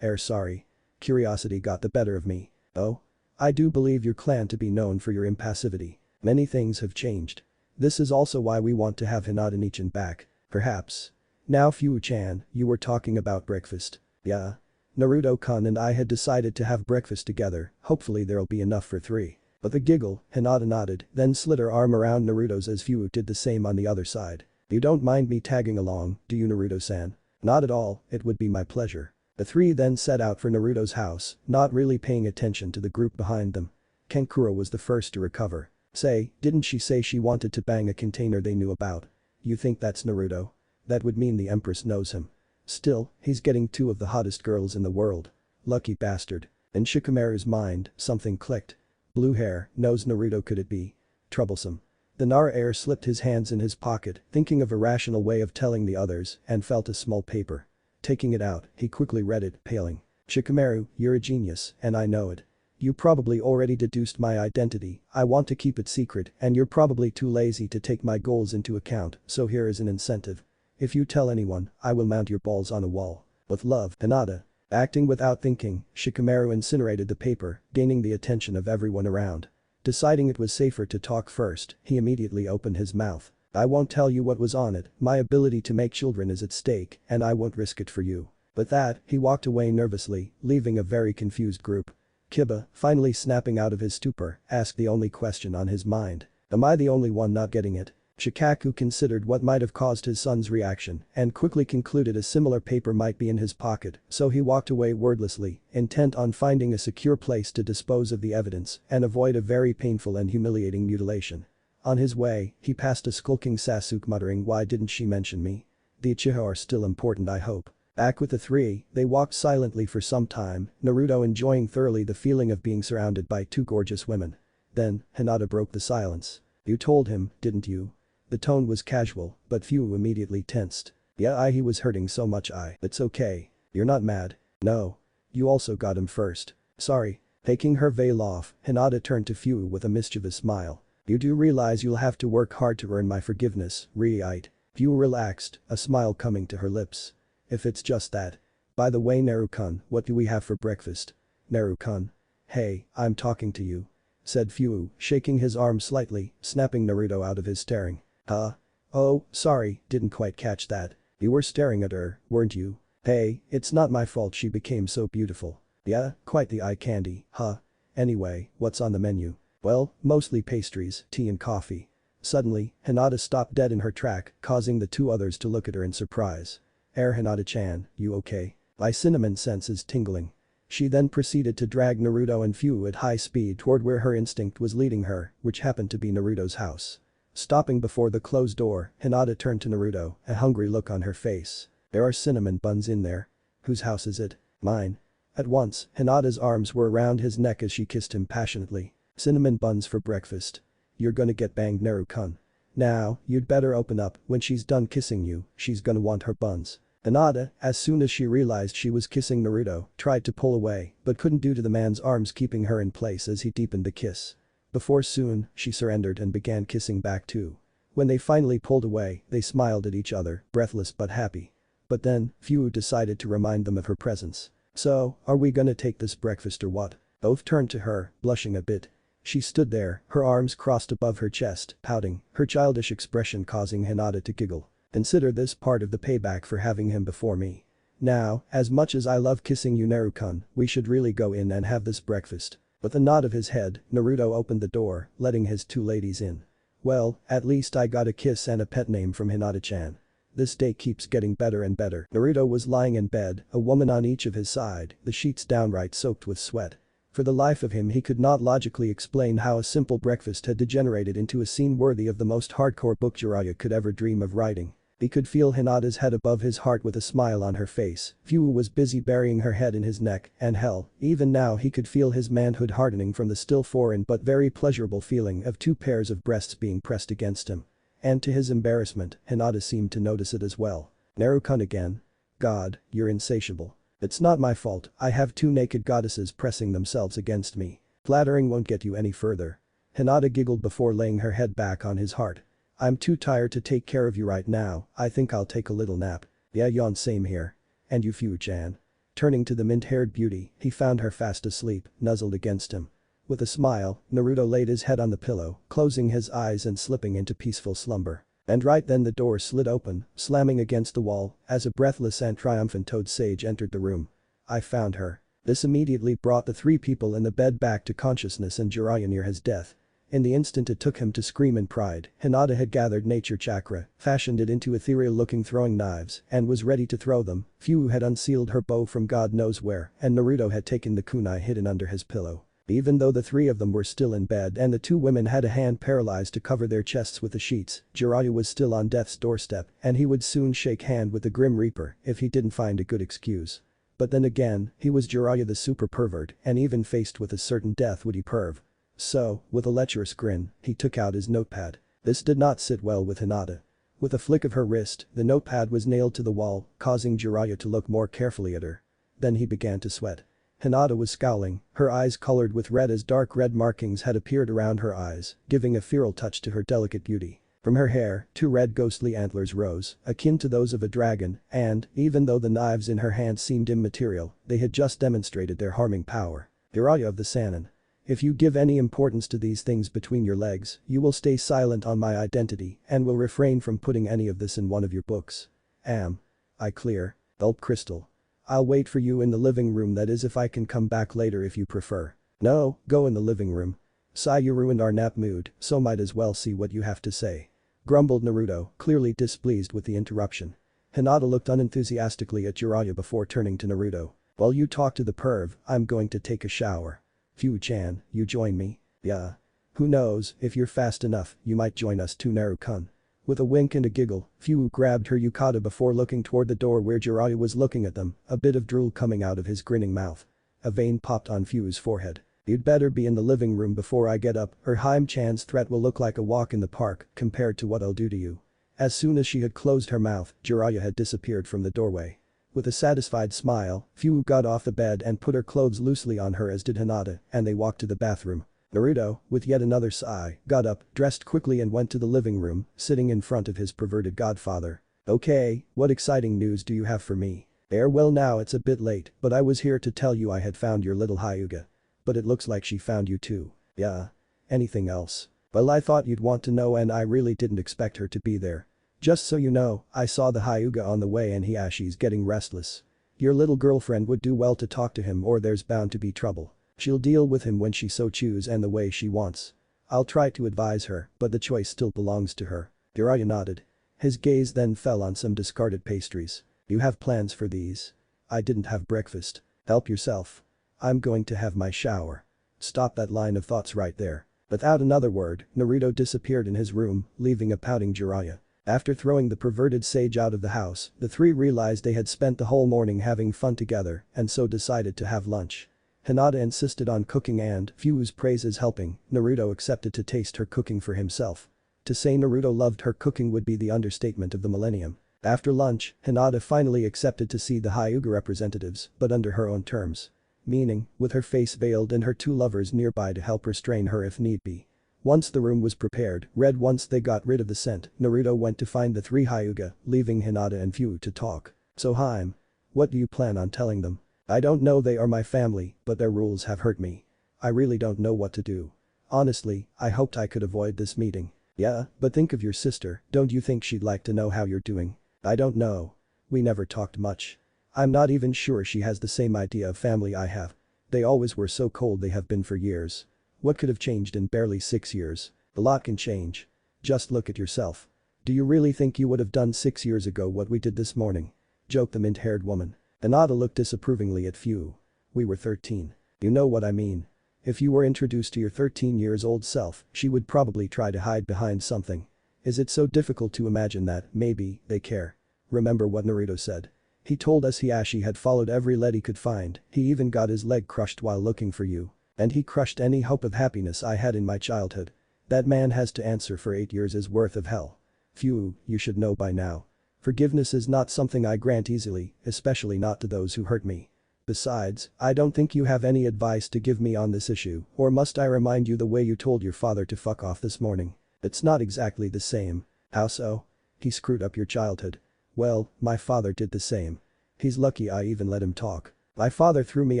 Sorry. Curiosity got the better of me." "Oh? I do believe your clan to be known for your impassivity. Many things have changed. This is also why we want to have Hinata-nichan back, perhaps." "Now Fu-chan, you were talking about breakfast." "Yeah. Naruto-kun and I had decided to have breakfast together, hopefully there'll be enough for 3. With a giggle, Hinata nodded, then slid her arm around Naruto's as Fu did the same on the other side. "You don't mind me tagging along, do you Naruto-san?" "Not at all, it would be my pleasure." The 3 then set out for Naruto's house, not really paying attention to the group behind them. Kankuro was the first to recover. "Say, didn't she say she wanted to bang a container they knew about? You think that's Naruto? That would mean the Empress knows him. Still, he's getting 2 of the hottest girls in the world. Lucky bastard." In Shikamaru's mind, something clicked. Blue hair, knows Naruto could it be? Troublesome. The Nara slipped his hands in his pocket, thinking of a rational way of telling the others, and felt a small paper. Taking it out, he quickly read it, paling. "Shikamaru, you're a genius, and I know it. You probably already deduced my identity, I want to keep it secret and you're probably too lazy to take my goals into account, so here is an incentive. If you tell anyone, I will mount your balls on a wall. With love, Hinata." Acting without thinking, Shikamaru incinerated the paper, gaining the attention of everyone around. Deciding it was safer to talk first, he immediately opened his mouth. "I won't tell you what was on it, my ability to make children is at stake and I won't risk it for you." With that, he walked away nervously, leaving a very confused group. Kiba, finally snapping out of his stupor, asked the only question on his mind. "Am I the only one not getting it?" Shikaku considered what might have caused his son's reaction and quickly concluded a similar paper might be in his pocket, so he walked away wordlessly, intent on finding a secure place to dispose of the evidence and avoid a very painful and humiliating mutilation. On his way, he passed a skulking Sasuke muttering, "Why didn't she mention me? The Uchiha are still important, I hope." Back with the 3, they walked silently for some time, Naruto enjoying thoroughly the feeling of being surrounded by 2 gorgeous women. Then, Hinata broke the silence. "You told him, didn't you?" The tone was casual, but Fu immediately tensed. "Yeah, he was hurting so much. It's okay. You're not mad? No. You also got him first." "Sorry." Taking her veil off, Hinata turned to Fu with a mischievous smile. "You do realize you'll have to work hard to earn my forgiveness, right?" Fu relaxed, a smile coming to her lips. "If it's just that. By the way Naru-kun, what do we have for breakfast?" Naru-kun. Hey, I'm talking to you. Said Fu, shaking his arm slightly, snapping Naruto out of his staring. Huh? Oh, sorry, didn't quite catch that. You were staring at her, weren't you? Hey, it's not my fault she became so beautiful. Yeah, quite the eye candy, huh? Anyway, what's on the menu? Well, mostly pastries, tea and coffee. Suddenly, Hinata stopped dead in her track, causing the two others to look at her in surprise. Hinata-chan, you okay? My cinnamon sense is tingling. She then proceeded to drag Naruto and Fu at high speed toward where her instinct was leading her, which happened to be Naruto's house. Stopping before the closed door, Hinata turned to Naruto, a hungry look on her face. There are cinnamon buns in there. Whose house is it? Mine. At once, Hinata's arms were around his neck as she kissed him passionately. Cinnamon buns for breakfast. You're gonna get banged, Naru-kun. Now, you'd better open up, when she's done kissing you, she's gonna want her buns. Hinata, as soon as she realized she was kissing Naruto, tried to pull away, but couldn't due to the man's arms keeping her in place as he deepened the kiss. Before soon, she surrendered and began kissing back too. When they finally pulled away, they smiled at each other, breathless but happy. But then, Fu decided to remind them of her presence. So, are we gonna take this breakfast or what? Both turned to her, blushing a bit. She stood there, her arms crossed above her chest, pouting, her childish expression causing Hinata to giggle. Consider this part of the payback for having him before me. Now, as much as I love kissing you, Naru-kun, we should really go in and have this breakfast. With a nod of his head, Naruto opened the door, letting his two ladies in. Well, at least I got a kiss and a pet name from Hinata-chan. This day keeps getting better and better. Naruto was lying in bed, a woman on each of his side, the sheets downright soaked with sweat. For the life of him he could not logically explain how a simple breakfast had degenerated into a scene worthy of the most hardcore book Jiraiya could ever dream of writing. He could feel Hinata's head above his heart with a smile on her face. Fu was busy burying her head in his neck, and hell, even now he could feel his manhood hardening from the still foreign but very pleasurable feeling of two pairs of breasts being pressed against him. And to his embarrassment, Hinata seemed to notice it as well. Naru-kun again? God, you're insatiable. It's not my fault, I have two naked goddesses pressing themselves against me. Flattering won't get you any further. Hinata giggled before laying her head back on his heart. I'm too tired to take care of you right now, I think I'll take a little nap. Yeah, yawn, same here. And you, Fu-chan. Turning to the mint-haired beauty, he found her fast asleep, nuzzled against him. With a smile, Naruto laid his head on the pillow, closing his eyes and slipping into peaceful slumber. And right then the door slid open, slamming against the wall, as a breathless and triumphant Toad Sage entered the room. I found her. This immediately brought the three people in the bed back to consciousness and Jiraiya near his death. In the instant it took him to scream in pride, Hinata had gathered nature chakra, fashioned it into ethereal-looking throwing knives, and was ready to throw them. Fu had unsealed her bow from God knows where, and Naruto had taken the kunai hidden under his pillow. Even though the three of them were still in bed and the two women had a hand paralyzed to cover their chests with the sheets, Jiraiya was still on death's doorstep, and he would soon shake hand with the Grim Reaper if he didn't find a good excuse. But then again, he was Jiraiya the super pervert, and even faced with a certain death would he perv. So, with a lecherous grin, he took out his notepad. This did not sit well with Hinata. With a flick of her wrist, the notepad was nailed to the wall, causing Jiraiya to look more carefully at her. Then he began to sweat. Hinata was scowling, her eyes colored with red as dark red markings had appeared around her eyes, giving a feral touch to her delicate beauty. From her hair, two red ghostly antlers rose, akin to those of a dragon, and, even though the knives in her hand seemed immaterial, they had just demonstrated their harming power. Jiraiya of the Sannin. If you give any importance to these things between your legs, you will stay silent on my identity and will refrain from putting any of this in one of your books. I clear. Gulp crystal. I'll wait for you in the living room, that is if I can come back later if you prefer. No, go in the living room. Sigh, you ruined our nap mood, so might as well see what you have to say. Grumbled Naruto, clearly displeased with the interruption. Hinata looked unenthusiastically at Jiraiya before turning to Naruto. While you talk to the perv, I'm going to take a shower. Fu-chan, you join me? Yeah. Who knows, if you're fast enough, you might join us too, Naru-kun. With a wink and a giggle, Fu grabbed her yukata before looking toward the door where Jiraiya was looking at them, a bit of drool coming out of his grinning mouth. A vein popped on Fu's forehead. You'd better be in the living room before I get up, or Haim-chan's threat will look like a walk in the park compared to what I'll do to you. As soon as she had closed her mouth, Jiraiya had disappeared from the doorway. With a satisfied smile, Fu got off the bed and put her clothes loosely on her, as did Hinata, and they walked to the bathroom. Naruto, with yet another sigh, got up, dressed quickly and went to the living room, sitting in front of his perverted godfather. Okay, what exciting news do you have for me? Well, now it's a bit late, but I was here to tell you I had found your little Hyuga. But it looks like she found you too. Yeah. Anything else? Well, I thought you'd want to know and I really didn't expect her to be there. Just so you know, I saw the Hyuga on the way and she's getting restless. Your little girlfriend would do well to talk to him or there's bound to be trouble. She'll deal with him when she so chooses and the way she wants. I'll try to advise her, but the choice still belongs to her. Jiraiya nodded. His gaze then fell on some discarded pastries. You have plans for these? I didn't have breakfast. Help yourself. I'm going to have my shower. Stop that line of thoughts right there. Without another word, Naruto disappeared in his room, leaving a pouting Jiraiya. After throwing the perverted sage out of the house, the three realized they had spent the whole morning having fun together and so decided to have lunch. Hinata insisted on cooking and, Fu's praises helping, Naruto accepted to taste her cooking for himself. To say Naruto loved her cooking would be the understatement of the millennium. After lunch, Hinata finally accepted to see the Hyuga representatives, but under her own terms. Meaning, with her face veiled and her two lovers nearby to help restrain her if need be. Once the room was prepared, once they got rid of the scent, Naruto went to find the three Hyuga, leaving Hinata and Fu to talk. So Haim. What do you plan on telling them? I don't know, they are my family, but their rules have hurt me. I really don't know what to do. Honestly, I hoped I could avoid this meeting. Yeah, but think of your sister, don't you think she'd like to know how you're doing? I don't know. We never talked much. I'm not even sure she has the same idea of family I have. They always were so cold, they have been for years. What could have changed in barely 6 years? A lot can change. Just look at yourself. Do you really think you would have done 6 years ago what we did this morning? Joked the mint-haired woman. Hinata looked disapprovingly at Fu. We were 13. You know what I mean. If you were introduced to your 13-years-old self, she would probably try to hide behind something. Is it so difficult to imagine that, maybe, they care? Remember what Naruto said. He told us Hiashi had followed every lead he could find, he even got his leg crushed while looking for you. And he crushed any hope of happiness I had in my childhood. That man has to answer for 8 years' worth of hell. Fu, you should know by now. Forgiveness is not something I grant easily, especially not to those who hurt me. Besides, I don't think you have any advice to give me on this issue, or must I remind you the way you told your father to fuck off this morning? It's not exactly the same. How so? He screwed up your childhood. Well, my father did the same. He's lucky I even let him talk. My father threw me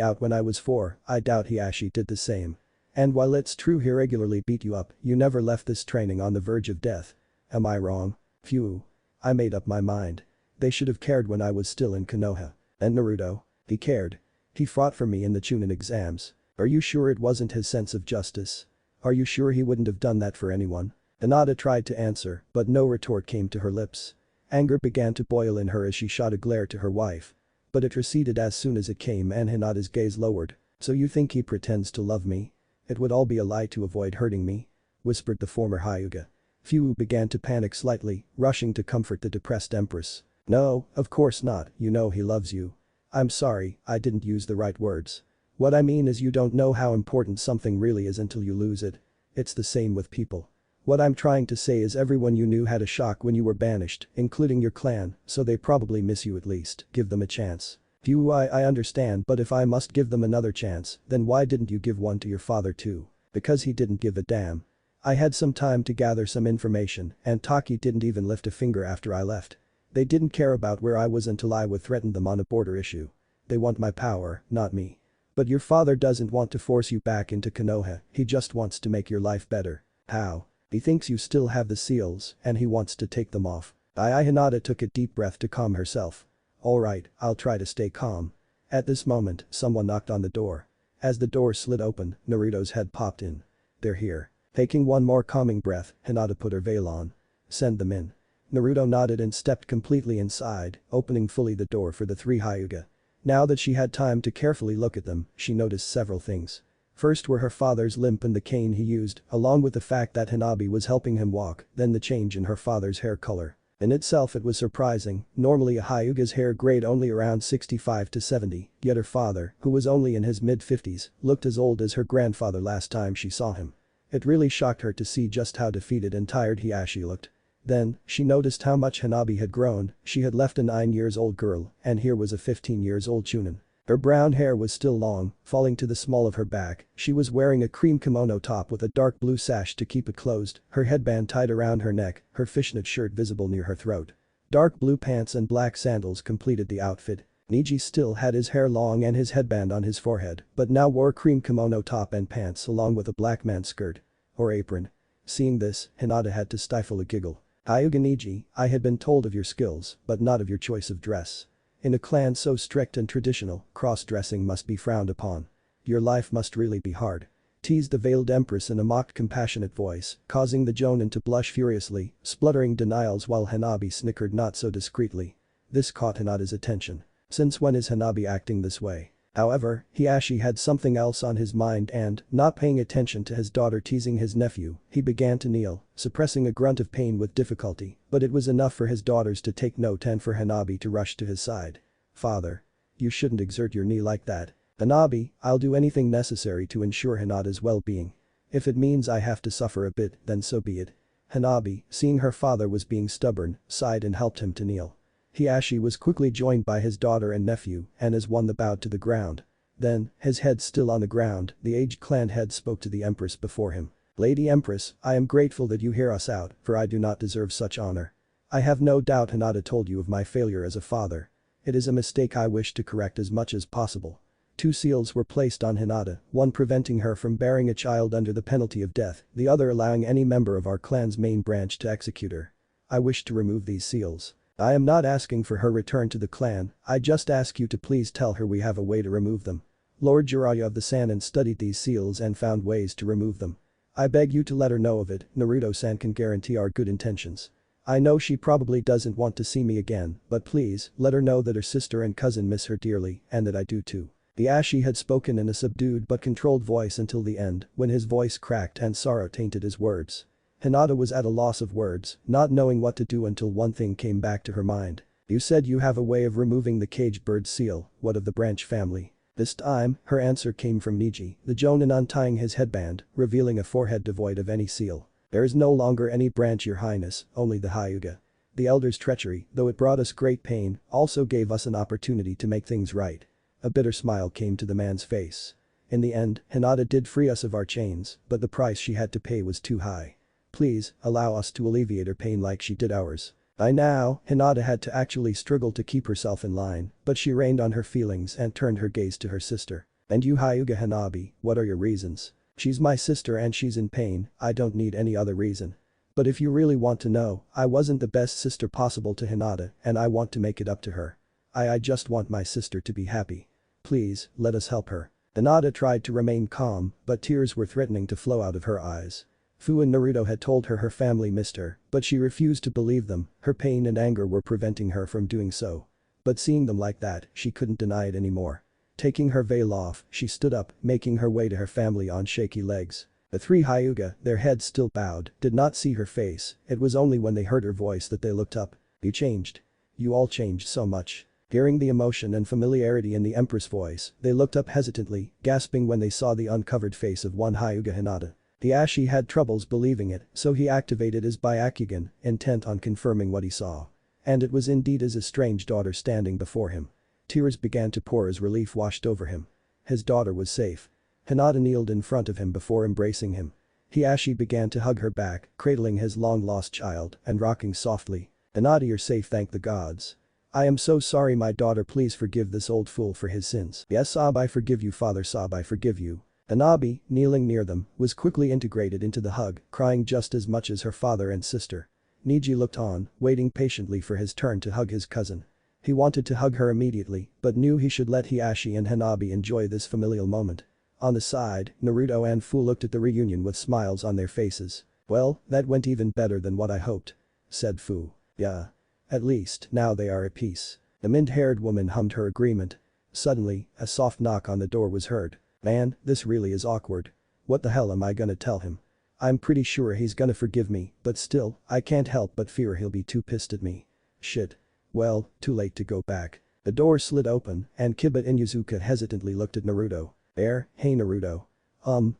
out when I was 4, I doubt Hiashi did the same. And while it's true he regularly beat you up, you never left this training on the verge of death. Am I wrong? Phew. I made up my mind. They should have cared when I was still in Konoha. And Naruto? He cared. He fought for me in the Chunin exams. Are you sure it wasn't his sense of justice? Are you sure he wouldn't have done that for anyone? Hinata tried to answer, but no retort came to her lips. Anger began to boil in her as she shot a glare to her wife. But it receded as soon as it came and Hinata's gaze lowered. So you think he pretends to love me? It would all be a lie to avoid hurting me? Whispered the former Hyuga. Fu began to panic slightly, rushing to comfort the depressed Empress. No, of course not, you know he loves you. I'm sorry, I didn't use the right words. What I mean is you don't know how important something really is until you lose it. It's the same with people. What I'm trying to say is everyone you knew had a shock when you were banished, including your clan, so they probably miss you at least, give them a chance. Fu, I understand, but if I must give them another chance, then why didn't you give one to your father too? Because he didn't give a damn. I had some time to gather some information, and Taki didn't even lift a finger after I left. They didn't care about where I was until I would threaten them on a border issue. They want my power, not me. But your father doesn't want to force you back into Konoha, he just wants to make your life better. How? He thinks you still have the seals, and he wants to take them off. Hinata took a deep breath to calm herself. Alright, I'll try to stay calm. At this moment, someone knocked on the door. As the door slid open, Naruto's head popped in. They're here. Taking one more calming breath, Hinata put her veil on. Send them in. Naruto nodded and stepped completely inside, opening fully the door for the three Hyuga. Now that she had time to carefully look at them, she noticed several things. First were her father's limp and the cane he used, along with the fact that Hanabi was helping him walk, then the change in her father's hair color. In itself it was surprising, normally a Hyuga's hair grade only around 65 to 70, yet her father, who was only in his mid-50s, looked as old as her grandfather last time she saw him. It really shocked her to see just how defeated and tired Hiashi looked. Then, she noticed how much Hanabi had grown, she had left a 9-year-old girl, and here was a 15-year-old Chunin. Her brown hair was still long, falling to the small of her back, she was wearing a cream kimono top with a dark blue sash to keep it closed, her headband tied around her neck, her fishnet shirt visible near her throat. Dark blue pants and black sandals completed the outfit. Niji still had his hair long and his headband on his forehead, but now wore cream kimono top and pants along with a black man's skirt. Or apron. Seeing this, Hinata had to stifle a giggle. Hyuga Niji, I had been told of your skills, but not of your choice of dress. In a clan so strict and traditional, cross-dressing must be frowned upon. Your life must really be hard. Teased the veiled Empress in a mocked compassionate voice, causing the Jonin to blush furiously, spluttering denials while Hanabi snickered not so discreetly. This caught Hinata's attention. Since when is Hanabi acting this way? However, Hiashi had something else on his mind and, not paying attention to his daughter teasing his nephew, he began to kneel, suppressing a grunt of pain with difficulty, but it was enough for his daughters to take note and for Hanabi to rush to his side. Father. You shouldn't exert your knee like that. Hanabi, I'll do anything necessary to ensure Hinata's well-being. If it means I have to suffer a bit, then so be it. Hanabi, seeing her father was being stubborn, sighed and helped him to kneel. Hiashi was quickly joined by his daughter and nephew, and as one bowed to the ground. Then, his head still on the ground, the aged clan head spoke to the Empress before him. Lady Empress, I am grateful that you hear us out, for I do not deserve such honor. I have no doubt Hinata told you of my failure as a father. It is a mistake I wish to correct as much as possible. 2 seals were placed on Hinata, one preventing her from bearing a child under the penalty of death, the other allowing any member of our clan's main branch to execute her. I wish to remove these seals. I am not asking for her return to the clan, I just ask you to please tell her we have a way to remove them. Lord Jiraiya of the Sannin studied these seals and found ways to remove them. I beg you to let her know of it, Naruto-san can guarantee our good intentions. I know she probably doesn't want to see me again, but please, let her know that her sister and cousin miss her dearly, and that I do too. Hiashi had spoken in a subdued but controlled voice until the end, when his voice cracked and sorrow tainted his words. Hinata was at a loss of words, not knowing what to do until one thing came back to her mind. You said you have a way of removing the caged bird seal, what of the branch family? This time, her answer came from Niji, the Jonin untying his headband, revealing a forehead devoid of any seal. There is no longer any branch, your highness, only the Hyuga. The elder's treachery, though it brought us great pain, also gave us an opportunity to make things right. A bitter smile came to the man's face. In the end, Hinata did free us of our chains, but the price she had to pay was too high. Please, allow us to alleviate her pain like she did ours. By now, Hinata had to actually struggle to keep herself in line, but she reined on her feelings and turned her gaze to her sister. And you Hyuga Hanabi, what are your reasons? She's my sister and she's in pain, I don't need any other reason. But if you really want to know, I wasn't the best sister possible to Hinata and I want to make it up to her. I just want my sister to be happy. Please, let us help her. Hinata tried to remain calm, but tears were threatening to flow out of her eyes. Fu and Naruto had told her her family missed her, but she refused to believe them, her pain and anger were preventing her from doing so. But seeing them like that, she couldn't deny it anymore. Taking her veil off, she stood up, making her way to her family on shaky legs. The 3 Hyuga, their heads still bowed, did not see her face, it was only when they heard her voice that they looked up. You changed. You all changed so much. Hearing the emotion and familiarity in the Empress voice, they looked up hesitantly, gasping when they saw the uncovered face of one Hyuga Hinata. Hiashi had troubles believing it, so he activated his Byakugan, intent on confirming what he saw. And it was indeed his estranged daughter standing before him. Tears began to pour as relief washed over him. His daughter was safe. Hinata kneeled in front of him before embracing him. Hiashi began to hug her back, cradling his long-lost child and rocking softly. Hinata, you're safe, thank the gods. I am so sorry my daughter, please forgive this old fool for his sins. Yes, Sob, I forgive you, father, Sob, I forgive you. Hanabi, kneeling near them, was quickly integrated into the hug, crying just as much as her father and sister. Niji looked on, waiting patiently for his turn to hug his cousin. He wanted to hug her immediately, but knew he should let Hiashi and Hanabi enjoy this familial moment. On the side, Naruto and Fu looked at the reunion with smiles on their faces. Well, that went even better than what I hoped. Said Fu. Yeah. At least, now they are at peace. The mint-haired woman hummed her agreement. Suddenly, a soft knock on the door was heard. Man, this really is awkward. What the hell am I gonna tell him? I'm pretty sure he's gonna forgive me, but still, I can't help but fear he'll be too pissed at me. Shit. Well, too late to go back. The door slid open, and Kiba Inuzuka hesitantly looked at Naruto. Hey Naruto.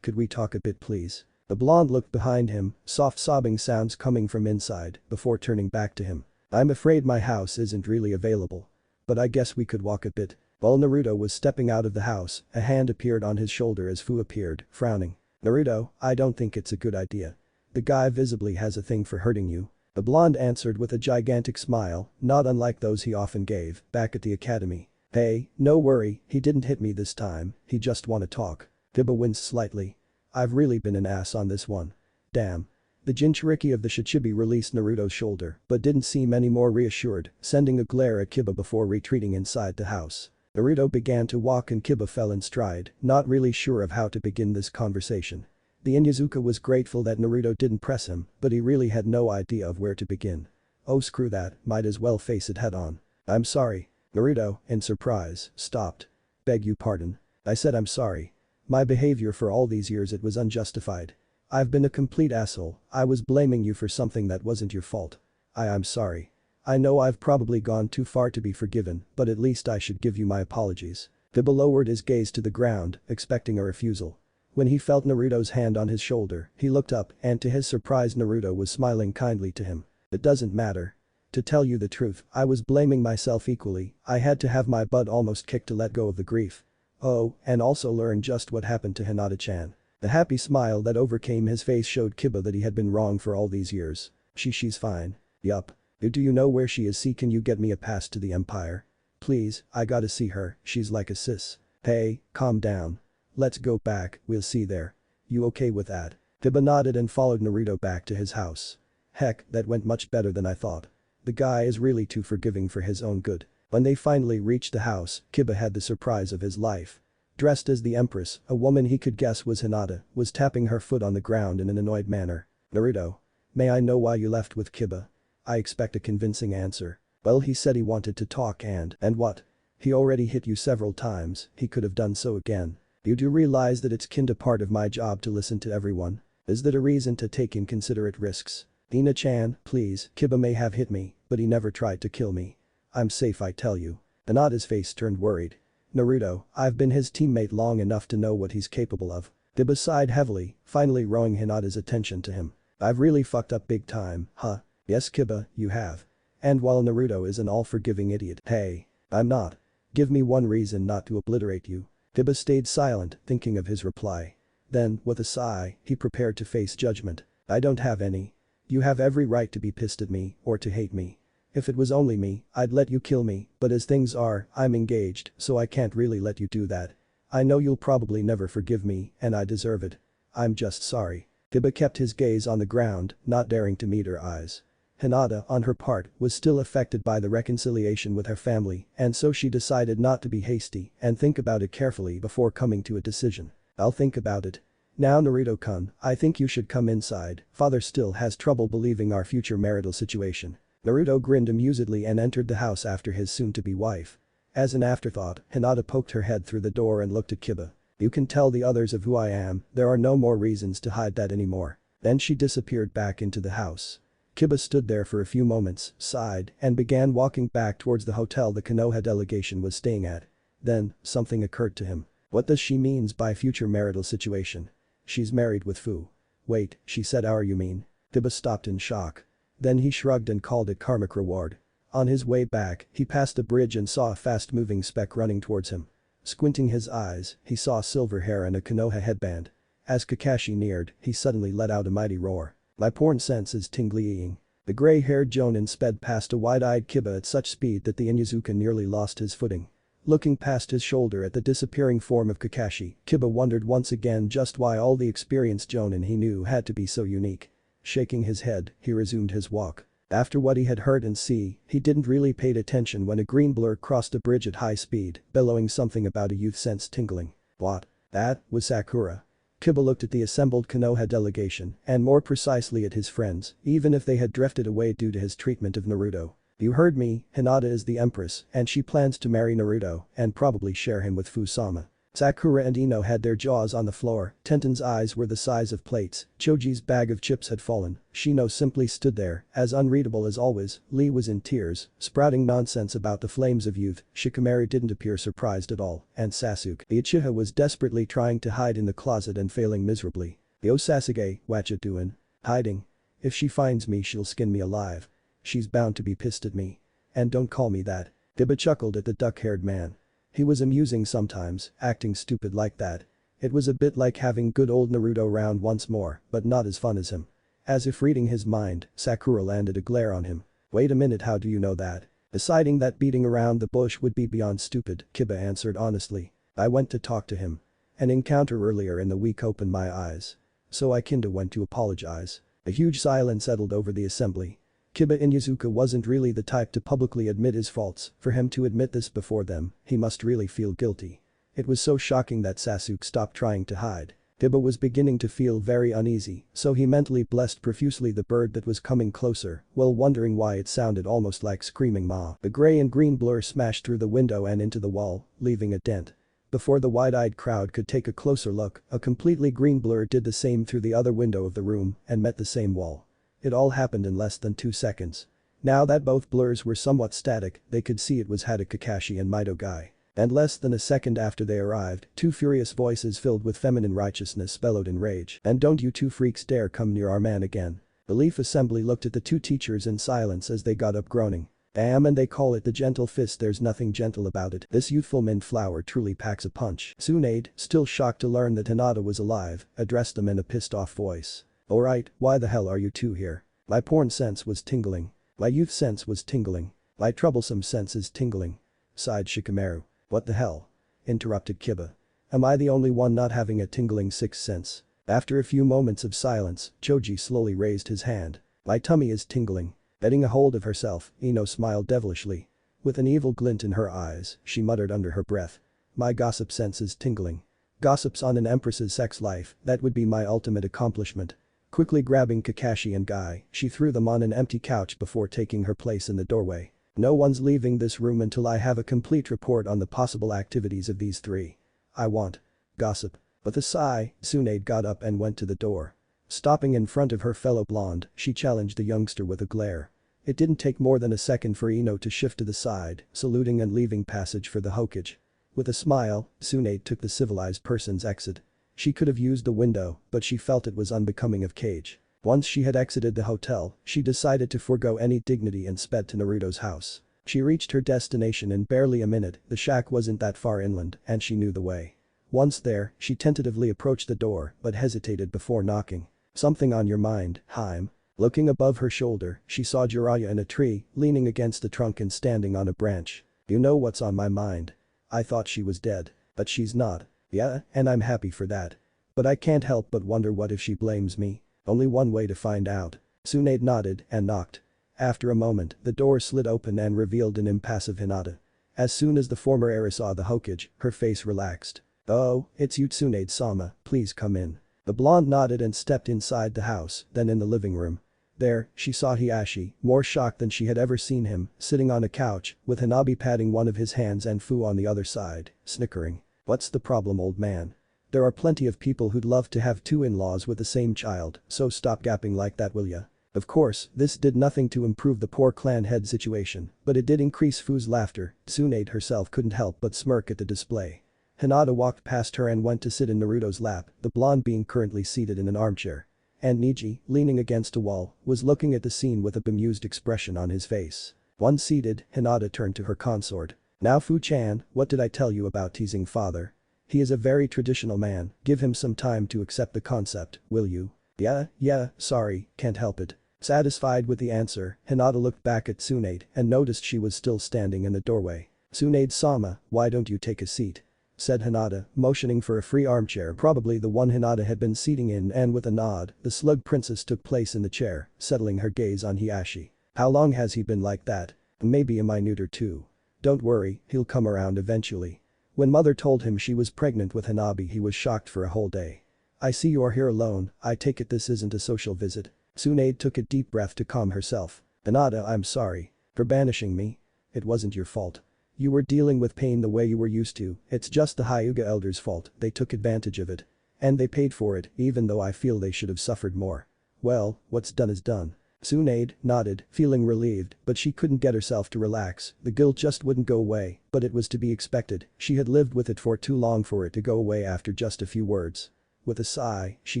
Could we talk a bit please? The blonde looked behind him, soft sobbing sounds coming from inside, before turning back to him. I'm afraid my house isn't really available. But I guess we could walk a bit. While Naruto was stepping out of the house, a hand appeared on his shoulder as Fu appeared, frowning. Naruto, I don't think it's a good idea. The guy visibly has a thing for hurting you. The blonde answered with a gigantic smile, not unlike those he often gave, back at the academy. Hey, no worry, he didn't hit me this time, he just wanna talk. Kiba winced slightly. I've really been an ass on this one. Damn. The Jinchuriki of the Shichibi released Naruto's shoulder but didn't seem any more reassured, sending a glare at Kiba before retreating inside the house. Naruto began to walk and Kiba fell in stride, not really sure of how to begin this conversation. The Inyazuka was grateful that Naruto didn't press him, but he really had no idea of where to begin. Oh screw that, might as well face it head on. I'm sorry. Naruto, in surprise, stopped. Beg you pardon. I said I'm sorry. My behavior for all these years, it was unjustified. I've been a complete asshole, I was blaming you for something that wasn't your fault. I'm sorry. I know I've probably gone too far to be forgiven, but at least I should give you my apologies. Kiba lowered his gaze to the ground, expecting a refusal. When he felt Naruto's hand on his shoulder, he looked up and to his surprise Naruto was smiling kindly to him. It doesn't matter. To tell you the truth, I was blaming myself equally, I had to have my butt almost kicked to let go of the grief. Oh, and also learn just what happened to Hinata-chan. The happy smile that overcame his face showed Kiba that he had been wrong for all these years. She's fine. Yup. Do you know where she is? Can you get me a pass to the Empire? Please, I gotta see her, she's like a sis. Hey, calm down. Let's go back, we'll see there. You okay with that? Kiba nodded and followed Naruto back to his house. Heck, that went much better than I thought. The guy is really too forgiving for his own good. When they finally reached the house, Kiba had the surprise of his life. Dressed as the Empress, a woman he could guess was Hinata, was tapping her foot on the ground in an annoyed manner. Naruto. May I know why you left with Kiba? I expect a convincing answer. Well, he said he wanted to talk and what? He already hit you several times, he could have done so again. You do realize that it's kinda part of my job to listen to everyone? Is that a reason to take inconsiderate risks? Hina-chan, please, Kiba may have hit me, but he never tried to kill me. I'm safe, I tell you. Hinata's face turned worried. Naruto, I've been his teammate long enough to know what he's capable of. Kiba sighed heavily, finally drawing Hinata's attention to him. I've really fucked up big time, huh? Yes Kiba, you have. And while Naruto is an all-forgiving idiot, hey, I'm not. Give me one reason not to obliterate you. Kiba stayed silent, thinking of his reply. Then, with a sigh, he prepared to face judgment. I don't have any. You have every right to be pissed at me, or to hate me. If it was only me, I'd let you kill me, but as things are, I'm engaged, so I can't really let you do that. I know you'll probably never forgive me, and I deserve it. I'm just sorry. Kiba kept his gaze on the ground, not daring to meet her eyes. Hinata, on her part, was still affected by the reconciliation with her family, and so she decided not to be hasty and think about it carefully before coming to a decision. I'll think about it. Now Naruto-kun, I think you should come inside, father still has trouble believing our future marital situation. Naruto grinned amusedly and entered the house after his soon-to-be wife. As an afterthought, Hinata poked her head through the door and looked at Kiba. You can tell the others of who I am, there are no more reasons to hide that anymore. Then she disappeared back into the house. Kiba stood there for a few moments, sighed, and began walking back towards the hotel the Konoha delegation was staying at. Then, something occurred to him. What does she means by future marital situation? She's married with Fu. Wait, she said our you mean? Kiba stopped in shock. Then he shrugged and called it karmic reward. On his way back, he passed a bridge and saw a fast-moving speck running towards him. Squinting his eyes, he saw silver hair and a Konoha headband. As Kakashi neared, he suddenly let out a mighty roar. My porn sense is tinglying. The gray-haired Jonin sped past a wide-eyed Kiba at such speed that the Inyazuka nearly lost his footing. Looking past his shoulder at the disappearing form of Kakashi, Kiba wondered once again just why all the experienced Jonin he knew had to be so unique. Shaking his head, he resumed his walk. After what he had heard and see, he didn't really paid attention when a green blur crossed a bridge at high speed, bellowing something about a youth sense tingling. What? That was Sakura. Kiba looked at the assembled Konoha delegation, and more precisely at his friends, even if they had drifted away due to his treatment of Naruto. You heard me, Hinata is the Empress, and she plans to marry Naruto, and probably share him with Fu-sama. Sakura and Ino had their jaws on the floor, Tenten's eyes were the size of plates, Choji's bag of chips had fallen, Shino simply stood there, as unreadable as always, Lee was in tears, sprouting nonsense about the flames of youth, Shikamaru didn't appear surprised at all, and Sasuke, the Uchiha was desperately trying to hide in the closet and failing miserably. Yo Sasuke, whatcha doin'? Hiding? If she finds me she'll skin me alive. She's bound to be pissed at me. And don't call me that. Kiba chuckled at the duck-haired man. He was amusing sometimes, acting stupid like that. It was a bit like having good old Naruto round once more, but not as fun as him. As if reading his mind, Sakura landed a glare on him. Wait a minute, how do you know that? Deciding that beating around the bush would be beyond stupid, Kiba answered honestly. I went to talk to him. An encounter earlier in the week opened my eyes. So I kinda went to apologize. A huge silence settled over the assembly. Kiba Inyazuka wasn't really the type to publicly admit his faults. For him to admit this before them, he must really feel guilty. It was so shocking that Sasuke stopped trying to hide. Kiba was beginning to feel very uneasy, so he mentally blessed profusely the bird that was coming closer, while wondering why it sounded almost like screaming ma. The gray and green blur smashed through the window and into the wall, leaving a dent. Before the wide-eyed crowd could take a closer look, a completely green blur did the same through the other window of the room and met the same wall. It all happened in less than 2 seconds. Now that both blurs were somewhat static, they could see it was Hada Kakashi and Mido Guy. And less than a second after they arrived, 2 furious voices filled with feminine righteousness bellowed in rage. And don't you 2 freaks dare come near our man again. The Leaf Assembly looked at the 2 teachers in silence as they got up groaning. Damn, and they call it the gentle fist. There's nothing gentle about it. This youthful mint flower truly packs a punch. Tsunade, still shocked to learn that Hinata was alive, addressed them in a pissed off voice. Alright, why the hell are you 2 here? My porn sense was tingling. My youth sense was tingling. My troublesome sense is tingling. Sighed Shikamaru. What the hell? Interrupted Kiba. Am I the only one not having a tingling sixth sense? After a few moments of silence, Choji slowly raised his hand. My tummy is tingling. Getting a hold of herself, Ino smiled devilishly. With an evil glint in her eyes, she muttered under her breath. My gossip sense is tingling. Gossips on an empress's sex life, that would be my ultimate accomplishment. Quickly grabbing Kakashi and Guy, she threw them on an empty couch before taking her place in the doorway. No one's leaving this room until I have a complete report on the possible activities of these 3. I want gossip. With a sigh, Tsunade got up and went to the door. Stopping in front of her fellow blonde, she challenged the youngster with a glare. It didn't take more than a second for Ino to shift to the side, saluting and leaving passage for the Hokage. With a smile, Tsunade took the civilized person's exit. She could have used the window, but she felt it was unbecoming of Cage. Once she had exited the hotel, she decided to forego any dignity and sped to Naruto's house. She reached her destination in barely a minute. The shack wasn't that far inland, and she knew the way. Once there, she tentatively approached the door, but hesitated before knocking. Something on your mind, Haim? Looking above her shoulder, she saw Jiraiya in a tree, leaning against the trunk and standing on a branch. You know what's on my mind. I thought she was dead. But she's not. Yeah, and I'm happy for that. But I can't help but wonder what if she blames me. Only one way to find out. Tsunade nodded and knocked. After a moment, the door slid open and revealed an impassive Hinata. As soon as the former heiress saw the Hokage, her face relaxed. Oh, it's you Tsunade-sama, please come in. The blonde nodded and stepped inside the house, then in the living room. There, she saw Hiashi, more shocked than she had ever seen him, sitting on a couch, with Hanabi patting one of his hands and Fu on the other side, snickering. What's the problem, old man? There are plenty of people who'd love to have 2 in-laws with the same child, so stop gapping like that, will ya? Of course, this did nothing to improve the poor clan head situation, but it did increase Fu's laughter. Tsunade herself couldn't help but smirk at the display. Hinata walked past her and went to sit in Naruto's lap, the blonde being currently seated in an armchair. And Niji, leaning against a wall, was looking at the scene with a bemused expression on his face. Once seated, Hinata turned to her consort. Now Fu-chan, what did I tell you about teasing father? He is a very traditional man, give him some time to accept the concept, will you? Yeah, sorry, can't help it. Satisfied with the answer, Hinata looked back at Tsunade and noticed she was still standing in the doorway. Tsunade-sama, why don't you take a seat? Said Hinata, motioning for a free armchair, probably the one Hinata had been seating in, and with a nod, the slug princess took place in the chair, settling her gaze on Hiashi. How long has he been like that? Maybe a minute or 2. Don't worry, he'll come around eventually. When mother told him she was pregnant with Hanabi, he was shocked for a whole day. I see you are here alone, I take it this isn't a social visit. Tsunade took a deep breath to calm herself. Hinata, I'm sorry. For banishing me. It wasn't your fault. You were dealing with pain the way you were used to, it's just the Hyuga elders' fault, they took advantage of it. And they paid for it, even though I feel they should have suffered more. Well, what's done is done. Tsunade nodded, feeling relieved, but she couldn't get herself to relax, the guilt just wouldn't go away, but it was to be expected, she had lived with it for too long for it to go away after just a few words. With a sigh, she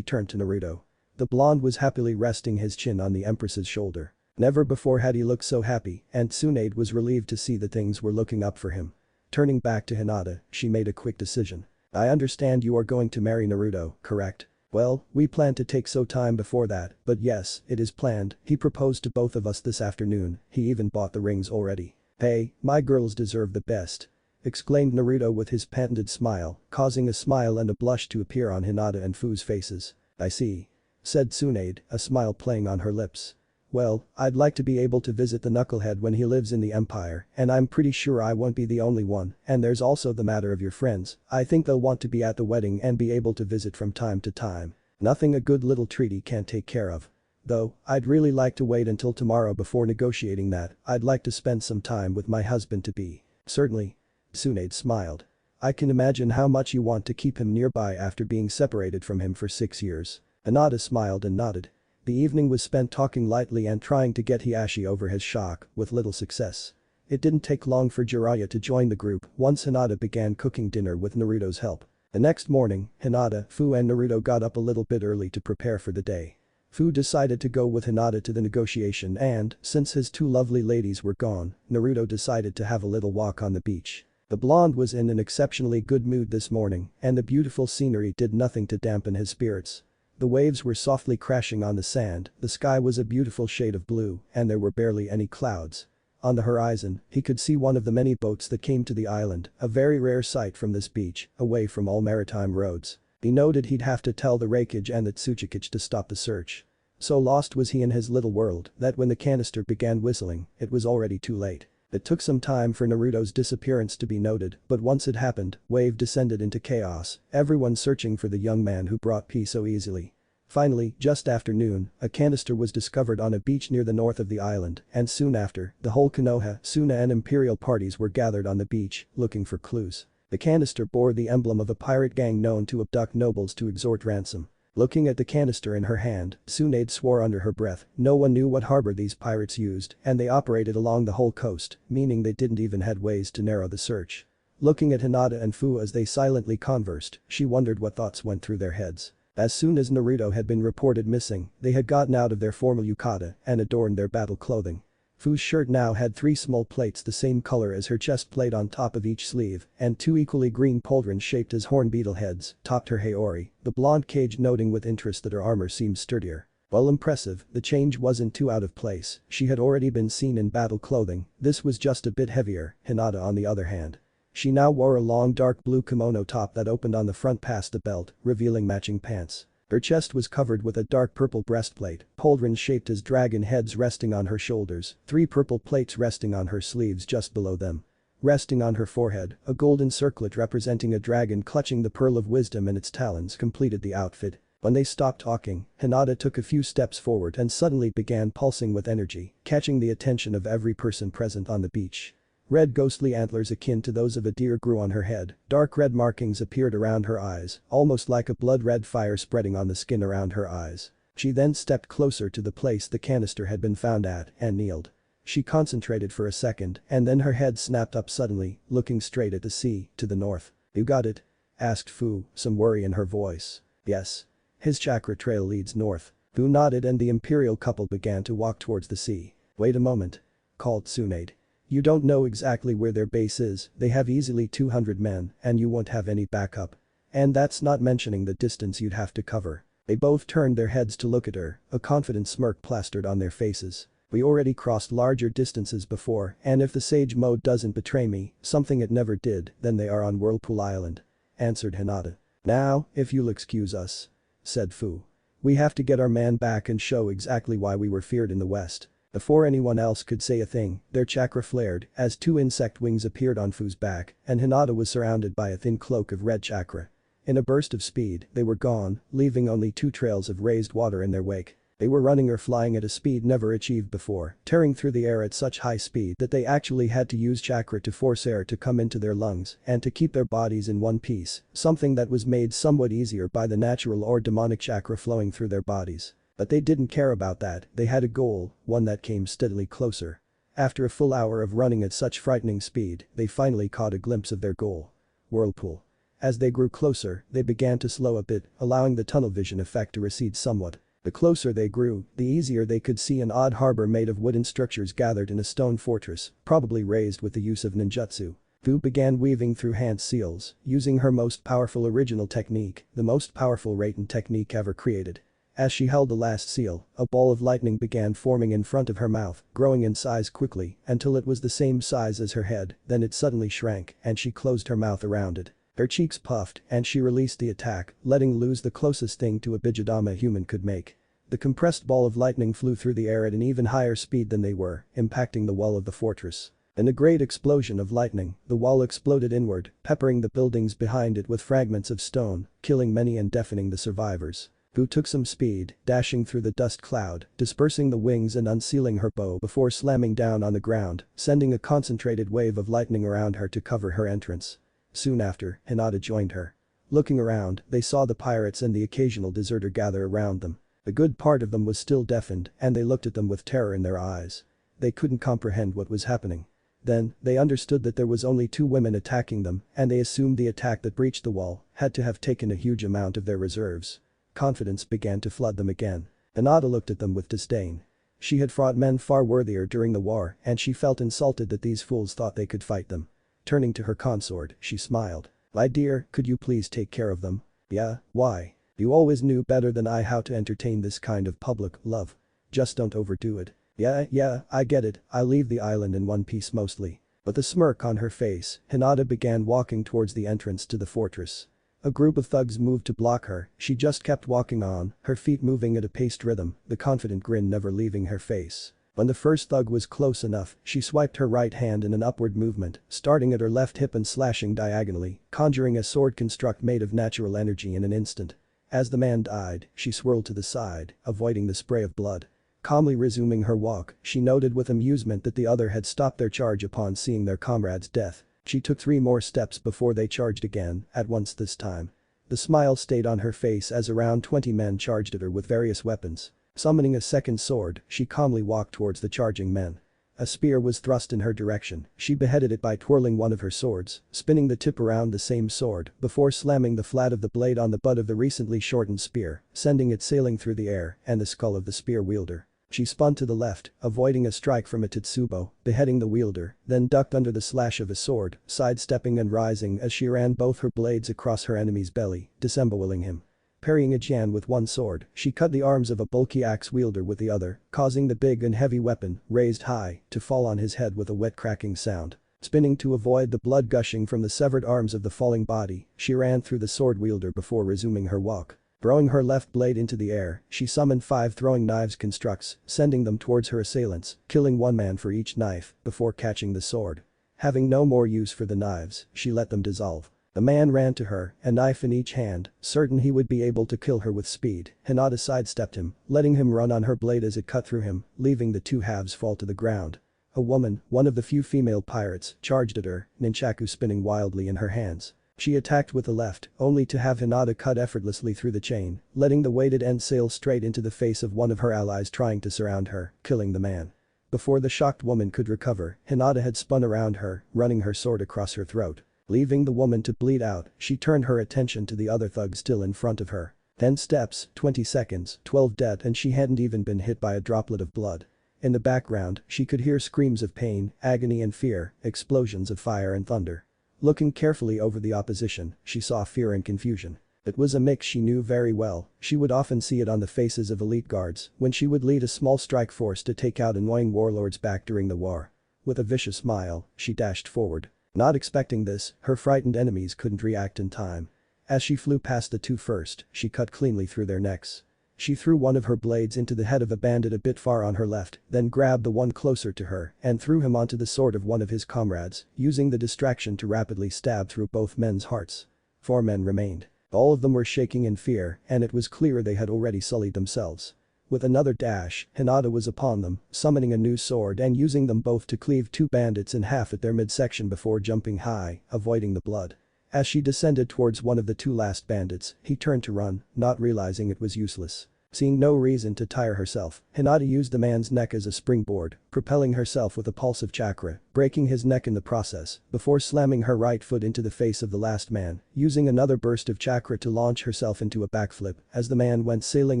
turned to Naruto. The blonde was happily resting his chin on the Empress's shoulder. Never before had he looked so happy, and Tsunade was relieved to see that things were looking up for him. Turning back to Hinata, she made a quick decision. I understand you are going to marry Naruto, correct? Well, we plan to take so time before that, but yes, it is planned, he proposed to both of us this afternoon, he even bought the rings already. "Hey, my girls deserve the best," exclaimed Naruto with his patented smile, causing a smile and a blush to appear on Hinata and Fu's faces. "I see," said Tsunade, a smile playing on her lips. "Well, I'd like to be able to visit the knucklehead when he lives in the Empire, and I'm pretty sure I won't be the only one, and there's also the matter of your friends, I think they'll want to be at the wedding and be able to visit from time to time. Nothing a good little treaty can't take care of. Though, I'd really like to wait until tomorrow before negotiating that, I'd like to spend some time with my husband-to-be." "Certainly." Tsunade smiled. "I can imagine how much you want to keep him nearby after being separated from him for 6 years." Hinata smiled and nodded. The evening was spent talking lightly and trying to get Hiashi over his shock, with little success. It didn't take long for Jiraiya to join the group once Hinata began cooking dinner with Naruto's help. The next morning, Hinata, Fu and Naruto got up a little bit early to prepare for the day. Fu decided to go with Hinata to the negotiation and, since his two lovely ladies were gone, Naruto decided to have a little walk on the beach. The blonde was in an exceptionally good mood this morning, and the beautiful scenery did nothing to dampen his spirits. The waves were softly crashing on the sand, the sky was a beautiful shade of blue, and there were barely any clouds. On the horizon, he could see one of the many boats that came to the island, a very rare sight from this beach, away from all maritime roads. He noted he'd have to tell the Raikage and the Tsuchikage to stop the search. So lost was he in his little world that when the canister began whistling, it was already too late. It took some time for Naruto's disappearance to be noted, but once it happened, wave descended into chaos, everyone searching for the young man who brought peace so easily. Finally, just after noon, a canister was discovered on a beach near the north of the island, and soon after, the whole Konoha, Suna and Imperial parties were gathered on the beach, looking for clues. The canister bore the emblem of a pirate gang known to abduct nobles to extort ransom. Looking at the canister in her hand, Tsunade swore under her breath, no one knew what harbor these pirates used, and they operated along the whole coast, meaning they didn't even have ways to narrow the search. Looking at Hinata and Fu as they silently conversed, she wondered what thoughts went through their heads. As soon as Naruto had been reported missing, they had gotten out of their formal yukata and adorned their battle clothing. Fu's shirt now had 3 small plates the same color as her chest plate on top of each sleeve, and 2 equally green pauldrons shaped as horn beetle heads topped her haori, the blonde Kage noting with interest that her armor seemed sturdier. While impressive, the change wasn't too out of place, she had already been seen in battle clothing, this was just a bit heavier. Hinata on the other hand. She now wore a long dark blue kimono top that opened on the front past the belt, revealing matching pants. Her chest was covered with a dark purple breastplate, pauldrons shaped as dragon heads resting on her shoulders, 3 purple plates resting on her sleeves just below them. Resting on her forehead, a golden circlet representing a dragon clutching the pearl of wisdom in its talons completed the outfit. When they stopped talking, Hinata took a few steps forward and suddenly began pulsing with energy, catching the attention of every person present on the beach. Red ghostly antlers akin to those of a deer grew on her head, dark red markings appeared around her eyes, almost like a blood-red fire spreading on the skin around her eyes. She then stepped closer to the place the canister had been found at and kneeled. She concentrated for a second and then her head snapped up suddenly, looking straight at the sea, to the north. "You got it?" asked Fu, some worry in her voice. "Yes. His chakra trail leads north." Fu nodded and the imperial couple began to walk towards the sea. "Wait a moment," called Tsunade. "You don't know exactly where their base is, they have easily 200 men and you won't have any backup. And that's not mentioning the distance you'd have to cover." They both turned their heads to look at her, a confident smirk plastered on their faces. "We already crossed larger distances before and if the sage mode doesn't betray me, something it never did, then they are on Whirlpool Island," answered Hinata. "Now, if you'll excuse us," said Fu. "We have to get our man back and show exactly why we were feared in the west." Before anyone else could say a thing, their chakra flared as 2 insect wings appeared on Fu's back and Hinata was surrounded by a thin cloak of red chakra. In a burst of speed, they were gone, leaving only 2 trails of raised water in their wake. They were running or flying at a speed never achieved before, tearing through the air at such high speed that they actually had to use chakra to force air to come into their lungs and to keep their bodies in one piece, something that was made somewhat easier by the natural or demonic chakra flowing through their bodies. But they didn't care about that, they had a goal, one that came steadily closer. After a full hour of running at such frightening speed, they finally caught a glimpse of their goal. Whirlpool. As they grew closer, they began to slow a bit, allowing the tunnel vision effect to recede somewhat. The closer they grew, the easier they could see an odd harbor made of wooden structures gathered in a stone fortress, probably raised with the use of ninjutsu. Fu began weaving through hand seals, using her most powerful original technique, the most powerful Raiten technique ever created. As she held the last seal, a ball of lightning began forming in front of her mouth, growing in size quickly until it was the same size as her head, then it suddenly shrank and she closed her mouth around it. Her cheeks puffed and she released the attack, letting loose the closest thing to a Bijadama a human could make. The compressed ball of lightning flew through the air at an even higher speed than they were, impacting the wall of the fortress. In a great explosion of lightning, the wall exploded inward, peppering the buildings behind it with fragments of stone, killing many and deafening the survivors. Boo took some speed, dashing through the dust cloud, dispersing the wings and unsealing her bow before slamming down on the ground, sending a concentrated wave of lightning around her to cover her entrance. Soon after, Hinata joined her. Looking around, they saw the pirates and the occasional deserter gather around them. A good part of them was still deafened, and they looked at them with terror in their eyes. They couldn't comprehend what was happening. Then, they understood that there was only 2 women attacking them, and they assumed the attack that breached the wall had to have taken a huge amount of their reserves. Confidence began to flood them again. Hinata looked at them with disdain. She had fought men far worthier during the war and she felt insulted that these fools thought they could fight them. Turning to her consort, she smiled. "My dear, could you please take care of them?" "Yeah, why? You always knew better than I how to entertain this kind of public love. Just don't overdo it." Yeah, I get it, I leave the island in one piece mostly." With a smirk on her face, Hinata began walking towards the entrance to the fortress. A group of thugs moved to block her, she just kept walking on, her feet moving at a paced rhythm, the confident grin never leaving her face. When the first thug was close enough, she swiped her right hand in an upward movement, starting at her left hip and slashing diagonally, conjuring a sword construct made of natural energy in an instant. As the man died, she swirled to the side, avoiding the spray of blood. Calmly resuming her walk, she noted with amusement that the other had stopped their charge upon seeing their comrade's death. She took 3 more steps before they charged again, at once this time. The smile stayed on her face as around 20 men charged at her with various weapons. Summoning a second sword, she calmly walked towards the charging men. A spear was thrust in her direction, she beheaded it by twirling one of her swords, spinning the tip around the same sword before slamming the flat of the blade on the butt of the recently shortened spear, sending it sailing through the air and the skull of the spear wielder. She spun to the left, avoiding a strike from a Tetsubo, beheading the wielder, then ducked under the slash of a sword, sidestepping and rising as she ran both her blades across her enemy's belly, disemboweling him. Parrying a Jan with one sword, she cut the arms of a bulky axe wielder with the other, causing the big and heavy weapon, raised high, to fall on his head with a wet cracking sound. Spinning to avoid the blood gushing from the severed arms of the falling body, she ran through the sword wielder before resuming her walk. Throwing her left blade into the air, she summoned 5 throwing knives constructs, sending them towards her assailants, killing 1 man for each knife, before catching the sword. Having no more use for the knives, she let them dissolve. The man ran to her, a knife in each hand, certain he would be able to kill her with speed. Hinata sidestepped him, letting him run on her blade as it cut through him, leaving the 2 halves fall to the ground. A woman, one of the few female pirates, charged at her, nunchaku spinning wildly in her hands. She attacked with the left, only to have Hinata cut effortlessly through the chain, letting the weighted end sail straight into the face of one of her allies trying to surround her, killing the man. Before the shocked woman could recover, Hinata had spun around her, running her sword across her throat. Leaving the woman to bleed out, she turned her attention to the other thug still in front of her. 10 steps, 20 seconds, 12 dead and she hadn't even been hit by a droplet of blood. In the background, she could hear screams of pain, agony and fear, explosions of fire and thunder. Looking carefully over the opposition, she saw fear and confusion. It was a mix she knew very well, she would often see it on the faces of elite guards when she would lead a small strike force to take out annoying warlords back during the war. With a vicious smile, she dashed forward. Not expecting this, her frightened enemies couldn't react in time. As she flew past the 2 first, she cut cleanly through their necks. She threw one of her blades into the head of a bandit a bit far on her left, then grabbed the one closer to her and threw him onto the sword of one of his comrades, using the distraction to rapidly stab through both men's hearts. 4 men remained. All of them were shaking in fear and it was clear they had already sullied themselves. With another dash, Hinata was upon them, summoning a new sword and using them both to cleave 2 bandits in half at their midsection before jumping high, avoiding the blood. As she descended towards one of the 2 last bandits, he turned to run, not realizing it was useless. Seeing no reason to tire herself, Hinata used the man's neck as a springboard, propelling herself with a pulse of chakra, breaking his neck in the process, before slamming her right foot into the face of the last man, using another burst of chakra to launch herself into a backflip as the man went sailing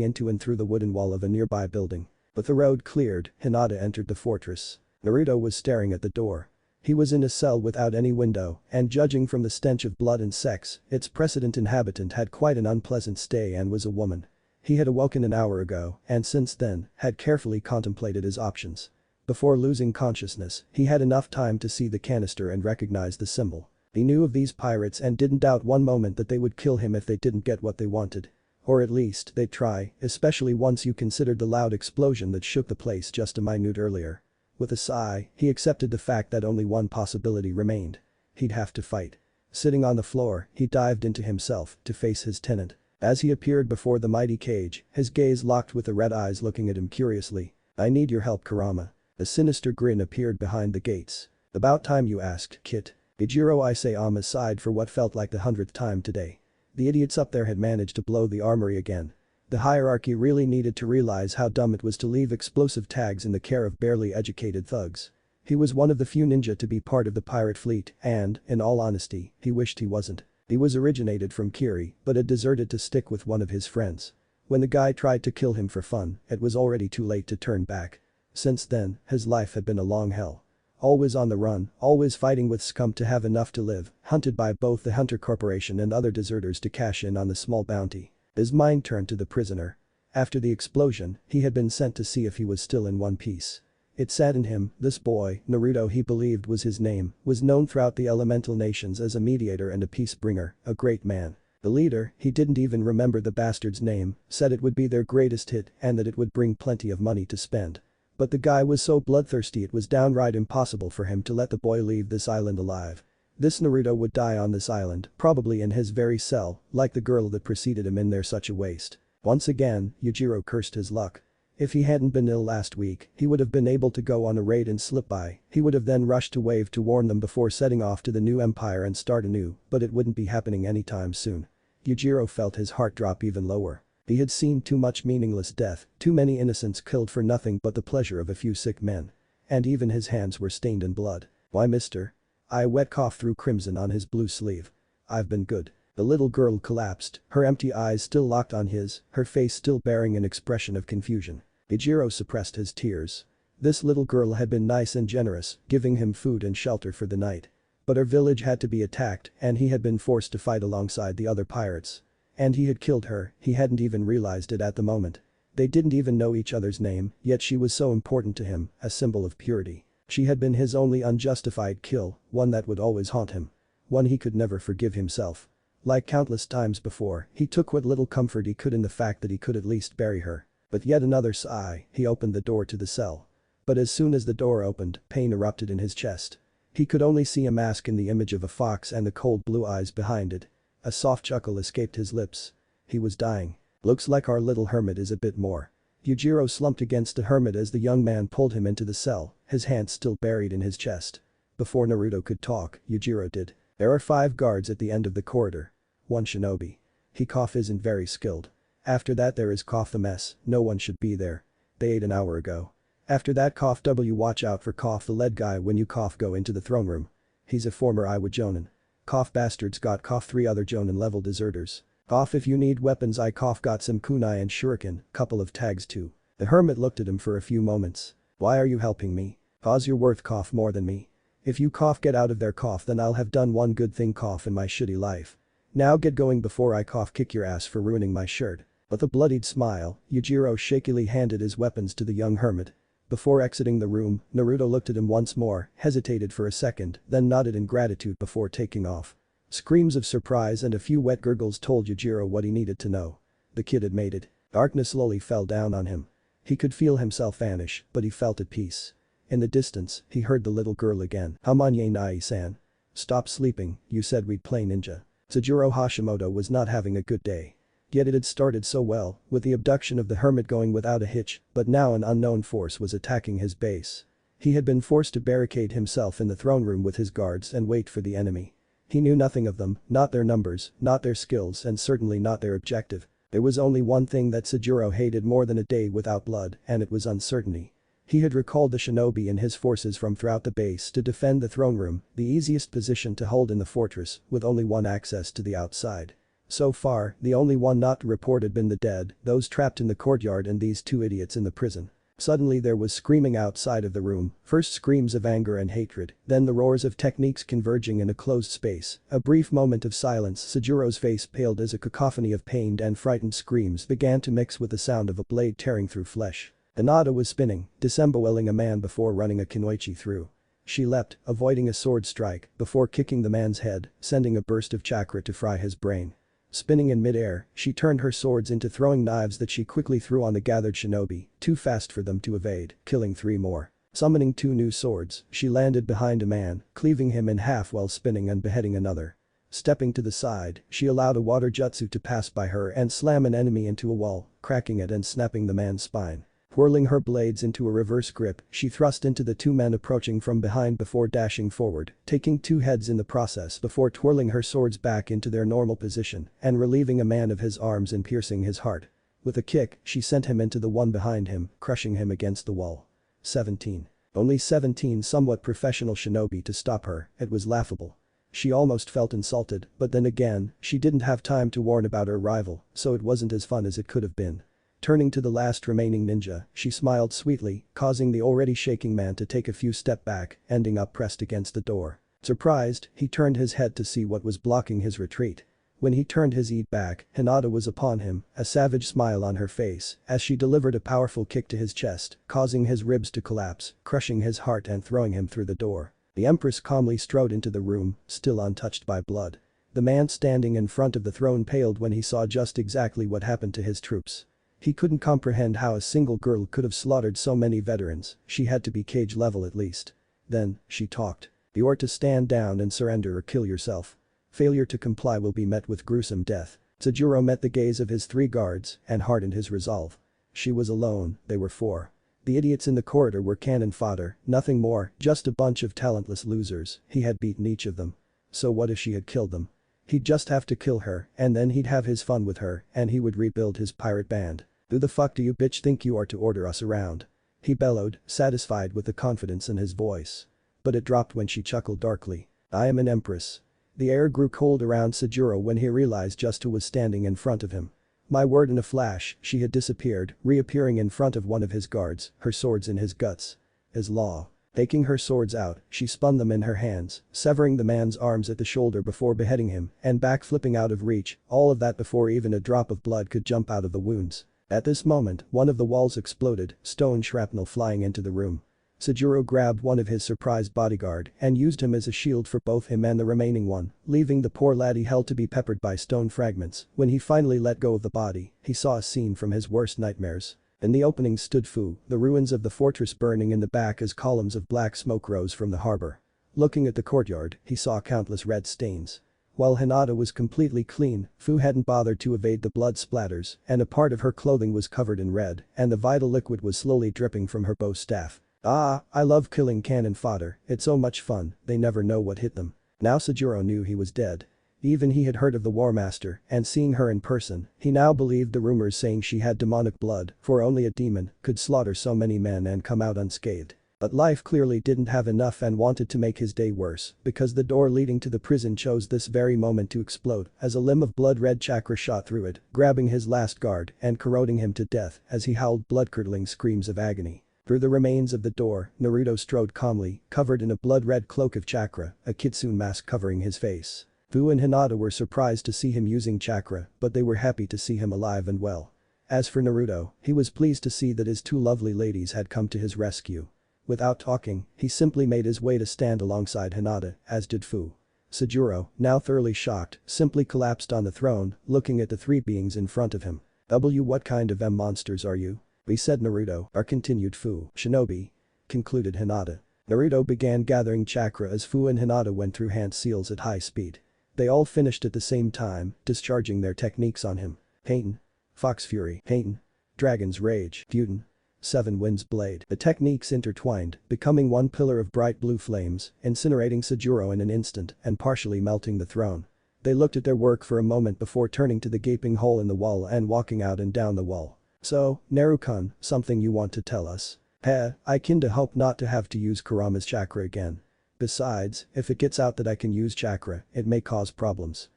into and through the wooden wall of a nearby building. With the road cleared, Hinata entered the fortress. Naruto was staring at the door. He was in a cell without any window, and judging from the stench of blood and sex, its precedent inhabitant had quite an unpleasant stay and was a woman. He had awoken an hour ago and since then had carefully contemplated his options. Before losing consciousness, he had enough time to see the canister and recognize the symbol. He knew of these pirates and didn't doubt one moment that they would kill him if they didn't get what they wanted. Or at least, they'd try, especially once you considered the loud explosion that shook the place just a minute earlier. With a sigh, he accepted the fact that only one possibility remained. He'd have to fight. Sitting on the floor, he dived into himself to face his tenant. As he appeared before the mighty cage, his gaze locked with the red eyes looking at him curiously. "I need your help, Kurama." A sinister grin appeared behind the gates. "About time you asked, Kit." Ijiro Isayama sighed for what felt like the 100th time today. The idiots up there had managed to blow the armory again. The hierarchy really needed to realize how dumb it was to leave explosive tags in the care of barely educated thugs. He was one of the few ninja to be part of the pirate fleet and, in all honesty, he wished he wasn't. He was originated from Kiri but had deserted to stick with one of his friends. When the guy tried to kill him for fun, it was already too late to turn back. Since then, his life had been a long hell. Always on the run, always fighting with scum to have enough to live, hunted by both the Hunter Corporation and other deserters to cash in on the small bounty. His mind turned to the prisoner. After the explosion, he had been sent to see if he was still in one piece. It saddened him, this boy, Naruto he believed was his name, was known throughout the elemental nations as a mediator and a peace bringer, a great man. The leader, he didn't even remember the bastard's name, said it would be their greatest hit and that it would bring plenty of money to spend. But the guy was so bloodthirsty it was downright impossible for him to let the boy leave this island alive. This Naruto would die on this island, probably in his very cell, like the girl that preceded him in there. Such a waste. Once again, Yujiro cursed his luck. If he hadn't been ill last week, he would have been able to go on a raid and slip by. He would have then rushed to Wave to warn them before setting off to the new empire and start anew, but it wouldn't be happening anytime soon. Yujiro felt his heart drop even lower. He had seen too much meaningless death, too many innocents killed for nothing but the pleasure of a few sick men. And even his hands were stained in blood. "Why, mister?" A wet cough threw crimson on his blue sleeve. "I've been good." The little girl collapsed, her empty eyes still locked on his, her face still bearing an expression of confusion. Ijiro suppressed his tears. This little girl had been nice and generous, giving him food and shelter for the night. But her village had to be attacked and he had been forced to fight alongside the other pirates. And he had killed her, he hadn't even realized it at the moment. They didn't even know each other's name, yet she was so important to him, a symbol of purity. She had been his only unjustified kill, one that would always haunt him. One he could never forgive himself. Like countless times before, he took what little comfort he could in the fact that he could at least bury her. With yet another sigh, he opened the door to the cell. But as soon as the door opened, pain erupted in his chest. He could only see a mask in the image of a fox and the cold blue eyes behind it. A soft chuckle escaped his lips. He was dying. "Looks like our little hermit is a bit more." Yujiro slumped against the hermit as the young man pulled him into the cell, his hands still buried in his chest. Before Naruto could talk, Yujiro did. "There are 5 guards at the end of the corridor. 1 shinobi. He cough isn't very skilled. After that there is cough the mess, no one should be there. They ate an hour ago. After that cough W watch out for cough the lead guy when you cough go into the throne room. He's a former Iwa Jonin. Cough bastards got cough 3 other Jonin level deserters. Cough if you need weapons I cough got some kunai and shuriken, couple of tags too." The hermit looked at him for a few moments. "Why are you helping me? Cause you're worth cough more than me. If you cough get out of there cough then I'll have done one good thing cough in my shitty life. Now get going before I cough kick your ass for ruining my shirt." With a bloodied smile, Yujiro shakily handed his weapons to the young hermit. Before exiting the room, Naruto looked at him once more, hesitated for a second, then nodded in gratitude before taking off. Screams of surprise and a few wet gurgles told Yujiro what he needed to know. The kid had made it. Darkness slowly fell down on him. He could feel himself vanish, but he felt at peace. In the distance, he heard the little girl again. "Hamanye Nai-san. Stop sleeping, you said we'd play ninja." Tsujuro Hashimoto was not having a good day. Yet it had started so well, with the abduction of the hermit going without a hitch, but now an unknown force was attacking his base. He had been forced to barricade himself in the throne room with his guards and wait for the enemy. He knew nothing of them, not their numbers, not their skills and certainly not their objective. There was only one thing that Tsujuro hated more than a day without blood and it was uncertainty. He had recalled the shinobi and his forces from throughout the base to defend the throne room, the easiest position to hold in the fortress, with only one access to the outside. So far, the only one not to report had been the dead, those trapped in the courtyard and these 2 idiots in the prison. Suddenly there was screaming outside of the room, first screams of anger and hatred, then the roars of techniques converging in a closed space. A brief moment of silence. Sajuro's face paled as a cacophony of pained and frightened screams began to mix with the sound of a blade tearing through flesh. Hinata was spinning, disemboweling a man before running a kunoichi through. She leapt, avoiding a sword strike, before kicking the man's head, sending a burst of chakra to fry his brain. Spinning in midair, she turned her swords into throwing knives that she quickly threw on the gathered shinobi, too fast for them to evade, killing 3 more. Summoning 2 new swords, she landed behind a man, cleaving him in half while spinning and beheading another. Stepping to the side, she allowed a water jutsu to pass by her and slam an enemy into a wall, cracking it and snapping the man's spine. Whirling her blades into a reverse grip, she thrust into the 2 men approaching from behind before dashing forward, taking 2 heads in the process before twirling her swords back into their normal position and relieving a man of his arms and piercing his heart. With a kick, she sent him into the one behind him, crushing him against the wall. 17. Only 17 somewhat professional shinobi to stop her, it was laughable. She almost felt insulted, but then again, she didn't have time to warn about her rival, so it wasn't as fun as it could have been. Turning to the last remaining ninja, she smiled sweetly, causing the already shaking man to take a few steps back, ending up pressed against the door. Surprised, he turned his head to see what was blocking his retreat. When he turned his head back, Hinata was upon him, a savage smile on her face, as she delivered a powerful kick to his chest, causing his ribs to collapse, crushing his heart and throwing him through the door. The Empress calmly strode into the room, still untouched by blood. The man standing in front of the throne paled when he saw just exactly what happened to his troops. He couldn't comprehend how a single girl could have slaughtered so many veterans, she had to be cage level at least. Then, she talked. You're to stand down and surrender or kill yourself. Failure to comply will be met with gruesome death. Sajuro met the gaze of his 3 guards and hardened his resolve. She was alone, they were 4. The idiots in the corridor were cannon fodder, nothing more, just a bunch of talentless losers, he had beaten each of them. So what if she had killed them? He'd just have to kill her and then he'd have his fun with her and he would rebuild his pirate band. Who the fuck do you bitch think you are to order us around? He bellowed, satisfied with the confidence in his voice. But it dropped when she chuckled darkly. I am an empress. The air grew cold around Sajuro when he realized just who was standing in front of him. My word, in a flash, she had disappeared, reappearing in front of one of his guards, her swords in his guts. His law. Taking her swords out, she spun them in her hands, severing the man's arms at the shoulder before beheading him and backflipping out of reach, all of that before even a drop of blood could jump out of the wounds. At this moment, one of the walls exploded, stone shrapnel flying into the room. Sajuro grabbed one of his surprised bodyguard and used him as a shield for both him and the remaining one, leaving the poor lad he held to be peppered by stone fragments. When he finally let go of the body, he saw a scene from his worst nightmares. In the opening stood Fu, the ruins of the fortress burning in the back as columns of black smoke rose from the harbor. Looking at the courtyard, he saw countless red stains. While Hinata was completely clean, Fu hadn't bothered to evade the blood splatters, and a part of her clothing was covered in red, and the vital liquid was slowly dripping from her bow staff. Ah, I love killing cannon fodder, it's so much fun, they never know what hit them. Now Sajuro knew he was dead. Even he had heard of the War Master, and seeing her in person, he now believed the rumors saying she had demonic blood, for only a demon could slaughter so many men and come out unscathed. But life clearly didn't have enough and wanted to make his day worse, because the door leading to the prison chose this very moment to explode as a limb of blood-red chakra shot through it, grabbing his last guard and corroding him to death as he howled blood-curdling screams of agony. Through the remains of the door, Naruto strode calmly, covered in a blood-red cloak of chakra, a kitsune mask covering his face. Fu and Hinata were surprised to see him using chakra, but they were happy to see him alive and well. As for Naruto, he was pleased to see that his 2 lovely ladies had come to his rescue. Without talking, he simply made his way to stand alongside Hinata, as did Fu. Sajuro, now thoroughly shocked, simply collapsed on the throne, looking at the 3 beings in front of him. What kind of monsters are you? We said Naruto, continued Fu. Shinobi, concluded Hinata. Naruto began gathering chakra as Fu and Hinata went through hand seals at high speed. They all finished at the same time, discharging their techniques on him. Pain. Fox Fury. Pain. Dragon's Rage. Fuden. 7 Winds Blade. The techniques intertwined, becoming one pillar of bright blue flames, incinerating Sajuro in an instant and partially melting the throne. They looked at their work for a moment before turning to the gaping hole in the wall and walking out and down the wall. So, Naru-kun, something you want to tell us? I kinda hope not to have to use Kurama's chakra again. Besides, if it gets out that I can use chakra, it may cause problems.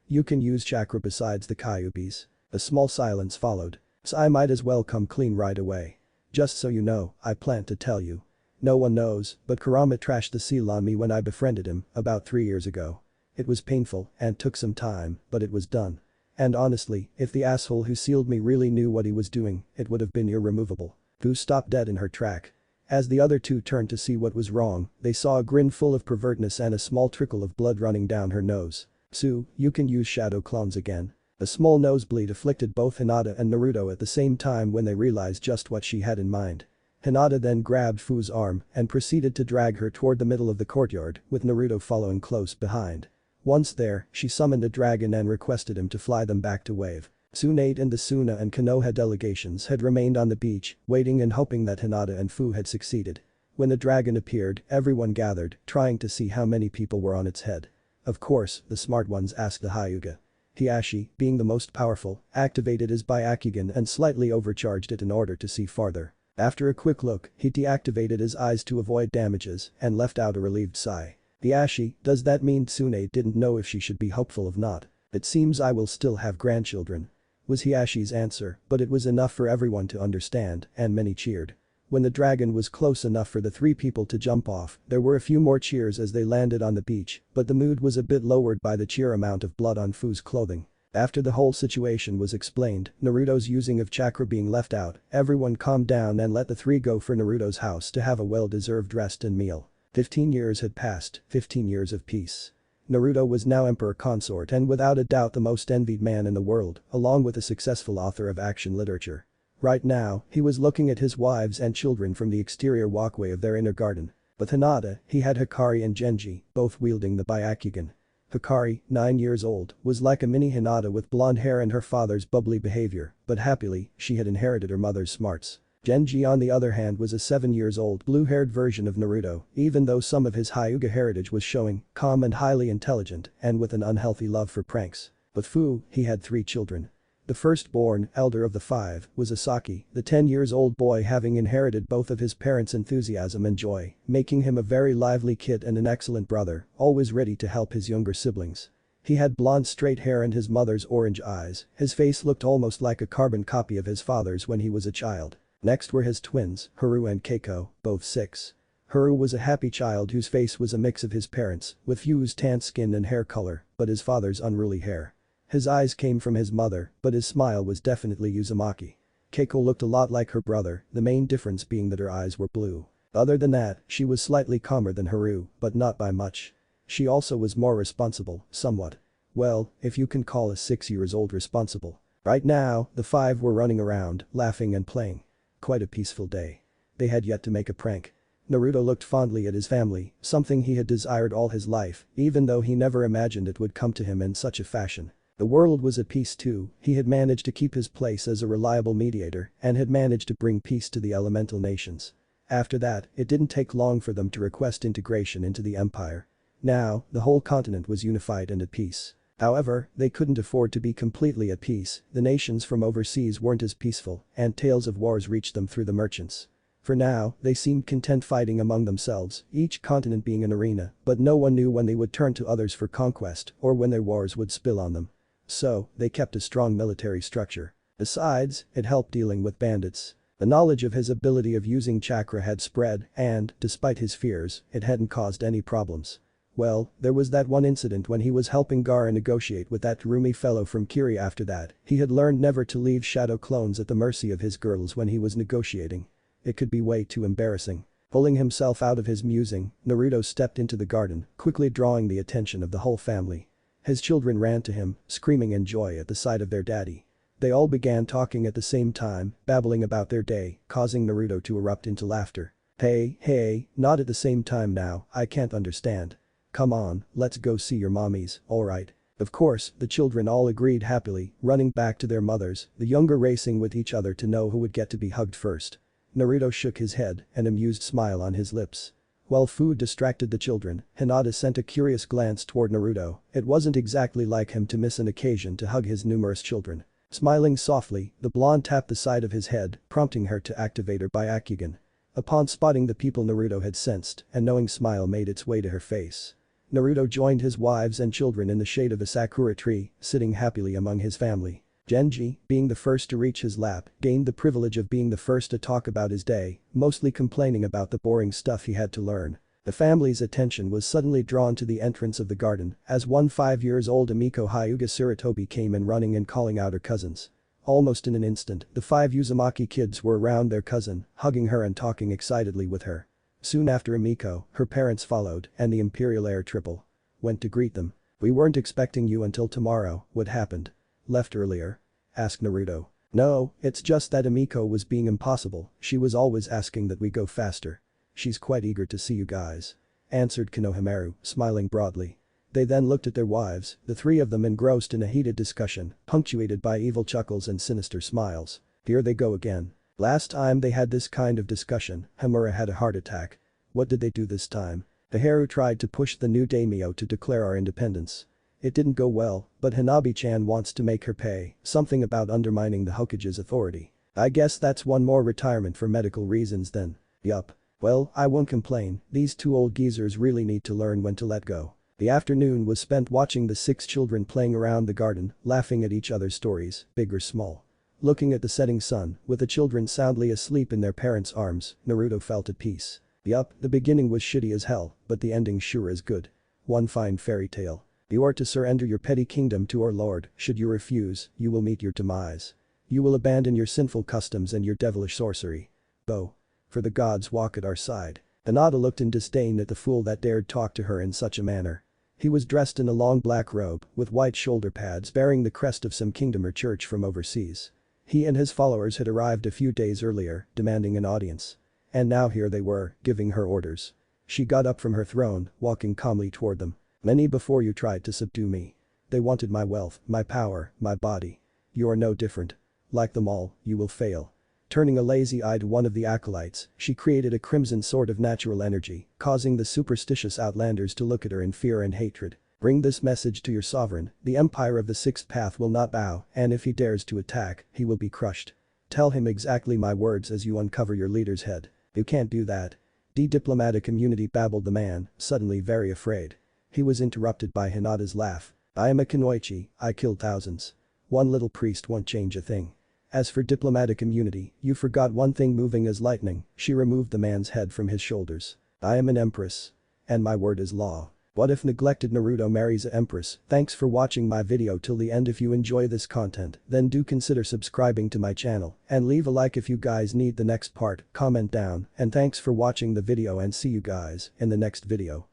You can use chakra besides the Kyubis. A small silence followed. So I might as well come clean right away. Just so you know, I plan to tell you. No one knows, but Kurama trashed the seal on me when I befriended him, about 3 years ago. It was painful and took some time, but it was done. And honestly, if the asshole who sealed me really knew what he was doing, it would have been irremovable. Fu stopped dead in her track. As the other two turned to see what was wrong, they saw a grin full of pervertness and a small trickle of blood running down her nose. "Sue, you can use shadow clones again." A small nosebleed afflicted both Hinata and Naruto at the same time when they realized just what she had in mind. Hinata then grabbed Fu's arm and proceeded to drag her toward the middle of the courtyard, with Naruto following close behind. Once there, she summoned a dragon and requested him to fly them back to Wave. Tsunade and the Suna and Konoha delegations had remained on the beach, waiting and hoping that Hinata and Fu had succeeded. When the dragon appeared, everyone gathered, trying to see how many people were on its head. Of course, the smart ones asked the Hyuga. Hiashi, being the most powerful, activated his Byakugan and slightly overcharged it in order to see farther. After a quick look, he deactivated his eyes to avoid damages and left out a relieved sigh. "Hiashi, does that mean Tsunade didn't know if she should be hopeful or not? It seems I will still have grandchildren," was Hiashi's answer, but it was enough for everyone to understand, and many cheered. When the dragon was close enough for the three people to jump off, there were a few more cheers as they landed on the beach, but the mood was a bit lowered by the sheer amount of blood on Fu's clothing. After the whole situation was explained, Naruto's using of chakra being left out, everyone calmed down and let the three go for Naruto's house to have a well-deserved rest and meal. 15 years had passed, 15 years of peace. Naruto was now emperor consort and without a doubt the most envied man in the world, along with a successful author of action literature. Right now, he was looking at his wives and children from the exterior walkway of their inner garden. With Hinata, he had Hikari and Genji, both wielding the Byakugan. Hikari, 9 years old, was like a mini Hinata with blonde hair and her father's bubbly behavior, but happily, she had inherited her mother's smarts. Genji on the other hand was a 7 years old blue-haired version of Naruto, even though some of his Hyuga heritage was showing, calm and highly intelligent, and with an unhealthy love for pranks. With Fu, he had 3 children. The firstborn, elder of the 5, was Asaki, the 10 years old boy having inherited both of his parents' enthusiasm and joy, making him a very lively kid and an excellent brother, always ready to help his younger siblings. He had blonde straight hair and his mother's orange eyes, his face looked almost like a carbon copy of his father's when he was a child. Next were his twins, Haru and Keiko, both 6. Haru was a happy child whose face was a mix of his parents, with Fu's tan skin and hair color, but his father's unruly hair. His eyes came from his mother, but his smile was definitely Uzumaki. Keiko looked a lot like her brother, the main difference being that her eyes were blue. Other than that, she was slightly calmer than Haru, but not by much. She also was more responsible, somewhat. Well, if you can call a 6 years old responsible. Right now, the 5 were running around, laughing and playing. Quite a peaceful day. They had yet to make a prank. Naruto looked fondly at his family, something he had desired all his life, even though he never imagined it would come to him in such a fashion. The world was at peace too, he had managed to keep his place as a reliable mediator and had managed to bring peace to the elemental nations. After that, it didn't take long for them to request integration into the empire. Now, the whole continent was unified and at peace. However, they couldn't afford to be completely at peace, the nations from overseas weren't as peaceful, and tales of wars reached them through the merchants. For now, they seemed content fighting among themselves, each continent being an arena, but no one knew when they would turn to others for conquest or when their wars would spill on them. So, they kept a strong military structure. Besides, it helped dealing with bandits. The knowledge of his ability of using chakra had spread and, despite his fears, it hadn't caused any problems. Well, there was that one incident when he was helping Gaara negotiate with that roomy fellow from Kiri. After that, he had learned never to leave shadow clones at the mercy of his girls when he was negotiating. It could be way too embarrassing. Pulling himself out of his musing, Naruto stepped into the garden, quickly drawing the attention of the whole family. His children ran to him, screaming in joy at the sight of their daddy. They all began talking at the same time, babbling about their day, causing Naruto to erupt into laughter. Hey, not at the same time now, I can't understand. Come on, let's go see your mommies, alright. Of course, the children all agreed happily, running back to their mothers, the younger racing with each other to know who would get to be hugged first. Naruto shook his head, an amused smile on his lips. While Fu distracted the children, Hinata sent a curious glance toward Naruto. It wasn't exactly like him to miss an occasion to hug his numerous children. Smiling softly, the blonde tapped the side of his head, prompting her to activate her Byakugan. Upon spotting the people Naruto had sensed, a knowing smile made its way to her face. Naruto joined his wives and children in the shade of a sakura tree, sitting happily among his family. Genji, being the first to reach his lap, gained the privilege of being the first to talk about his day, mostly complaining about the boring stuff he had to learn. The family's attention was suddenly drawn to the entrance of the garden as one 5-year-old Amiko Hyuga Suratobi came in running and calling out her cousins. Almost in an instant, the 5 Uzumaki kids were around their cousin, hugging her and talking excitedly with her. Soon after Amiko, her parents followed and the imperial heir triple went to greet them. "We weren't expecting you until tomorrow, what happened? Left earlier?" asked Naruto. "No, it's just that Amiko was being impossible, she was always asking that we go faster. She's quite eager to see you guys," answered Konohamaru, smiling broadly. They then looked at their wives, the three of them engrossed in a heated discussion, punctuated by evil chuckles and sinister smiles. Here they go again. Last time they had this kind of discussion, Hamura had a heart attack. What did they do this time? The Haru tried to push the new daimyo to declare our independence. It didn't go well, but Hanabi-chan wants to make her pay, something about undermining the Hokage's authority. I guess that's one more retirement for medical reasons then. Yup. Well, I won't complain, these two old geezers really need to learn when to let go. The afternoon was spent watching the 6 children playing around the garden, laughing at each other's stories, big or small. Looking at the setting sun, with the children soundly asleep in their parents' arms, Naruto felt at peace. Yup, the beginning was shitty as hell, but the ending sure is good. One fine fairy tale. You are to surrender your petty kingdom to our lord, should you refuse, you will meet your demise. You will abandon your sinful customs and your devilish sorcery. Though. For the gods walk at our side. Hinata looked in disdain at the fool that dared talk to her in such a manner. He was dressed in a long black robe, with white shoulder pads bearing the crest of some kingdom or church from overseas. He and his followers had arrived a few days earlier, demanding an audience. And now here they were, giving her orders. She got up from her throne, walking calmly toward them. Many before you tried to subdue me. They wanted my wealth, my power, my body. You are no different. Like them all, you will fail. Turning a lazy eye to one of the acolytes, she created a crimson sword of natural energy, causing the superstitious outlanders to look at her in fear and hatred. Bring this message to your sovereign, the empire of the sixth path will not bow, and if he dares to attack, he will be crushed. Tell him exactly my words as you uncover your leader's head. You can't do that. Diplomatic immunity, babbled the man, suddenly very afraid. He was interrupted by Hinata's laugh. I am a kunoichi, I killed thousands. One little priest won't change a thing. As for diplomatic immunity, you forgot one thing. Moving as lightning, she removed the man's head from his shoulders. I am an empress. And my word is law. What if Neglected Naruto marries a empress? Thanks for watching my video till the end. If you enjoy this content, then do consider subscribing to my channel and leave a like if you guys need the next part, comment down, and thanks for watching the video and see you guys in the next video.